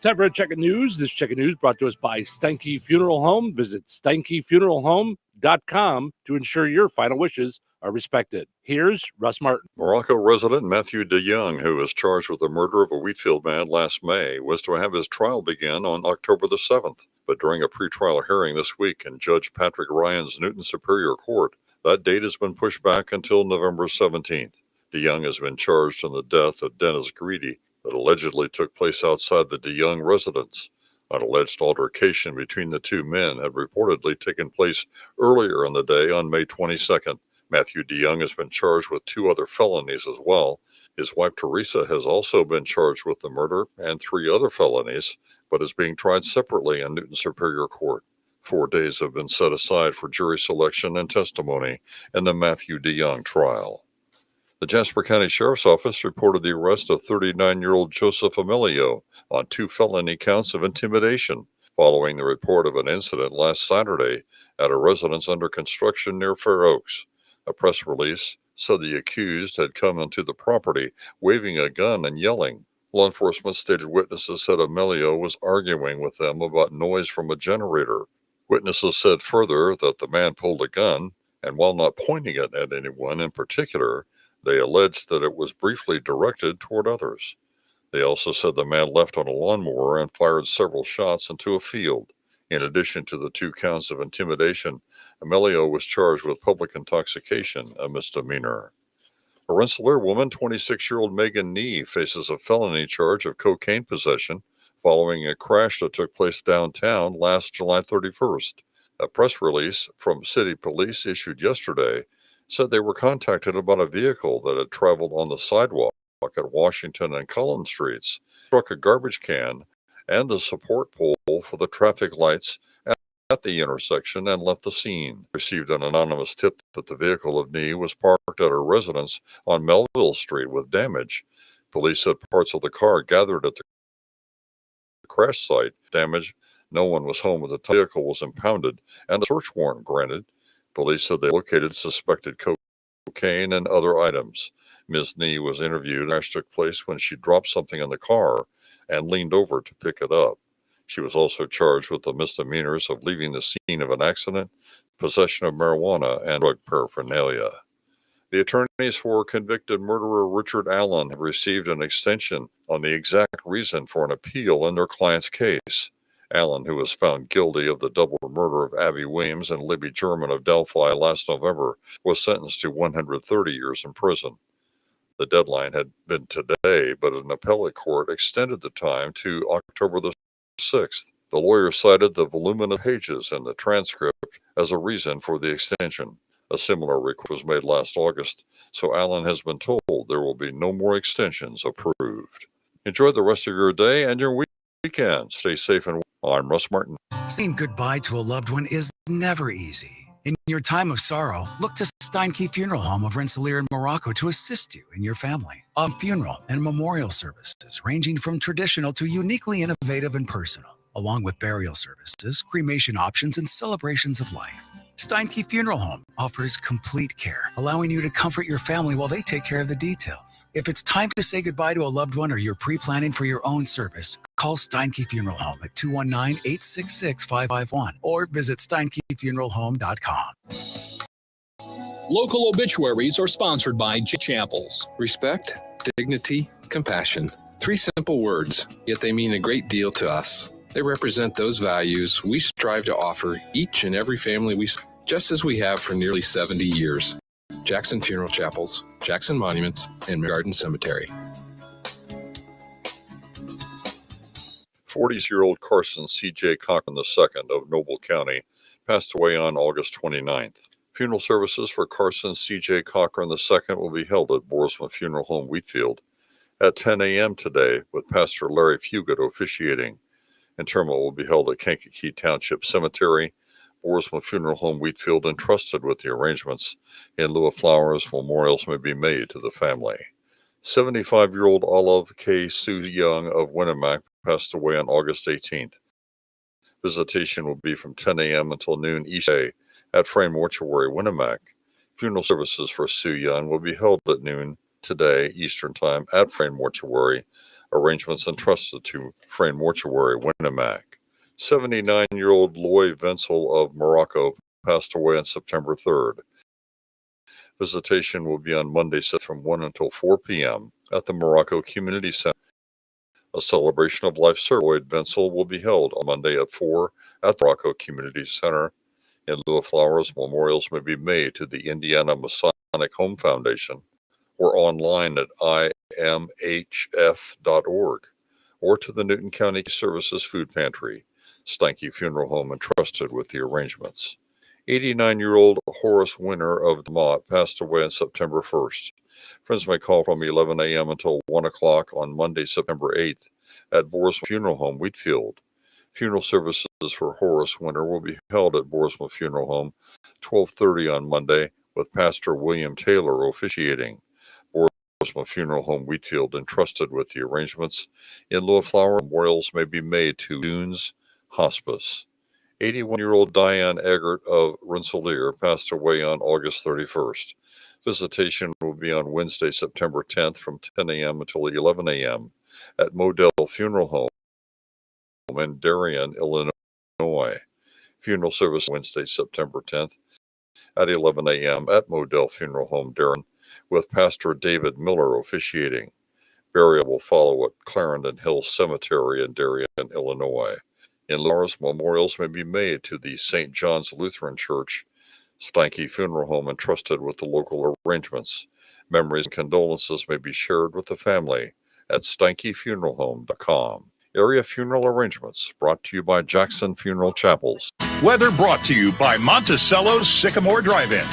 Time for a check of news. This check of news brought to us by Steinke Funeral Home. Visit SteinkeFuneralHome.com to ensure your final wishes are respected. Here's Russ Martin. Morocco resident Matthew DeYoung, who was charged with the murder of a Wheatfield man last May, was to have his trial begin on October the 7th. But during a pretrial hearing this week in Judge Patrick Ryan's Newton Superior Court, that date has been pushed back until November 17th. DeYoung has been charged in the death of Dennis Greedy that allegedly took place outside the DeYoung residence. An alleged altercation between the two men had reportedly taken place earlier in the day on May 22nd. Matthew DeYoung has been charged with 2 other felonies as well. His wife Teresa has also been charged with the murder and 3 other felonies, but is being tried separately in Newton Superior Court. 4 days have been set aside for jury selection and testimony in the Matthew DeYoung trial. The Jasper County Sheriff's Office reported the arrest of 39-year-old Joseph Emilio on 2 felony counts of intimidation following the report of an incident last Saturday at a residence under construction near Fair Oaks. A press release said the accused had come into the property waving a gun and yelling. Law enforcement stated witnesses said Emilio was arguing with them about noise from a generator. Witnesses said further that the man pulled a gun, and while not pointing it at anyone in particular, they alleged that it was briefly directed toward others. They also said the man left on a lawnmower and fired several shots into a field. In addition to the 2 counts of intimidation, Emilio was charged with public intoxication, a misdemeanor. A Rensselaer woman, 26-year-old Megan Nee, faces a felony charge of cocaine possession following a crash that took place downtown last July 31st. A press release from city police issued yesterday said they were contacted about a vehicle that had traveled on the sidewalk at Washington and Cullen Streets, struck a garbage can and the support pole for the traffic lights at the intersection and left the scene. Received an anonymous tip that the vehicle of Nee was parked at her residence on Melville Street with damage. Police said parts of the car gathered at the crash site. Damage. No one was home when the vehicle was impounded and a search warrant granted. Police said they located suspected cocaine and other items. Ms. Nee was interviewed. The crash took place when she dropped something in the car and leaned over to pick it up. She was also charged with the misdemeanors of leaving the scene of an accident, possession of marijuana, and drug paraphernalia. The attorneys for convicted murderer Richard Allen have received an extension on the exact reason for an appeal in their client's case. Allen, who was found guilty of the double murder of Abby Williams and Libby German of Delphi last November, was sentenced to 130 years in prison. The deadline had been today, but an appellate court extended the time to October the 6th. The lawyer cited the voluminous pages in the transcript as a reason for the extension. A similar request was made last August, so Allen has been told there will be no more extensions approved. Enjoy the rest of your day and your weekend. Stay safe and well. I'm Russ Martin. Saying goodbye to a loved one is never easy. In your time of sorrow, look to Steinke Funeral Home of Rensselaer in Morocco to assist you and your family. Funeral and memorial services ranging from traditional to uniquely innovative and personal, along with burial services, cremation options, and celebrations of life. Steinke Funeral Home offers complete care, allowing you to comfort your family while they take care of the details. If it's time to say goodbye to a loved one or you're pre-planning for your own service, call Steinke Funeral Home at 219-866-551 or visit steinkefuneralhome.com. Local obituaries are sponsored by Chapels. Respect, dignity, compassion. 3 simple words, yet they mean a great deal to us. They represent those values we strive to offer each and every family just as we have for nearly 70 years. Jackson Funeral Chapels, Jackson Monuments, and Garden Cemetery. 40-year-old Carson C.J. Cochran II of Noble County passed away on August 29th. Funeral services for Carson C.J. Cochran II will be held at Borisma Funeral Home, Wheatfield, at 10 a.m. today, with Pastor Larry Fugit officiating. Interment will be held at Kankakee Township Cemetery. Borisma Funeral Home, Wheatfield, entrusted with the arrangements. In lieu of flowers, memorials may be made to the family. 75-year-old Olive K. Sue Young of Winnemac passed away on August 18th. Visitation will be from 10 a.m. until noon each day at Frame Mortuary, Winnemac. Funeral services for Sue Young will be held at noon today, Eastern Time, at Frame Mortuary. Arrangements entrusted to Frame Mortuary, Winnemac. 79-year-old Loy Venzel of Morocco passed away on September 3rd. Visitation will be on Monday from 1 until 4 p.m. at the Morocco Community Center. A celebration of life service Lloyd Venzel will be held on Monday at 4 at the Morocco Community Center. In lieu of flowers, memorials may be made to the Indiana Masonic Home Foundation or online at imhf.org or to the Newton County Services Food Pantry. Steinke Funeral Home entrusted with the arrangements. 89-year-old Horace Winter of DeMott passed away on September 1st. Friends may call from 11 a.m. until 1 o'clock on Monday, September 8th at Borisma Funeral Home, Wheatfield. Funeral services for Horace Winter will be held at Borisma Funeral Home, 12:30 on Monday, with Pastor William Taylor officiating. Borisma Funeral Home, Wheatfield, entrusted with the arrangements. In lieu of flower, memorials may be made to Dunes Hospice. 81-year-old Diane Eggert of Rensselaer passed away on August 31st. Visitation will be on Wednesday, September 10th from 10 a.m. until 11 a.m. at Modell Funeral Home in Darien, Illinois. Funeral service Wednesday, September 10th at 11 a.m. at Modell Funeral Home, Darien, with Pastor David Miller officiating. Burial will follow at Clarendon Hill Cemetery in Darien, Illinois. In Lawrence, memorials may be made to the St. John's Lutheran Church, Steinke Funeral Home, entrusted with the local arrangements. Memories and condolences may be shared with the family at steinkefuneralhome.com. Area funeral arrangements brought to you by Jackson Funeral Chapels. Weather brought to you by Monticello's Sycamore Drive-In.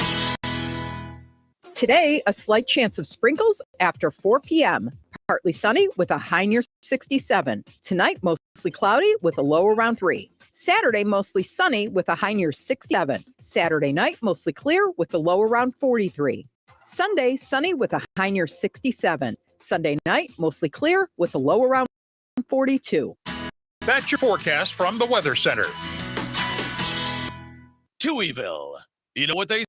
Today, a slight chance of sprinkles after 4 p.m. Partly sunny with a high near 67. Tonight, mostly cloudy with a low around 3. Saturday, mostly sunny with a high near 67. Saturday night, mostly clear with a low around 43. Sunday, sunny with a high near 67. Sunday night, mostly clear with a low around 42. That's your forecast from the Weather Center. Touhyville. You know what they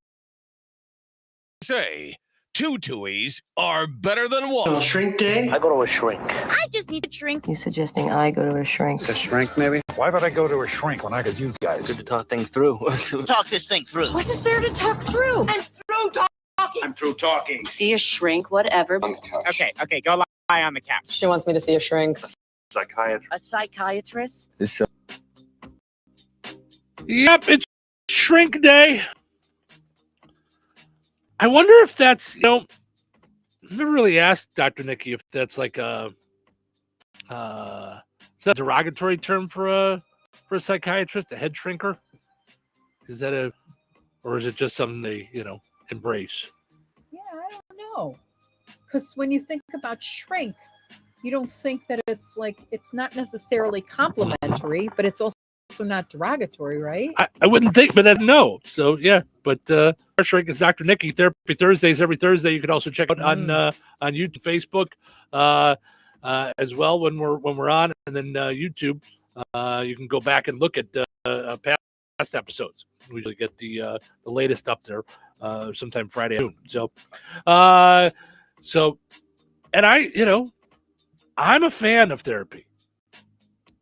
say? 2 Touhies are better than 1. A shrink day? I go to a shrink. I just need a shrink. You suggesting I go to a shrink? A shrink, maybe? Why would I go to a shrink when I could you guys? Good to talk things through. Talk this thing through. What is there to talk through? And through talking I'm through talking. See a shrink, whatever. Okay, go lie on the couch. She wants me to see a shrink. Psychiatrist. A psychiatrist? Yep, it's shrink day. I wonder if that's, I've never really asked Dr. Nikki if that's like is that a derogatory term for a psychiatrist, a head shrinker? Is that or is it just something they, embrace? Yeah, I don't know. Because when you think about shrink, you don't think that it's not necessarily complimentary, but it's also not derogatory, right? I wouldn't think, but no. So yeah, but our shrink is Dr. Nikki. Therapy Thursdays every Thursday. You can also check out on YouTube, Facebook, as well when we're on, and then YouTube. You can go back and look at past episodes. We usually get the latest up there sometime Friday noon. So, and I'm a fan of therapy.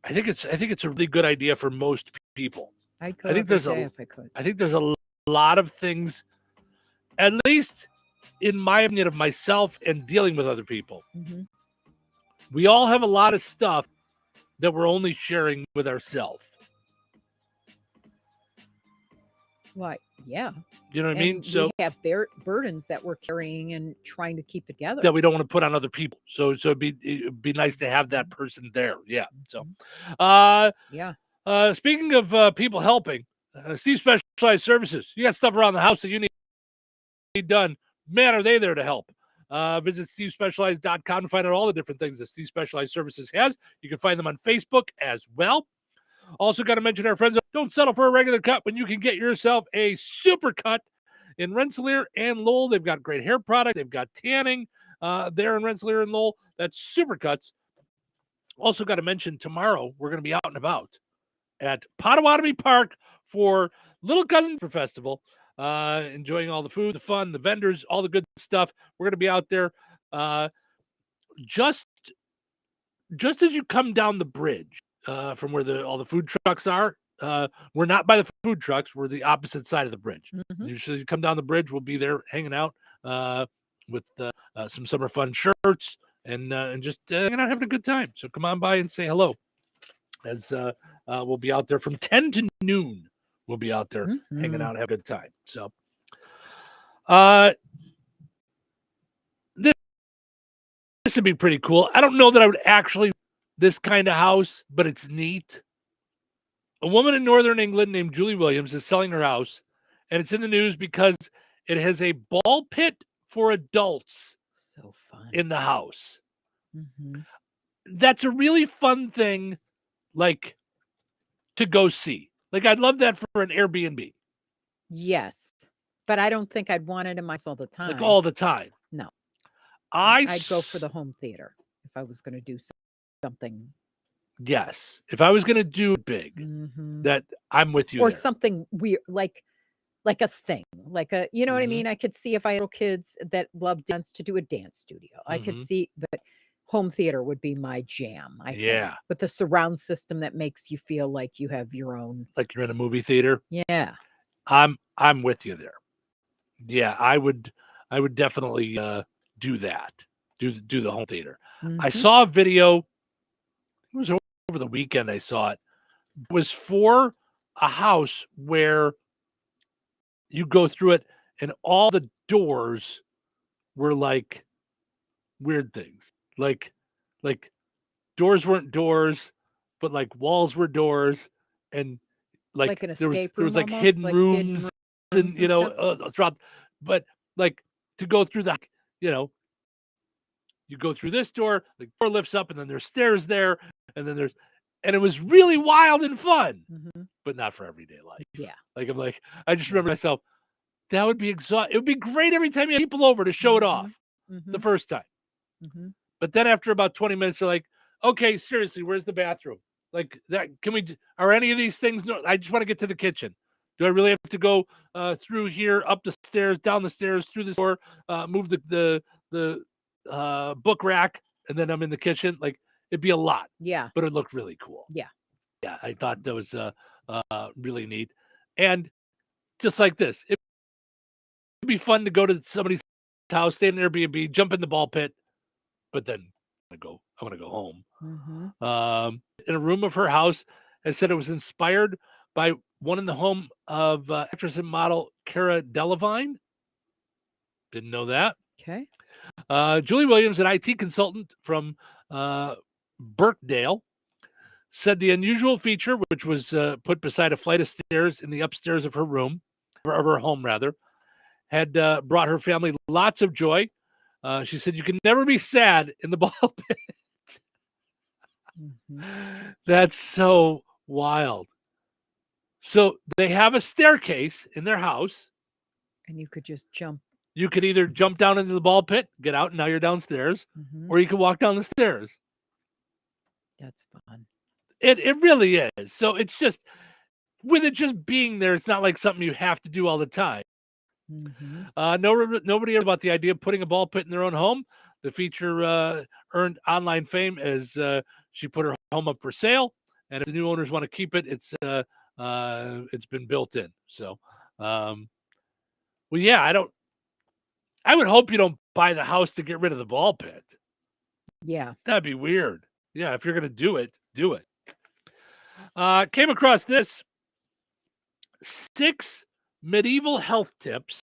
I think it's a really good idea for most people. I think there's a lot of things, at least in my opinion of myself and dealing with other people. Mm-hmm. We all have a lot of stuff that we're only sharing with ourselves. What? Yeah. You know what I mean? So we have burdens that we're carrying and trying to keep together that we don't want to put on other people. So it'd be nice to have that person there. Yeah. So, yeah. Speaking of people helping, Steve Specialized Services. You got stuff around the house that you need done. Man, are they there to help? Visit stevespecialized.com to find out all the different things that Steve Specialized Services has. You can find them on Facebook as well. Also got to mention our friends. Don't settle for a regular cut when you can get yourself a super cut in Rensselaer and Lowell. They've got great hair products. They've got tanning there in Rensselaer and Lowell. That's super cuts. Also got to mention tomorrow we're going to be out and about at Potawatomi Park for Little Cousin Festival. Enjoying all the food, the fun, the vendors, all the good stuff. We're going to be out there just as you come down the bridge from where all the food trucks are. We're not by the food trucks. We're the opposite side of the bridge. Mm-hmm. Usually you come down the bridge, we'll be there hanging out with some summer fun shirts and just hanging out, having a good time. So come on by and say hello. As we'll be out there from 10 to noon. We'll be out there hanging out, have a good time. So this would be pretty cool. I don't know that I would actually this kind of house, but it's neat. A woman in Northern England named Julie Williams is selling her house, and it's in the news because it has a ball pit for adults so fun in the house. Mm-hmm. That's a really fun thing, like, to go see. Like, I'd love that for an Airbnb. Yes, but I don't think I'd want it in my house all the time. Like, all the time. No. I'd go for the home theater if I was going to do something. Yes. If I was going to do big, that I'm with you. Or there. something weird, like a thing, like a, you know what I mean? I could see if I had kids that love dance to do a dance studio. I could see, but home theater would be my jam. I think. With the surround system that makes you feel like you have your own. Like you're in a movie theater. Yeah. I'm with you there. Yeah, I would definitely do that. Do the home theater. I saw a video. It was over the weekend. I saw it. It was for a house where you go through it, and all the doors were like weird things. Like doors weren't doors, but like walls were doors, and like an there escape was room like almost, hidden like rooms, hidden rooms and and throughout. But like to go through the, you go through this door, the door lifts up, and then there's stairs there, and then and it was really wild and fun, but not for everyday life. Yeah. Like I just remember myself. That would be exhausting. It would be great every time you have people over to show it off the first time. But then after about 20 minutes, you're like, okay, seriously, where's the bathroom? Like that, are any of these things? No, I just want to get to the kitchen. Do I really have to go through here, up the stairs, down the stairs, through the door, move the book rack, and then I'm in the kitchen? Like it'd be a lot. Yeah. But it looked really cool. Yeah. Yeah. I thought that was really neat. And just like this, it'd be fun to go to somebody's house, stay in an Airbnb, jump in the ball pit, but then I want to go home. In a room of her house, has said it was inspired by one in the home of actress and model Cara Delevingne. Didn't know that. Okay. Julie Williams, an IT consultant from Birkdale, said the unusual feature, which was put beside a flight of stairs in the upstairs of her room, of her home rather, had brought her family lots of joy. She said, "You can never be sad in the ball pit." That's so wild. So they have a staircase in their house. And you could just jump. You could either jump down into the ball pit, get out, and now you're downstairs, or you can walk down the stairs. That's fun. It really is. So it's just, with it just being there, it's not like something you have to do all the time. Nobody about the idea of putting a ball pit in their own home. The feature earned online fame as she put her home up for sale, and if the new owners want to keep it, it's been built in. So, well, yeah, I would hope you don't buy the house to get rid of the ball pit. Yeah, that'd be weird. Yeah, if you're gonna do it, do it. Came across this 6 medieval health tips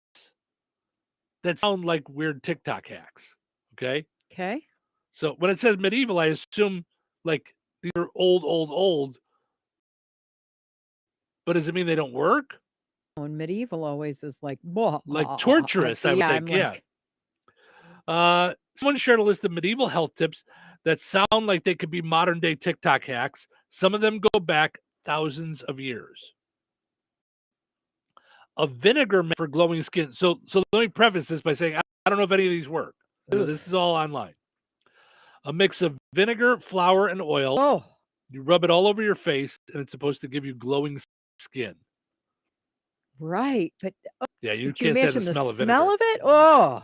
that sound like weird TikTok hacks. Okay. So when it says medieval, I assume like these are old. But does it mean they don't work? And medieval always is like torturous. I would think. Yeah. Someone shared a list of medieval health tips that sound like they could be modern day TikTok hacks. Some of them go back thousands of years. A vinegar for glowing skin. So let me preface this by saying I don't know if any of these work. This is all online. A mix of vinegar, flour, and oil. Oh. You rub it all over your face, and it's supposed to give you glowing skin. Right, but yeah, you can't can't imagine stand the the smell of it. Oh,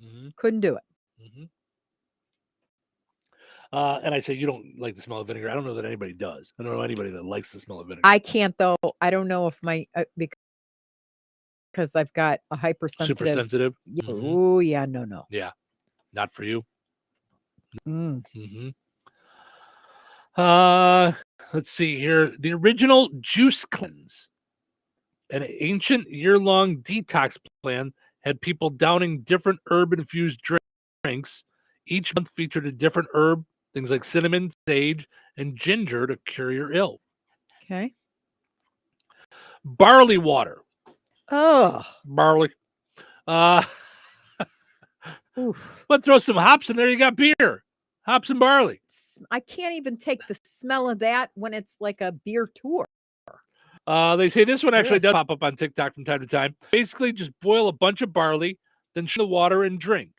Mm-hmm. Couldn't do it. And I say you don't like the smell of vinegar. I don't know that anybody does. I don't know anybody that likes the smell of vinegar. I can't though. I don't know if my because I've got a hypersensitive. Super sensitive. Yeah. Oh yeah, no. Yeah, not for you. Let's see here. The original juice cleanse, an ancient year-long detox plan, had people downing different herb-infused drinks. Each month featured a different herb, things like cinnamon, sage, and ginger to cure your ill. Okay. Barley water. Oh. Barley. Let's throw some hops in there. You got beer. Hops and barley. I can't even take the smell of that when it's like a beer tour. They say this one actually does pop up on TikTok from time to time. Basically, just boil a bunch of barley, then the water and drink.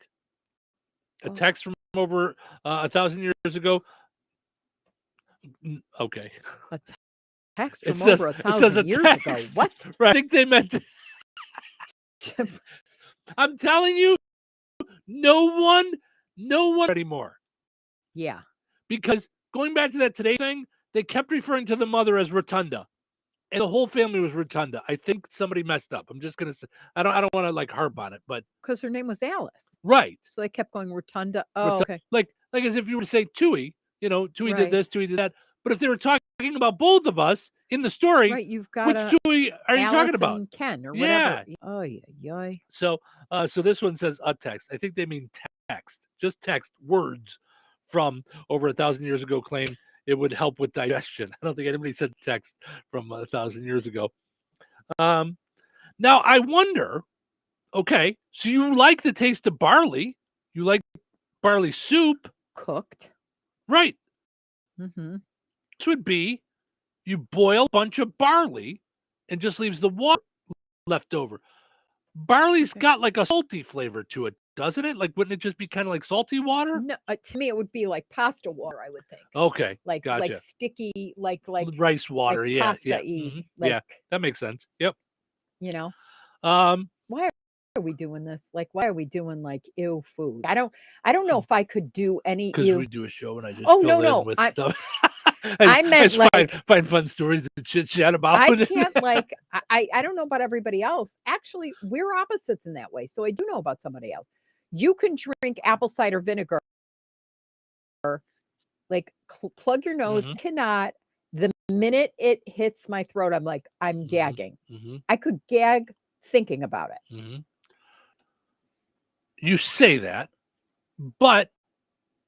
A text from over 1,000 years ago. Okay. A text from over 1,000 years ago. What? Right. I think they meant to... I'm telling you, no one anymore. Yeah. Because going back to that Today thing, they kept referring to the mother as Rotunda. And the whole family was Rotunda. I think somebody messed up. I'm just gonna say I don't want to like harp on it, but because her name was Alice. Right. So they kept going Rotunda. Oh, okay. Like as if you were to say Touhy, Touhy did this, Touhy did that. But if they were talking about both of us in the story, right, you've got which Touhy are you talking about? And Ken or whatever. Yeah. Oh yeah. So this one says a text. I think they mean text. Just text words from over 1,000 years ago claim it would help with digestion. I don't think anybody said text from 1,000 years ago. Now I wonder, okay, so you like the taste of barley. You like barley soup. Cooked. Right. Mm-hmm. This would be, you boil a bunch of barley and just leaves the water left over. Barley's got like a salty flavor to it, doesn't it? Like, wouldn't it just be kind of like salty water? No, to me it would be like pasta water. I would think. Okay, like gotcha. Like sticky, like rice water. like Yeah, pasta-y, mm-hmm. Yeah, that makes sense. Yep. Why are we doing this? Like, why are we doing like ew food? I don't know if I could do any. Because we do a show and I just no. With stuff. I meant like find fun stories to chit chat about. I can't like I don't know about everybody else. Actually, we're opposites in that way. So I do know about somebody else. You can drink apple cider vinegar, like plug your nose. Cannot. The minute it hits my throat, I'm like, I'm gagging. I could gag thinking about it. You say that, but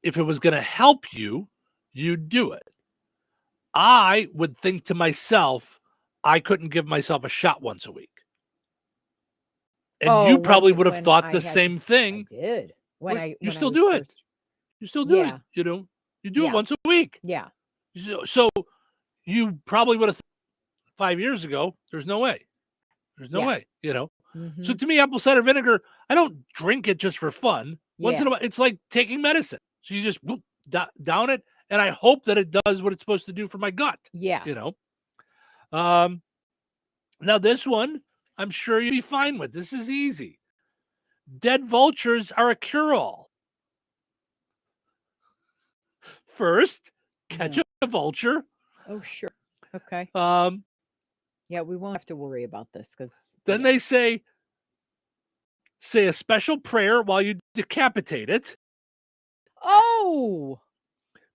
if it was going to help you, you'd do it. I would think to myself, I couldn't give myself a shot once a week. And you probably would have thought the same thing. I did. You still do it. You still do it. You know, you do it once a week. Yeah. So you probably would have 5 years ago, there's no way. There's no way, you know. So to me, apple cider vinegar, I don't drink it just for fun. Once in a while, it's like taking medicine. So you just whoop, down it, and I hope that it does what it's supposed to do for my gut. Yeah. You know. Now this one, I'm sure you'll be fine with. This is easy. Dead vultures are a cure-all. First, catch a vulture. Oh, sure. Okay. Yeah, we won't have to worry about this because then they say a special prayer while you decapitate it. Oh.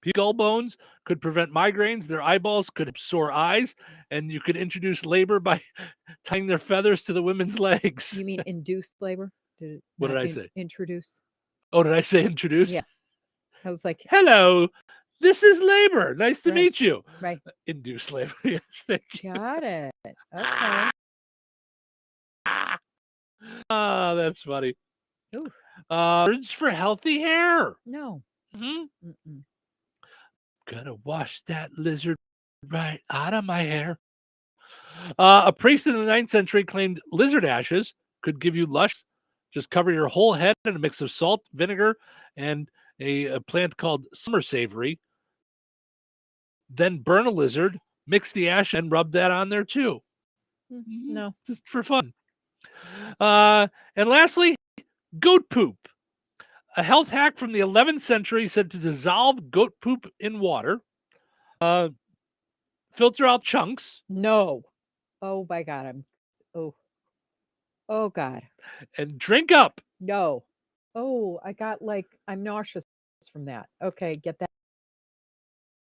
Skull bones could prevent migraines. Their eyeballs could have sore eyes, and you could introduce labor by tying their feathers to the women's legs. You mean induced labor? What did I say? Introduce. Oh, did I say introduce? Yeah. I was like, hello, this is labor. Nice to meet you. Right. Induced labor. Yes, thank you. Got it. Okay. Oh, that's funny. Oof. Words for healthy hair. No. Gonna wash that lizard right out of my hair. A priest in the 9th century claimed lizard ashes could give you lush. Just cover your whole head in a mix of salt, vinegar, and a plant called summer savory. Then burn a lizard, mix the ash, and rub that on there too. No. Just for fun. And lastly, goat poop. A health hack from the 11th century said to dissolve goat poop in water, filter out chunks. No. Oh my God. Oh God. And drink up. No. Oh, I'm nauseous from that. Okay, get that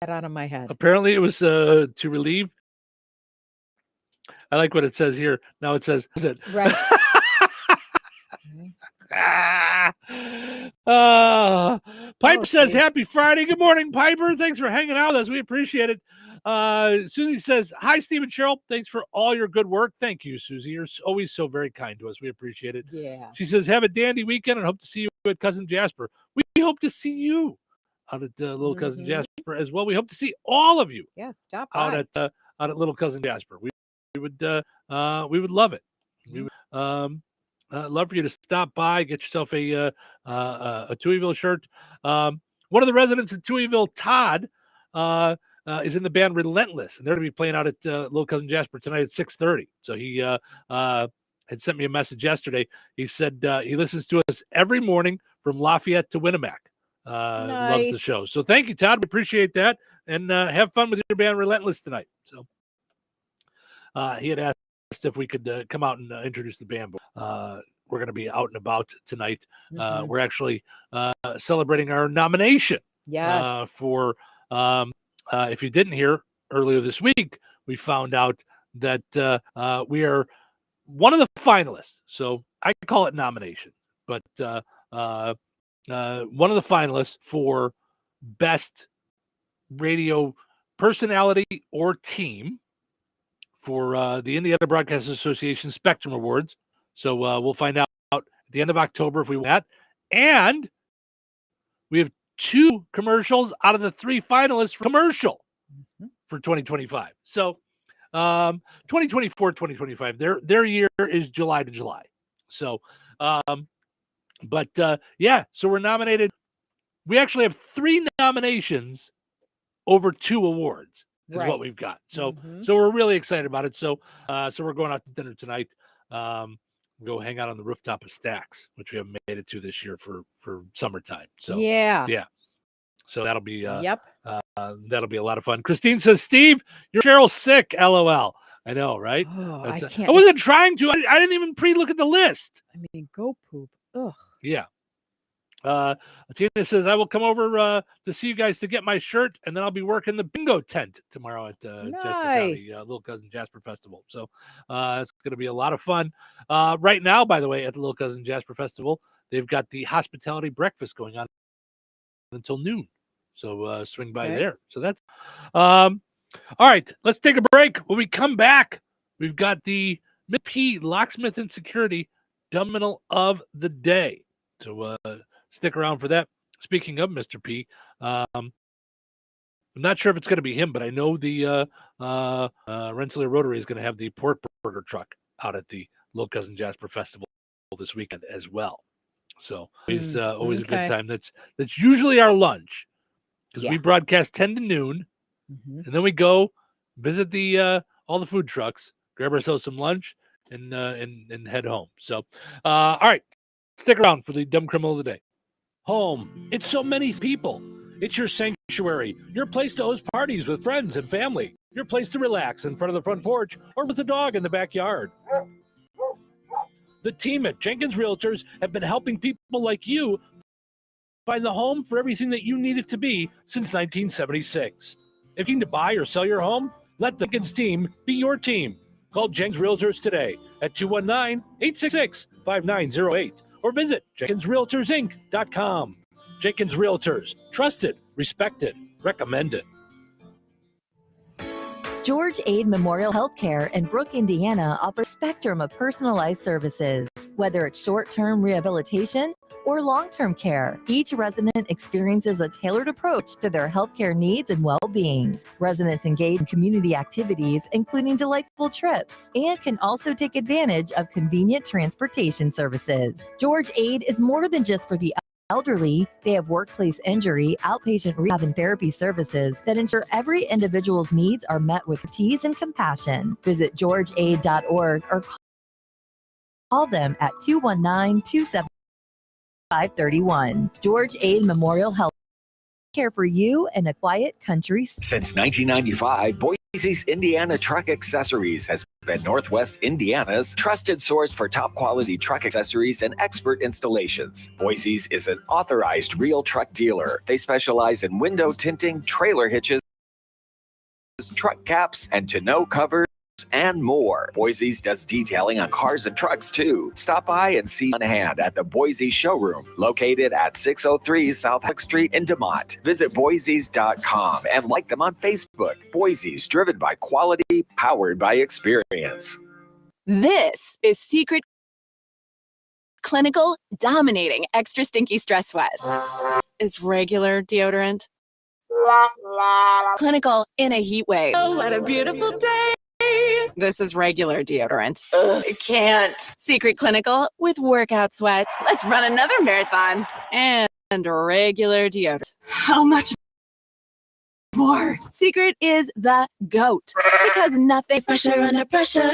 out of my head. Apparently it was to relieve. I like what it says here. Now it says, is it? Right. Piper says, happy Friday. Good morning, Piper. Thanks for hanging out with us. We appreciate it. Susie says, hi, Steve and Cheryl. Thanks for all your good work. Thank you, Susie. You're always so very kind to us. We appreciate it. Yeah. She says, have a dandy weekend and hope to see you at Cousin Jasper. We hope to see you out at Little Cousin Jasper as well. We hope to see all of you. Yeah, stop by. out at Little Cousin Jasper. We would love it. We would love for you to stop by, get yourself a Touhyville shirt. One of the residents in Touhyville, Todd, is in the band Relentless, and they're going to be playing out at Little Cousin Jasper tonight at 6:30. So he had sent me a message yesterday. He said he listens to us every morning from Lafayette to Winnemac. Loves the show. So thank you, Todd. We appreciate that, and have fun with your band Relentless tonight. So he had asked if we could come out and introduce the band. We're going to be out and about tonight. We're actually celebrating our nomination. Yes. For if you didn't hear earlier this week, we found out that we are one of the finalists. So I call it nomination, but one of the finalists for best radio personality or team for the Indiana Broadcasters Association Spectrum Awards. So we'll find out at the end of October if we win that. And we have 2 commercials out of the 3 finalists for commercial for 2025. So 2024, 2025, their year is July to July. So, yeah, so we're nominated. We actually have 3 nominations over 2 awards is what we've got. So, so we're really excited about it. So, so we're going out to dinner tonight. Go hang out on the rooftop of Stacks, which we haven't made it to this year for summertime. So yeah. So that'll be that'll be a lot of fun. Christine says, Steve, you're Cheryl sick. LOL. I know, right? Oh, I wasn't trying to. I didn't even pre-look at the list. I mean, go poop. Ugh. Yeah. Tina says, I will come over to see you guys to get my shirt, and then I'll be working the bingo tent tomorrow at Jasper County, Little Cousin Jasper Festival. So it's going to be a lot of fun. Right now, by the way, at the Little Cousin Jasper Festival, they've got the hospitality breakfast going on until noon. So swing by there. So that's all right. Let's take a break. When we come back, we've got the P Locksmith and Security Dumbbell of the Day. So stick around for that. Speaking of Mr. P, I'm not sure if it's going to be him, but I know the Rensselaer Rotary is going to have the pork burger truck out at the Little Cousin Jasper Festival this weekend as well. So always a good time. That's usually our lunch because we broadcast 10 to noon, and then we go visit the all the food trucks, grab ourselves some lunch, and head home. So all right, stick around for the Dumb Criminal of the Day. Home. It's so many people. It's your sanctuary, your place to host parties with friends and family, your place to relax in front of the front porch or with the dog in the backyard. The team at Jenkins Realtors have been helping people like you find the home for everything that you need it to be since 1976. If you need to buy or sell your home, let the Jenkins team be your team. Call Jenkins Realtors today at 219-866-5908 or visit JenkinsRealtorsInc.com. Jenkins Realtors, trusted, respected, recommended. George Ade Memorial Healthcare in Brooke, Indiana offers a spectrum of personalized services. Whether it's short-term rehabilitation or long-term care, each resident experiences a tailored approach to their healthcare needs and well-being. Residents engage in community activities, including delightful trips, and can also take advantage of convenient transportation services. George Ade is more than just for the elderly. They have workplace injury, outpatient rehab, and therapy services that ensure every individual's needs are met with ease and compassion. Visit georgeaid.org or call them at 219-275-31. George Ade Memorial Health Care for you in a quiet country. Since 1995, Boise's Indiana Truck Accessories has been Northwest Indiana's trusted source for top quality truck accessories and expert installations. Boise's is an authorized real truck dealer. They specialize in window tinting, trailer hitches, truck caps, and tonneau covers, and more. Boise's does detailing on cars and trucks too. Stop by and see on hand at the Boise showroom located at 603 South Huck Street in DeMont. Visit Boise's.com and like them on Facebook. Boise's, driven by quality, powered by experience. This is Secret Clinical Dominating Extra Stinky Stress Sweat. Is regular deodorant. Clinical in a heat wave. Oh, what a beautiful day. This is regular deodorant. Ugh, I can't. Secret Clinical with workout sweat. Let's run another marathon. And regular deodorant. How much more? Secret is the GOAT. Because nothing fresher under pressure.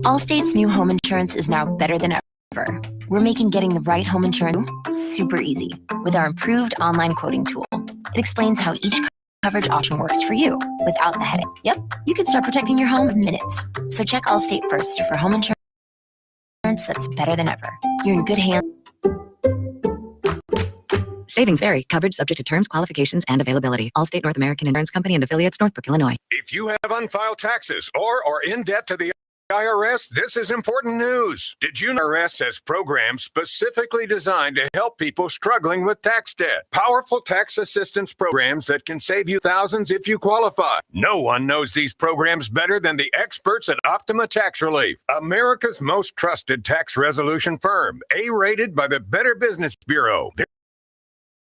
Allstate's new home insurance is now better than ever. We're making getting the right home insurance super easy with our improved online quoting tool. It explains how each coverage option works for you without the headache. Yep, you can start protecting your home in minutes. So check Allstate first for home insurance that's better than ever. You're in good hands. Savings vary. Coverage subject to terms, qualifications, and availability. Allstate North American Insurance Company and affiliates, Northbrook, Illinois. If you have unfiled taxes or are in debt to the IRS, this is important news. Did you know IRS has programs specifically designed to help people struggling with tax debt? Powerful tax assistance programs that can save you thousands if you qualify. No one knows these programs better than the experts at Optima Tax Relief, America's most trusted tax resolution firm, A-rated by the Better Business Bureau.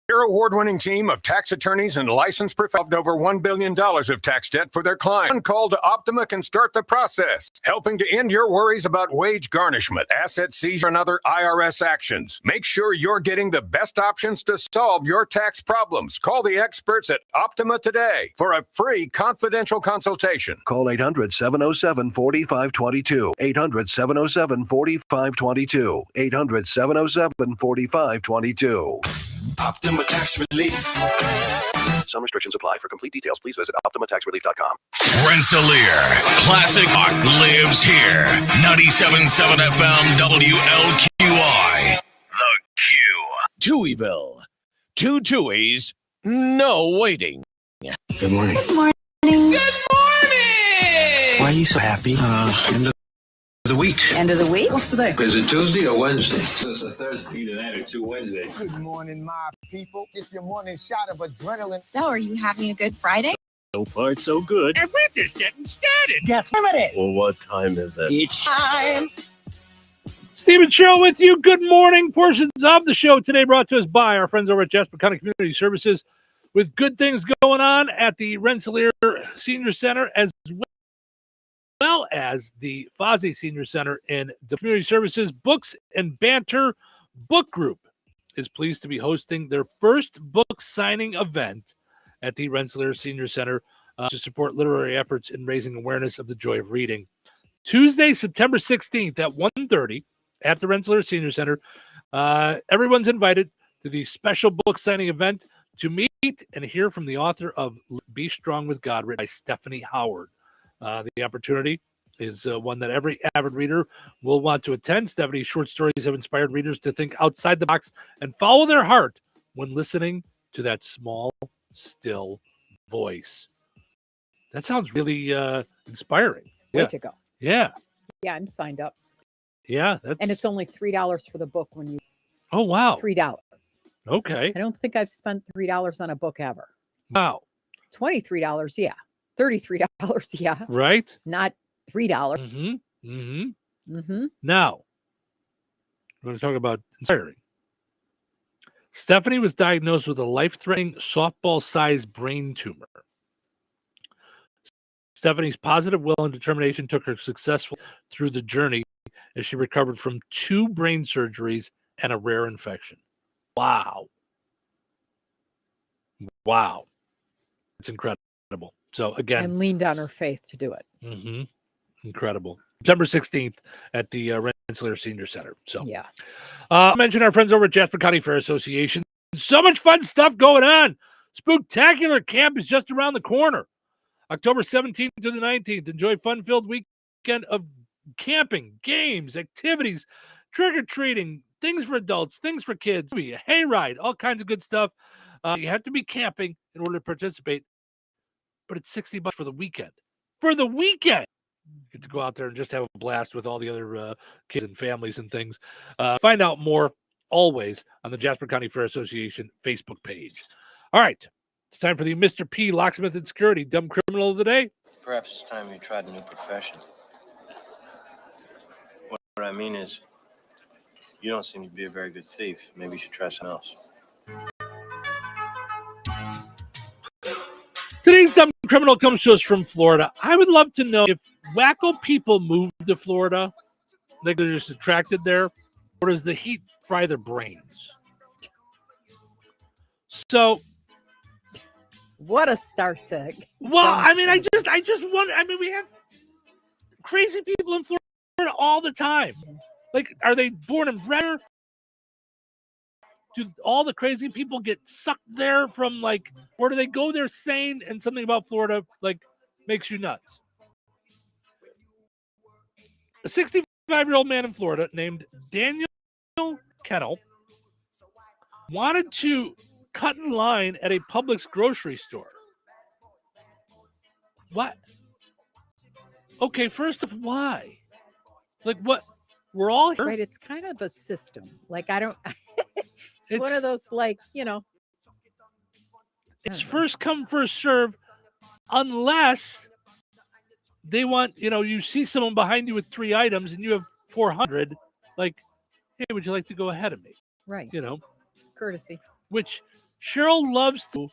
Their award-winning team of tax attorneys and licensed professionals over $1 billion of tax debt for their clients. One call to Optima can start the process, helping to end your worries about wage garnishment, asset seizure, and other IRS actions. Make sure you're getting the best options to solve your tax problems. Call the experts at Optima today for a free confidential consultation. Call 800-707-4522. 800-707-4522. 800-707-4522. Optima Tax Relief. Some restrictions apply. For complete details, please visit OptimaTaxRelief.com. Rensselaer. Classic rock lives here. 97.7 FM WLQI. The Q. Touhyville. Two Tuohys, no waiting. Good morning. Good morning. Good morning! Why are you so happy? End of the week. End of the week? What's today? Is it Tuesday or Wednesday? It's a Thursday. Either that or 2 Wednesdays. Good morning, my people. Get your morning shot of adrenaline. So, are you having a good Friday? So far, so good. And we're just getting started. Guess Time it is. Well, what time is it? It's time. Stephen Sherrill with you. Good morning. Portions of the show today brought to us by our friends over at Jasper County Community Services, with good things going on at the Rensselaer Senior Center as well as the Fozzie Senior Center in the Community Services. Books and Banter Book Group is pleased to be hosting their first book signing event at the Rensselaer Senior Center to support literary efforts in raising awareness of the joy of reading. Tuesday, September 16th at 1:30 at the Rensselaer Senior Center. Everyone's invited to the special book signing event to meet and hear from the author of Be Strong with God, written by Stephanie Howard. The opportunity is one that every avid reader will want to attend. Stephanie's short stories have inspired readers to think outside the box and follow their heart when listening to that small, still voice. That sounds really inspiring. Way to go. Yeah. Yeah, I'm signed up. Yeah. And it's only $3 for the book when you. Oh, wow. $3. Okay. I don't think I've spent $3 on a book ever. Wow. $23, yeah. $33, yeah. Right? Not $3. Mm-hmm. Mm-hmm. Mm-hmm. Now, we're going to talk about inspiring. Stephanie was diagnosed with a life-threatening softball-sized brain tumor. Stephanie's positive will and determination took her successfully through the journey as she recovered from 2 brain surgeries and a rare infection. Wow. Wow. It's incredible. So, again. And leaned on her faith to do it. Mm-hmm. Incredible. September 16th at the Rensselaer Senior Center. So, yeah. I mentioned our friends over at Jasper County Fair Association. So much fun stuff going on. Spooktacular Camp is just around the corner. October 17th to the 19th. Enjoy fun-filled weekend of camping, games, activities, trick-or-treating, things for adults, things for kids, a hayride, all kinds of good stuff. You have to be camping in order to participate, but it's $60 for the weekend. For the weekend! You get to go out there and just have a blast with all the other kids and families and things. Find out more always on the Jasper County Fair Association Facebook page. All right. It's time for the Mr. P Locksmith and Security Dumb Criminal of the Day. Perhaps it's time you tried a new profession. What I mean is, you don't seem to be a very good thief. Maybe you should try something else. Today's Dumb Criminal comes to us from Florida. I would love to know if wacko people move to Florida, like they're just attracted there, or does the heat fry their brains? So, what a start to. Well, I mean, I just wonder. I mean, we have crazy people in Florida all the time. Like, are they born and bred? Do all the crazy people get sucked there from, like, or do they go there sane and something about Florida, like, makes you nuts? A 65-year-old man in Florida named Daniel Kennel wanted to cut in line at a Publix grocery store. What? Okay, first of all, why? Like, what? We're all here. Right, it's kind of a system. Like, I don't... it's one of those, like, you know... It's first come, first serve, unless they want, you know, you see someone behind you with 3 items and you have 400, like, hey, would you like to go ahead of me? Right. You know? Courtesy. Which Cheryl loves to,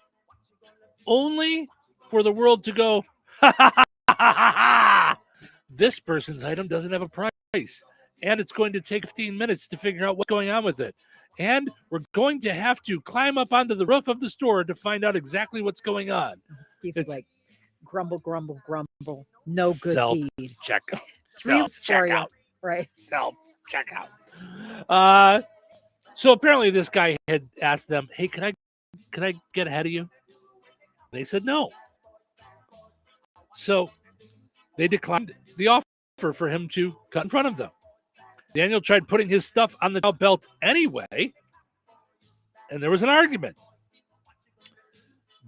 only for the world to go, ha, ha, ha, ha, ha, ha. This person's item doesn't have a price. And it's going to take 15 minutes to figure out what's going on with it. And we're going to have to climb up onto the roof of the store to find out exactly what's going on. Steve's like, grumble, grumble, grumble. No good deed. Checkout. 3 weeks for you. Right. Self-checkout. So apparently this guy had asked them, hey, can I get ahead of you? They said no. So they declined the offer for him to cut in front of them. Daniel tried putting his stuff on the belt anyway, and there was an argument.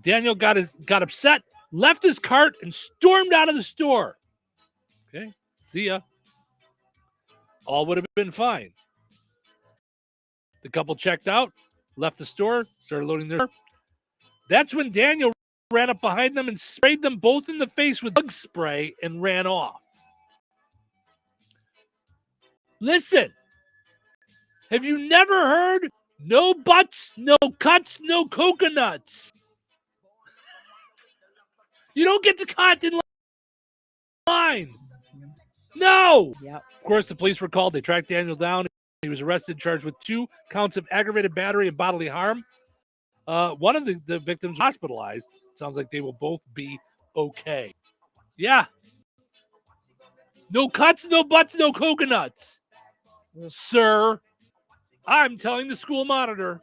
Daniel got upset, left his cart, and stormed out of the store. Okay, see ya. All would have been fine. The couple checked out, left the store, started loading their car. That's when Daniel ran up behind them and sprayed them both in the face with bug spray and ran off. Listen, have you never heard no butts, no cuts, no coconuts? You don't get to cut in line. No. Yep. Of course, the police were called. They tracked Daniel down. He was arrested, charged with 2 counts of aggravated battery and bodily harm. One of the victims hospitalized. Sounds like they will both be okay. Yeah. No cuts, no butts, no coconuts. Sir, I'm telling the school monitor.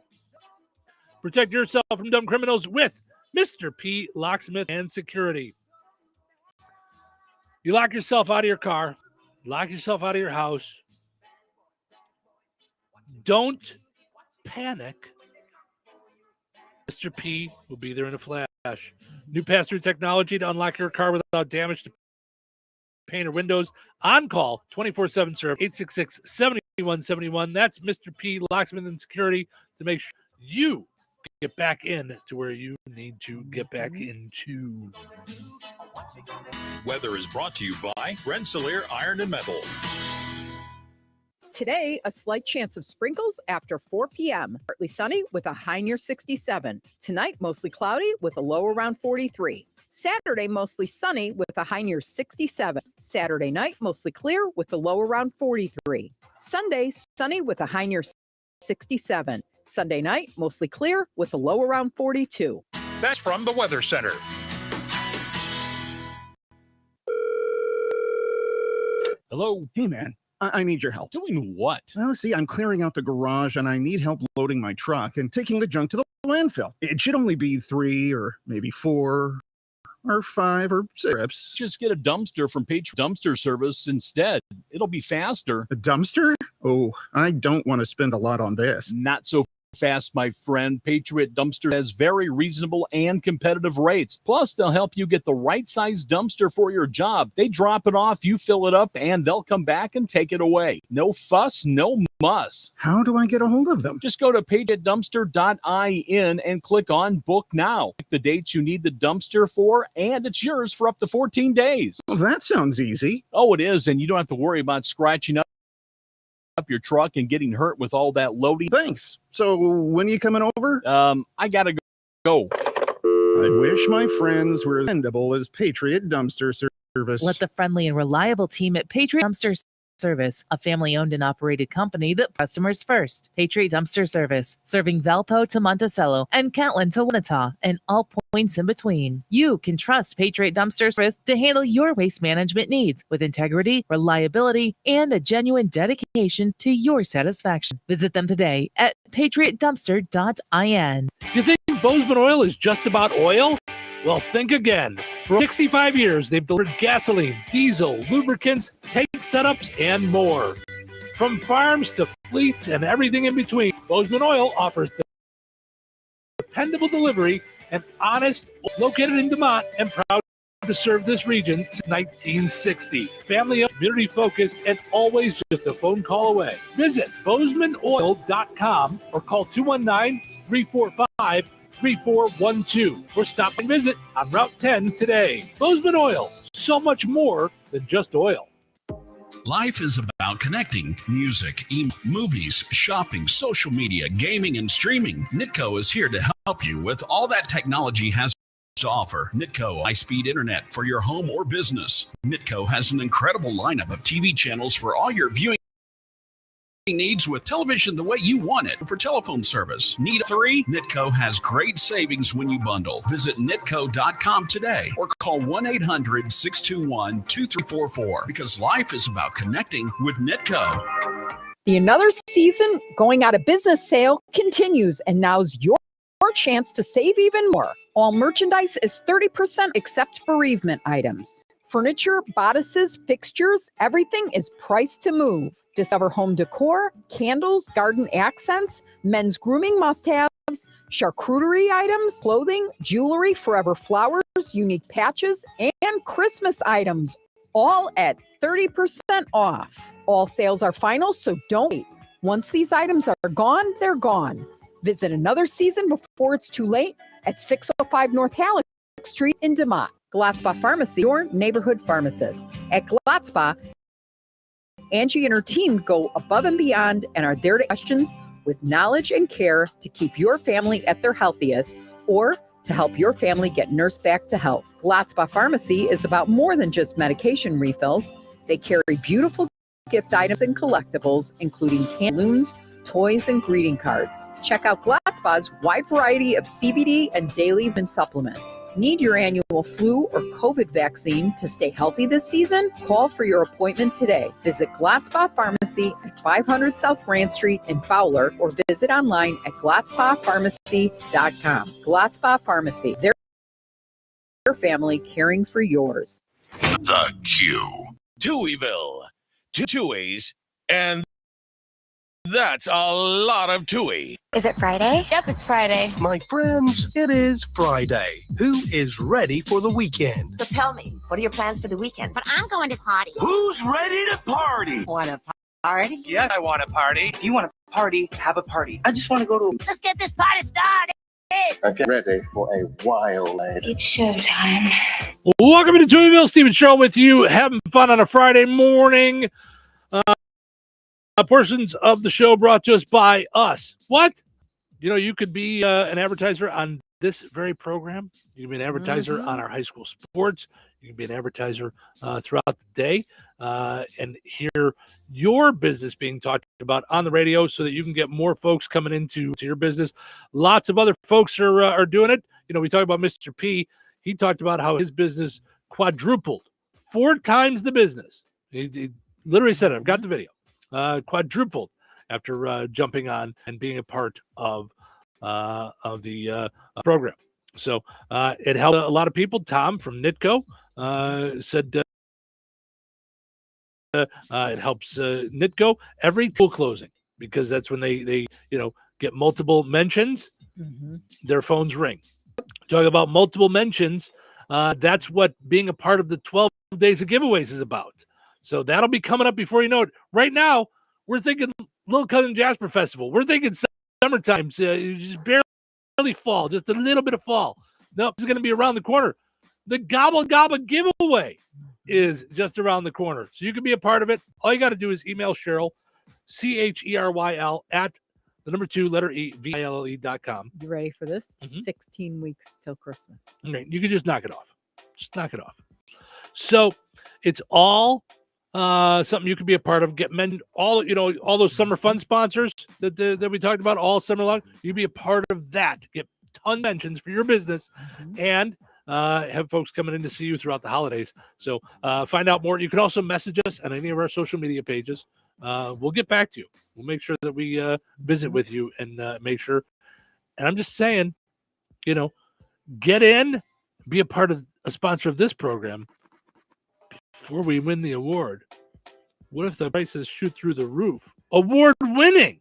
Protect yourself from dumb criminals with Mr. P. Locksmith and Security. You lock yourself out of your car. Lock yourself out of your house. Don't panic. Mr. P will be there in a flash. New pass-through technology to unlock your car without damage to paint or windows. On call, 24/7 serve, 866-7171. That's Mr. P, Locksmith and Security, to make sure you get back in to where you need to get back into. Weather is brought to you by Rensselaer Iron and Metal. Today, a slight chance of sprinkles after 4 p.m. Partly sunny with a high near 67. Tonight, mostly cloudy with a low around 43. Saturday, mostly sunny with a high near 67. Saturday night, mostly clear with a low around 43. Sunday, sunny with a high near 67. Sunday night, mostly clear with a low around 42. That's from the Weather Center. Hello. Hey, man. I need your help. Doing what? Well, see, I'm clearing out the garage and I need help loading my truck and taking the junk to the landfill. It should only be 3 or maybe 4 or 5 or 6 trips. Just get a dumpster from Patriot Dumpster Service instead. It'll be faster. A dumpster? Oh, I don't want to spend a lot on this. Not so fast, my friend. Patriot Dumpster has very reasonable and competitive rates. Plus, they'll help you get the right size dumpster for your job. They drop it off, you fill it up, and they'll come back and take it away. No fuss, no muss. How do I get a hold of them? Just go to patriotdumpster.in and click on Book Now. Pick the dates you need the dumpster for, and it's yours for up to 14 days. Well, that sounds easy. Oh, it is, and you don't have to worry about scratching up your truck and getting hurt with all that loading. Thanks. So when are you coming over? I gotta go. I wish my friends were as dependable as Patriot Dumpster Service. Let the friendly and reliable team at Patriot Dumpster Service, a family-owned and operated company that puts customers first. Patriot Dumpster Service, serving Valpo to Monticello and Catlin to Winnetaw and all points in between. You can trust Patriot Dumpster Service to handle your waste management needs with integrity, reliability, and a genuine dedication to your satisfaction. Visit them today at patriotdumpster.in. You think Bozeman Oil is just about oil? Well, think again. For 65 years, they've delivered gasoline, diesel, lubricants, tank setups, and more. From farms to fleets and everything in between, Bozeman Oil offers dependable delivery and honest, located in DeMont and proud to serve this region since 1960. Family-owned, community-focused, and always just a phone call away. Visit bozemanoil.com or call 219-345-3412 or stop and visit on Route 10 today. Bozeman Oil, so much more than just oil. Life is about connecting. Music, movies, shopping, social media, gaming, and streaming. Nitco is here to help you with all that technology has to offer. Nitco high-speed internet for your home or business. Nitco has an incredible lineup of TV channels for all your viewing needs with television the way you want it. For telephone service, need 3? Nitco has great savings when you bundle. Visit nitco.com today or call 1-800-621-2344 because life is about connecting with Nitco. The Another Season Going Out of Business sale continues, and now's your your chance to save even more. All merchandise is 30% except bereavement items. Furniture, bodices, fixtures, everything is priced to move. Discover home decor, candles, garden accents, men's grooming must-haves, charcuterie items, clothing, jewelry, forever flowers, unique patches, and Christmas items, all at 30% off. All sales are final, so don't wait. Once these items are gone, they're gone. Visit another season before it's too late at 605 North Halleck Street in DeMott. Glatzpa Pharmacy, your neighborhood pharmacist. At Glatzpa, Angie and her team go above and beyond and are there to questions with knowledge and care to keep your family at their healthiest or to help your family get nursed back to health. Glatzpa Pharmacy is about more than just medication refills. They carry beautiful gift items and collectibles, including balloons, toys, and greeting cards. Check out Glatzpa's wide variety of CBD and daily vitamin supplements. Need your annual flu or COVID vaccine to stay healthy this season? Call for your appointment today. Visit Glatzpa Pharmacy at 500 South Grand Street in Fowler or visit online at glatzpapharmacy.com. Glatzpa Pharmacy, their family caring for yours. The Q. Touhyville. Two Tuohys, and that's a lot of Touhy. Is it Friday? Yep, it's Friday. My friends, it is Friday. Who is ready for the weekend? So tell me, what are your plans for the weekend? But I'm going to party. Who's ready to party? Want a party? Yes, I want a party. If you want a party, have a party. I just want to go to... Let's get this party started. Okay, ready for a wild night. It's showtime. Welcome to the Touhyville Steven Show with you, having fun on a Friday morning. Portions of the show brought to us by us. What? You know, you could be an advertiser on this very program. You can be an advertiser on our high school sports. You can be an advertiser throughout the day and hear your business being talked about on the radio so that you can get more folks coming into your business. Lots of other folks are doing it. You know, we talked about Mr. P. He talked about how his business quadrupled, 4 times the business. He literally said it. I've got the video. Quadrupled after jumping on and being a part of the program. So it helped a lot of people. Tom from Nitco said it helps Nitco every tool closing because that's when they get multiple mentions. Their phones ring. Talking about multiple mentions, that's what being a part of the 12 days of giveaways is about. So that'll be coming up before you know it. Right now, we're thinking Little Cousin Jasper Festival. We're thinking summertime, just barely fall, just a little bit of fall. No, it's going to be around the corner. The Gobble Gobble giveaway is just around the corner. So you can be a part of it. All you got to do is email Cheryl, CHERYL, at the number 2, letter E, VILLE.com. You ready for this? 16 weeks till Christmas. Okay, you can just knock it off. Just knock it off. So it's all something you can be a part of. Get all those summer fun sponsors that we talked about all summer long. You be a part of that. Get ton mentions for your business and have folks coming in to see you throughout the holidays. So find out more. You can also message us on any of our social media pages. We'll get back to you. We'll make sure that we visit with you and make sure. And I'm just saying, get in, be a part of a sponsor of this program before we win the award. What if the prices shoot through the roof? Award winning,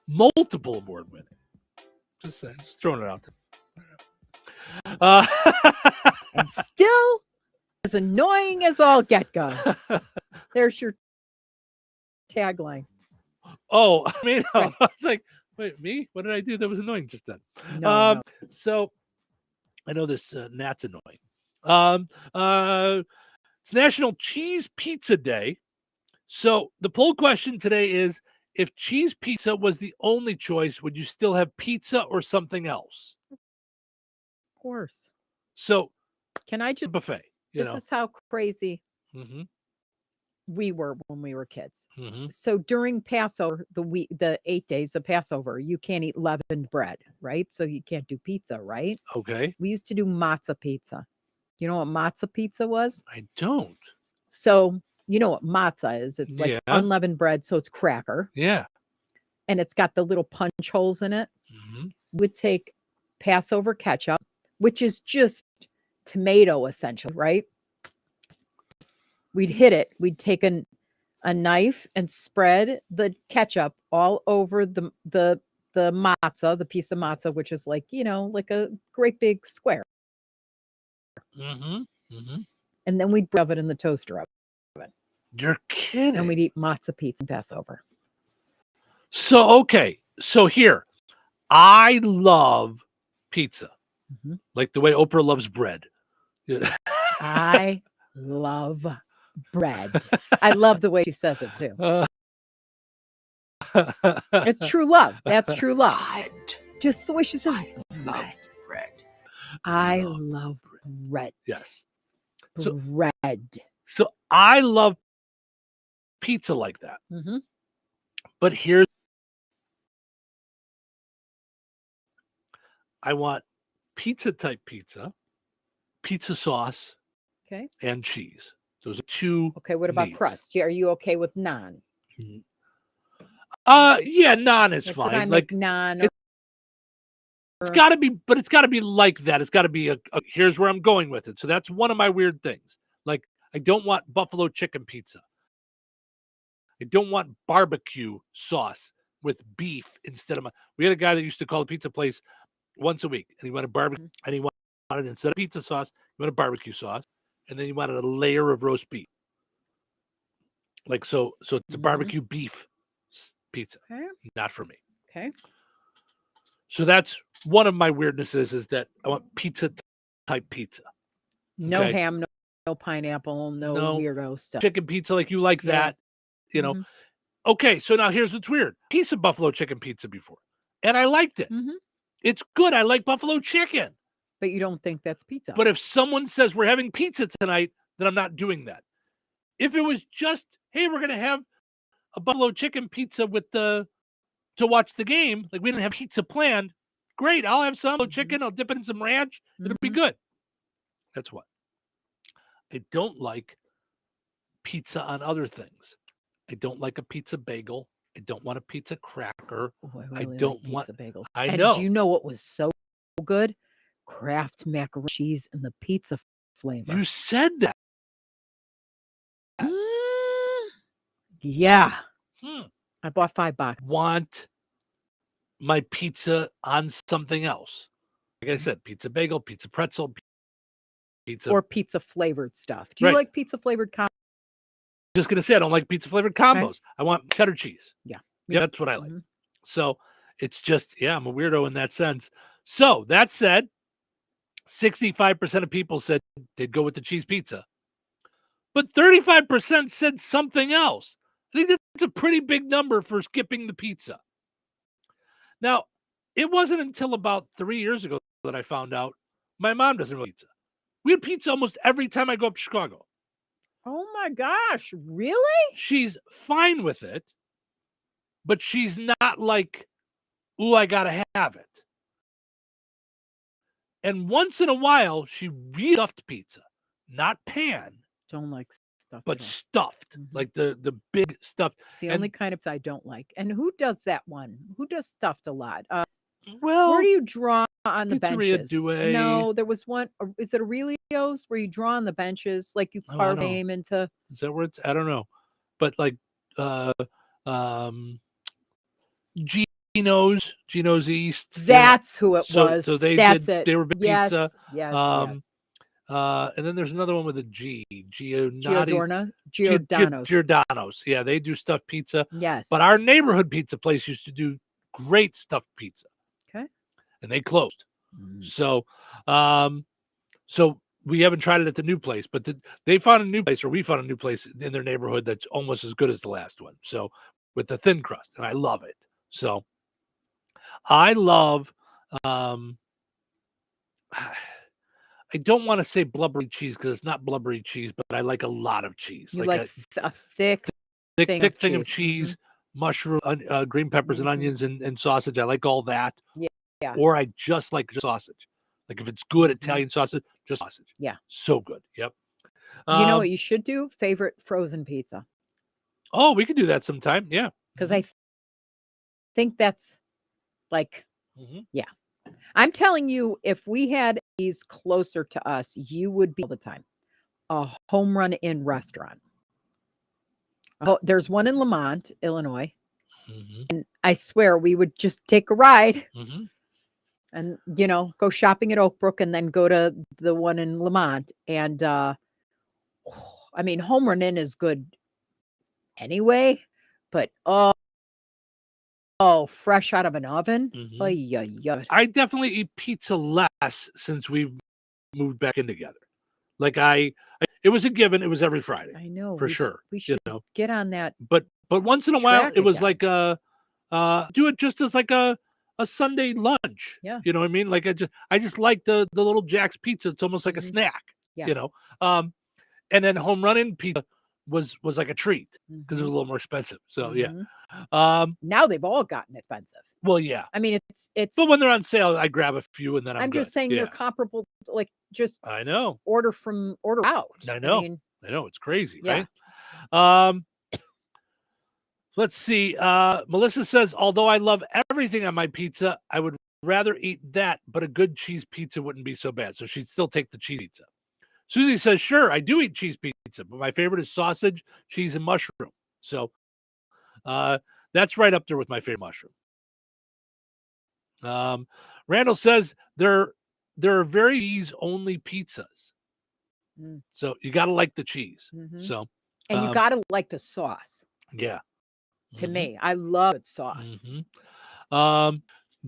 multiple award winning. Just saying, just throwing it out there. And still as annoying as all get go. There's your tagline. Oh, I mean, I was like, wait, me? What did I do that was annoying just then? No. So I know this gnat's annoying. It's National Cheese Pizza Day. So the poll question today is, if cheese pizza was the only choice, would you still have pizza or something else? Of course. So can I just buffet? This is how crazy we were when we were kids. So during Passover, the 8 days of Passover, you can't eat leavened bread, right? So you can't do pizza, right? Okay. We used to do matzah pizza. You know what matzah pizza was? I don't. So you know what matzah is? It's like unleavened bread, so it's cracker. Yeah. And it's got the little punch holes in it. would take Passover ketchup, which is just tomato essentially, right? We'd hit it. We'd take a knife and spread the ketchup all over the matzah, the piece of matzah, which is like, like a great big square. Mm-hmm. Mm-hmm. And then we'd shove it in the toaster oven. You're kidding. And we'd eat matzah pizza and Passover. So, okay. So here, I love pizza. Mm-hmm. Like the way Oprah loves bread. I love bread. I love the way she says it too. It's true love. That's true love. Just the way she says bread. I love bread. Yes. Bread. So I love pizza like that. Mm-hmm. But here's, I want pizza type pizza, pizza sauce, okay, and cheese. Those are two. Okay, what about needs. crust? Are you okay with naan? Yeah, naan is Like, fine. I Like make naan. it's got to be, but it's got to be like that. It's got to be here's where I'm going with it. So that's one of my weird things. Like I don't want buffalo chicken pizza. I don't want barbecue sauce with beef instead of we had a guy that used to call the pizza place once a week, and he wanted barbecue, and he wanted instead of pizza sauce, he wanted barbecue sauce, and then he wanted a layer of roast beef. Like so it's a barbecue beef pizza. Okay. Not for me. Okay. So that's one of my weirdnesses is that I want pizza type pizza. No Okay? ham, no pineapple, no weirdo stuff. Chicken pizza, like you like that, Mm-hmm. Okay, so now here's what's weird. Piece of buffalo chicken pizza before, and I liked it. Mm-hmm. It's good. I like buffalo chicken. But you don't think that's pizza. But if someone says we're having pizza tonight, then I'm not doing that. If it was just, hey, we're going to have a buffalo chicken pizza to watch the game, like we didn't have pizza planned, great. I'll have some chicken. I'll dip it in some ranch. It'll be good. That's what. I don't like pizza on other things. I don't like a pizza bagel. I don't want a pizza cracker. Oh, I really don't like want pizza bagels. I And know. do you know what was so good? Kraft macaroni cheese and the pizza flavor. You said that. Yeah. Hmm. I bought $5. Want my pizza on something else. Like I said, pizza bagel, pizza pretzel, pizza. Or pizza flavored stuff. Do you Right. like pizza flavored combos? Just going to say, I don't like pizza flavored combos. I want cheddar cheese. Yeah. Yeah, that's what I like. So it's just, I'm a weirdo in that sense. So that said, 65% of people said they'd go with the cheese pizza, but 35% said something else. I think that's a pretty big number for skipping the pizza. Now, it wasn't until about 3 years ago that I found out my mom doesn't really eat pizza. We had pizza almost every time I go up to Chicago. Oh my gosh, really? She's fine with it, but she's not like, ooh, I gotta have it. And once in a while, she really stuffed pizza, not pan. Don't like stuff. But stuffed, like the big stuffed. It's the only kind of pizza I don't like. And who does that one? Who does stuffed a lot? Well, where do you draw on the Pizzeria benches? Douai. No, there was one. Is it Aurelio's where you draw on the benches, like you carve name into? Is that where it's? I don't know, but like Gino's East. That's who it so, was. So they That's did. it. They were big Yes, pizza. yes, And then there's another one with a G. Giordano's. Giordano's. Yeah, they do stuffed pizza. Yes. But our neighborhood pizza place used to do great stuffed pizza. Okay. And they closed. So we haven't tried it at the new place, but they found a new place, or we found a new place in their neighborhood that's almost as good as the last one. So with the thin crust, and I love it. So I love I don't want to say blubbery cheese because it's not blubbery cheese, but I like a lot of cheese. You like a thick thing of cheese, mushroom, green peppers and onions and sausage. I like all that. Yeah. Or I just like sausage. Like if it's good Italian sausage, just sausage. Yeah. So good. Yep. You know what you should do? Favorite frozen pizza. Oh, we could do that sometime. Yeah. Because I think that's like, yeah. I'm telling you, if we had these closer to us, you would be all the time a home run in restaurant. Oh, there's one in Lamont, Illinois. And I swear we would just take a ride and, go shopping at Oakbrook and then go to the one in Lamont. And, Home Run Inn is good anyway, but, fresh out of an oven. I definitely eat pizza less since we've moved back in together. Like it was a given. It was every Friday. I know for sure. We should get on that. But once in a while, track it was again. like do it just as like a Sunday lunch. Yeah. You know what I mean? Like I just like the little Jack's pizza. It's almost like a snack. Yeah. And then Home Run Inn pizza was like a treat because it was a little more expensive. So yeah. Now they've all gotten expensive. Well, yeah. I mean, it's. But when they're on sale, I grab a few and then I'm just good. saying Yeah. they're comparable. Like just I know. order out. I know. mean, I know. It's crazy, Yeah. right? Let's see. Melissa says, although I love everything on my pizza, I would rather eat that, but a good cheese pizza wouldn't be so bad. So she'd still take the cheese pizza. Susie says, sure, I do eat cheese pizza, but my favorite is sausage, cheese, and mushroom. So that's right up there with my favorite mushroom. Randall says there are very cheese-only pizzas. So you got to like the cheese. So and you got to like the sauce. Yeah. To me, I love sauce.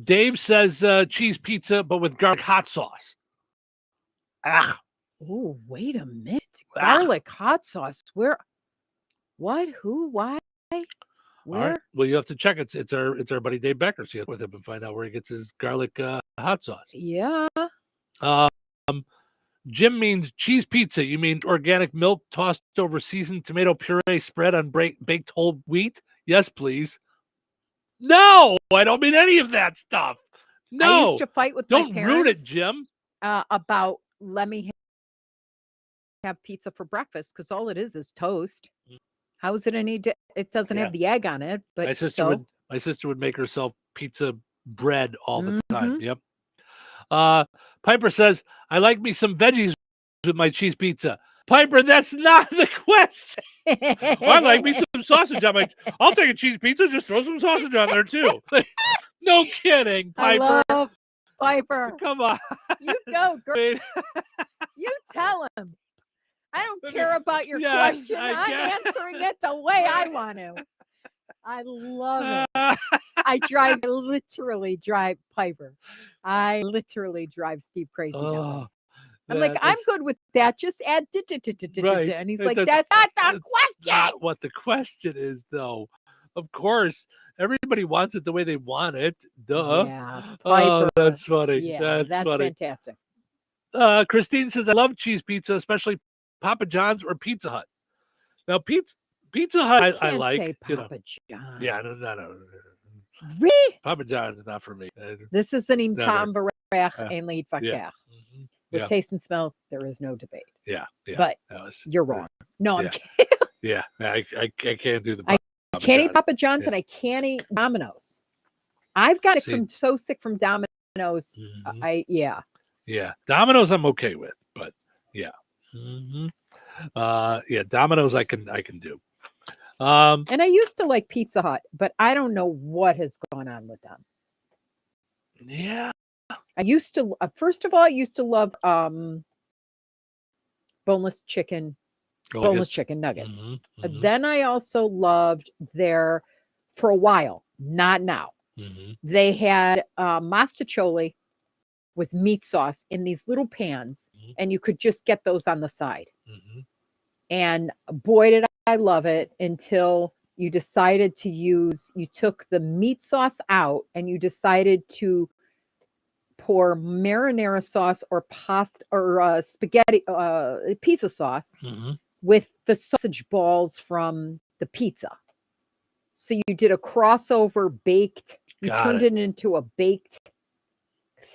Dave says cheese pizza, but with garlic hot sauce. Oh, wait a minute. Garlic hot sauce. Where? What? Who? Why? Where? All right. Well, you have to check it. It's our buddy Dave Becker. See with him and find out where he gets his garlic hot sauce. Yeah. Jim means cheese pizza. You mean organic milk tossed over seasoned tomato puree spread on baked whole wheat? Yes, please. No, I don't mean any of that stuff. No. I used to fight with my Don't parents. ruin it, Jim. About let me have pizza for breakfast because all it is toast. How is it any? It doesn't have the egg on it, but my sister would make herself pizza bread all the time. Yep. Piper says, I like me some veggies with my cheese pizza. Piper, that's not the question. I like me some sausage on my. I'll take a cheese pizza. Just throw some sausage on there too. No kidding, Piper. I love Piper. Come on. You go, girl. You tell him. I don't care about your question. I'm answering it the way I want to. I love it. I literally drive Piper. I literally drive Steve crazy. I'm like, I'm good with that. Just add Right. and he's like, that's not the question. Not what the question is, though. Of course, everybody wants it the way they want it. Duh. Yeah, oh, that's funny. Yeah, that's funny. fantastic. Christine says, I love cheese pizza, especially Papa John's or Pizza Hut. Now, Pizza Hut, I like. Say Papa John's. Yeah, no. Really? Papa John's is not for me. This is an Tom Barach and Lead Fakir. With taste and smell, there is no debate. Yeah. But you're wrong. No, I'm kidding. Yeah, I can't do the I can't eat Papa John's and I can't eat Domino's. I've got it from so sick from Domino's. Yeah, Domino's I'm okay with, but yeah. Domino's I can do. And I used to like Pizza Hut, but I don't know what has gone on with them. Yeah. I used to, first of all, I used to love boneless chicken nuggets. Then I also loved for a while, not now. They had mastacholi with meat sauce in these little pans, and you could just get those on the side. And boy, did I love it until you decided you took the meat sauce out and you decided to pour marinara sauce or pasta or spaghetti pizza sauce with the sausage balls from the pizza. So you did a crossover baked. You turned it into a baked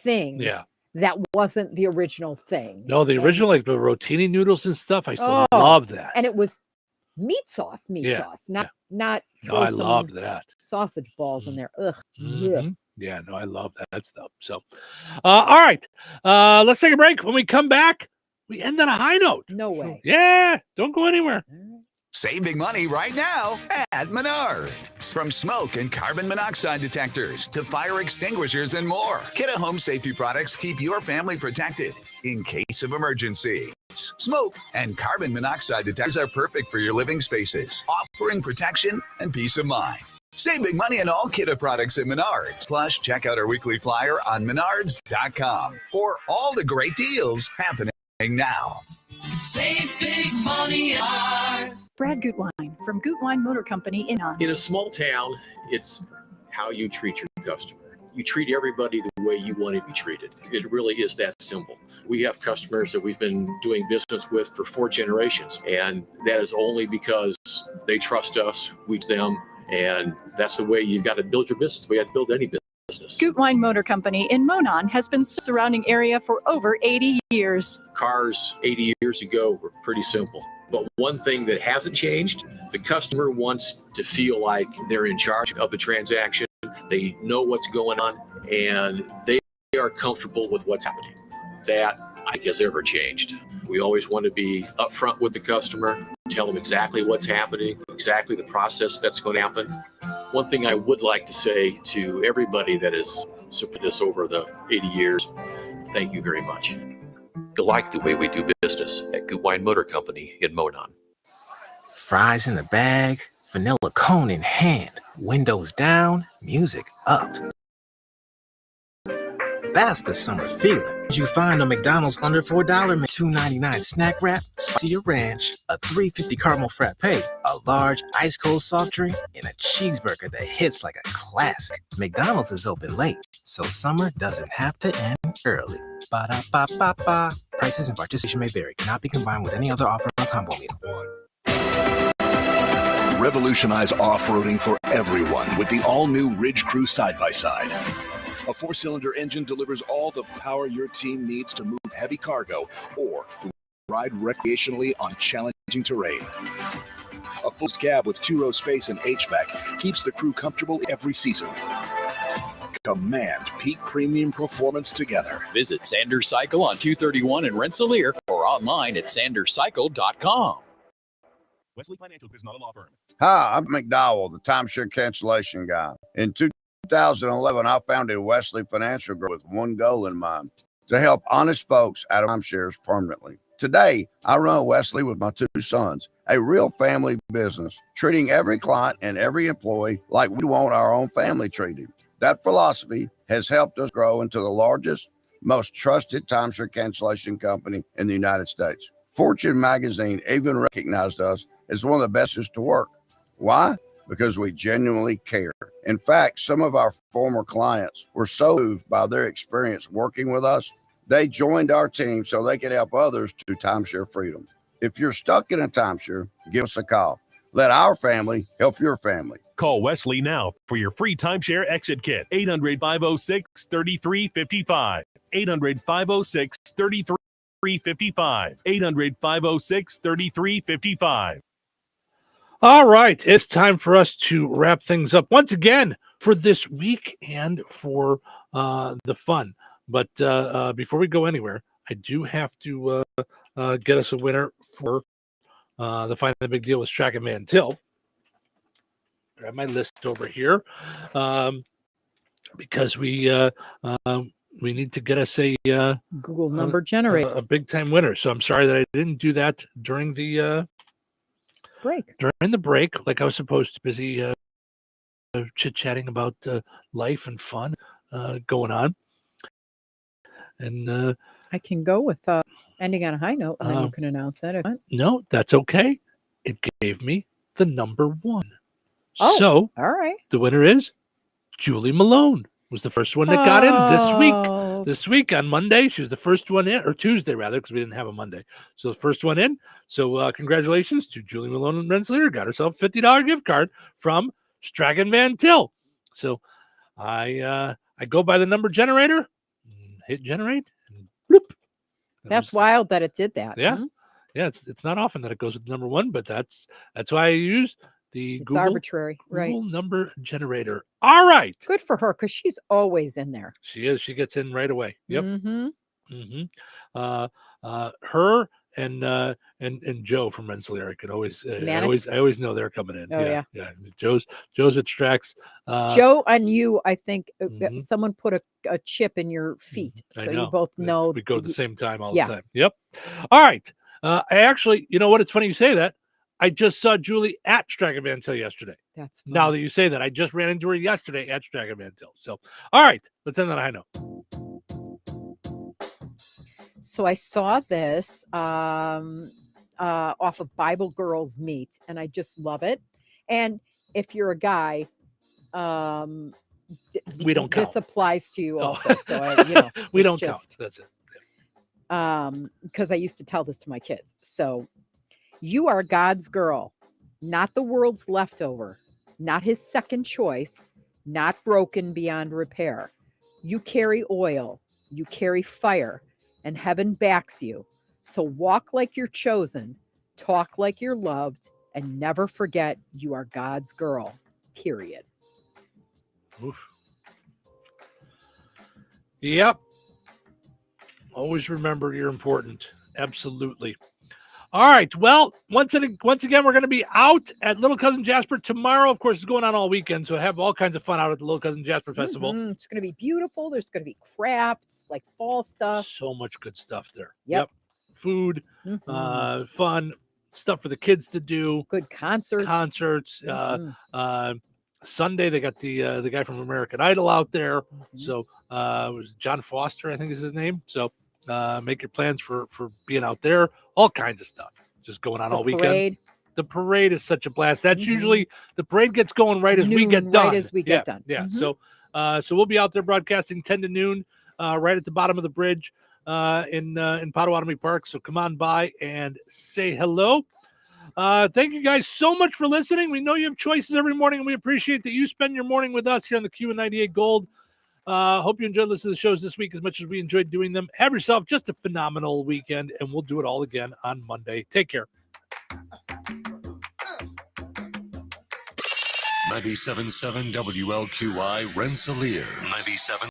thing. Yeah. That wasn't the original thing. No, the original, like the rotini noodles and stuff. I still love that. And it was meat sauce, not No, I love that. sausage balls in there. Ugh. Yeah, no, I love that stuff. So, all right, let's take a break. When we come back, we end on a high note. No way. Yeah, don't go anywhere. Save big money right now at Menards. From smoke and carbon monoxide detectors to fire extinguishers and more, Kidda Home Safety products keep your family protected in case of emergency. Smoke and carbon monoxide detectors are perfect for your living spaces, offering protection and peace of mind. Save big money on all Kidda products at Menards. Plus, check out our weekly flyer on menards.com for all the great deals happening now. Save big money on Brad Gutwein from Gutwein Motor Company in On. In a small town, it's how you treat your customer. You treat everybody the way you want to be treated. It really is that simple. We have customers that we've been doing business with for 4 generations, and that is only because they trust us, we them, and that's the way you've got to build your business. We have to build any business. Gutwein Motor Company in Monon has been surrounding area for over 80 years. Cars 80 years ago were pretty simple. But one thing that hasn't changed, the customer wants to feel like they're in charge of the transaction. They know what's going on, and they are comfortable with what's happening. That, I guess, ever changed. We always want to be upfront with the customer, tell them exactly what's happening, exactly the process that's going to happen. One thing I would like to say to everybody that has supported us over the 80 years, thank you very much. You like the way we do business at Gutwein Motor Company in Monon. Fries in the bag, vanilla cone in hand, windows down, music up. That's the summer feeling. You find a McDonald's under $4 $2.99 snack wrap, spicy ranch, a $3.50 caramel frappe, a large ice cold soft drink, and a cheeseburger that hits like a classic. McDonald's is open late, so summer doesn't have to end early. Ba-da-ba-ba-ba. Prices and participation may vary. Cannot be combined with any other offer on a combo meal. Revolutionize off-roading for everyone with the all-new Ridge Crew side-by-side. A 4-cylinder engine delivers all the power your team needs to move heavy cargo or ride recreationally on challenging terrain. A full cab with 2-row space and HVAC keeps the crew comfortable every season. Command peak premium performance together. Visit Sanders Cycle on 231 in Rensselaer or online at sanderscycle.com. Wesley Financial is not a law firm. Hi, I'm McDowell, the timeshare cancellation guy. In 2011, I founded Wesley Financial Group with one goal in mind: to help honest folks out of timeshares permanently. Today, I run Wesley with my 2 sons, a real family business, treating every client and every employee like we want our own family treated. That philosophy has helped us grow into the largest, most trusted timeshare cancellation company in the United States. Fortune magazine even recognized us as one of the best to work. Why? Because we genuinely care. In fact, some of our former clients were so moved by their experience working with us, they joined our team so they could help others to timeshare freedom. If you're stuck in a timeshare, give us a call. Let our family help your family. Call Wesley now for your free timeshare exit kit. 800-506-3355. 800-506-3355. 800-506-3355. All right, it's time for us to wrap things up once again for this week and for the fun. But before we go anywhere, I do have to get us a winner for the Find the Big Deal with Strack and Van Til. Grab my list over here because we need to get us a Google number generator, a big time winner. So I'm sorry that I didn't do that during the break. During the break, like I was supposed to, busy chit-chatting about life and fun going on. And I can go with ending on a high note, and then you can announce that. No, that's okay. It gave me the number 1. Oh, so all right. The winner is Julie Malone. Was the first one that got in this week. This week on Monday, she was the first one in, or Tuesday rather, because we didn't have a Monday. So the first one in. So congratulations to Julie Malone and Rensselaer. Got herself a $50 gift card from Strack and Van Til. So I go by the number generator, hit generate, and bloop. That's wild that it did that. Yeah. Yeah, it's not often that it goes with number 1, but that's why I use The It's Google, arbitrary, right? Google number generator. All right. Good for her because she's always in there. She is. She gets in right away. Yep. Mm-hmm. Her and Joe from Rensselaer. I could always, I always know they're coming in. Oh, yeah. Joe's at Strax. Joe and you, I think Mhm. someone put a chip in your feet, I so you know. both know. We go at the same time all Yeah. the time. Yep. All right. I actually, you know what? It's funny you say that. I just saw Julie at Stragavantil yesterday. That's Now funny. that you say that, I just ran into her yesterday at Stragavantil. So, all right, let's end on a high note. So I saw this off of Bible Girls Meet, and I just love it. And if you're a guy, We don't count. this applies to you Oh. also. So I, We it's don't count. just, That's it. because I used to tell this to my kids. So you are God's girl, not the world's leftover, not his second choice, not broken beyond repair. You carry oil, you carry fire, and heaven backs you. So walk like you're chosen, talk like you're loved, and never forget you are God's girl, period. Oof. Yep. Always remember you're important. Absolutely. All right. Well, once again, we're going to be out at Little Cousin Jasper tomorrow. Of course, it's going on all weekend, so have all kinds of fun out at the Little Cousin Jasper Festival. Mhm. It's going to be beautiful. There's going to be crafts, like fall stuff. So much good stuff there. Yep. Food, Mhm. fun, stuff for the kids to do. Good concerts. Sunday they got the guy from American Idol out there. Mhm. So it was John Foster, I think is his name. So make your plans for being out there. All kinds of stuff just going on all weekend. Parade. The parade is such a blast. That's usually the parade gets going right as we get Noon, done. right as we get done. Yeah. Mhm. So we'll be out there broadcasting 10 to noon, right at the bottom of the bridge in Potawatomi Park. So come on by and say hello. Thank you guys so much for listening. We know you have choices every morning, and we appreciate that you spend your morning with us here on the Q98 Gold. Hope you enjoyed listening to the shows this week as much as we enjoyed doing them. Have yourself just a phenomenal weekend, and we'll do it all again on Monday. Take care. 97.7 WLQI Rensselaer. 97.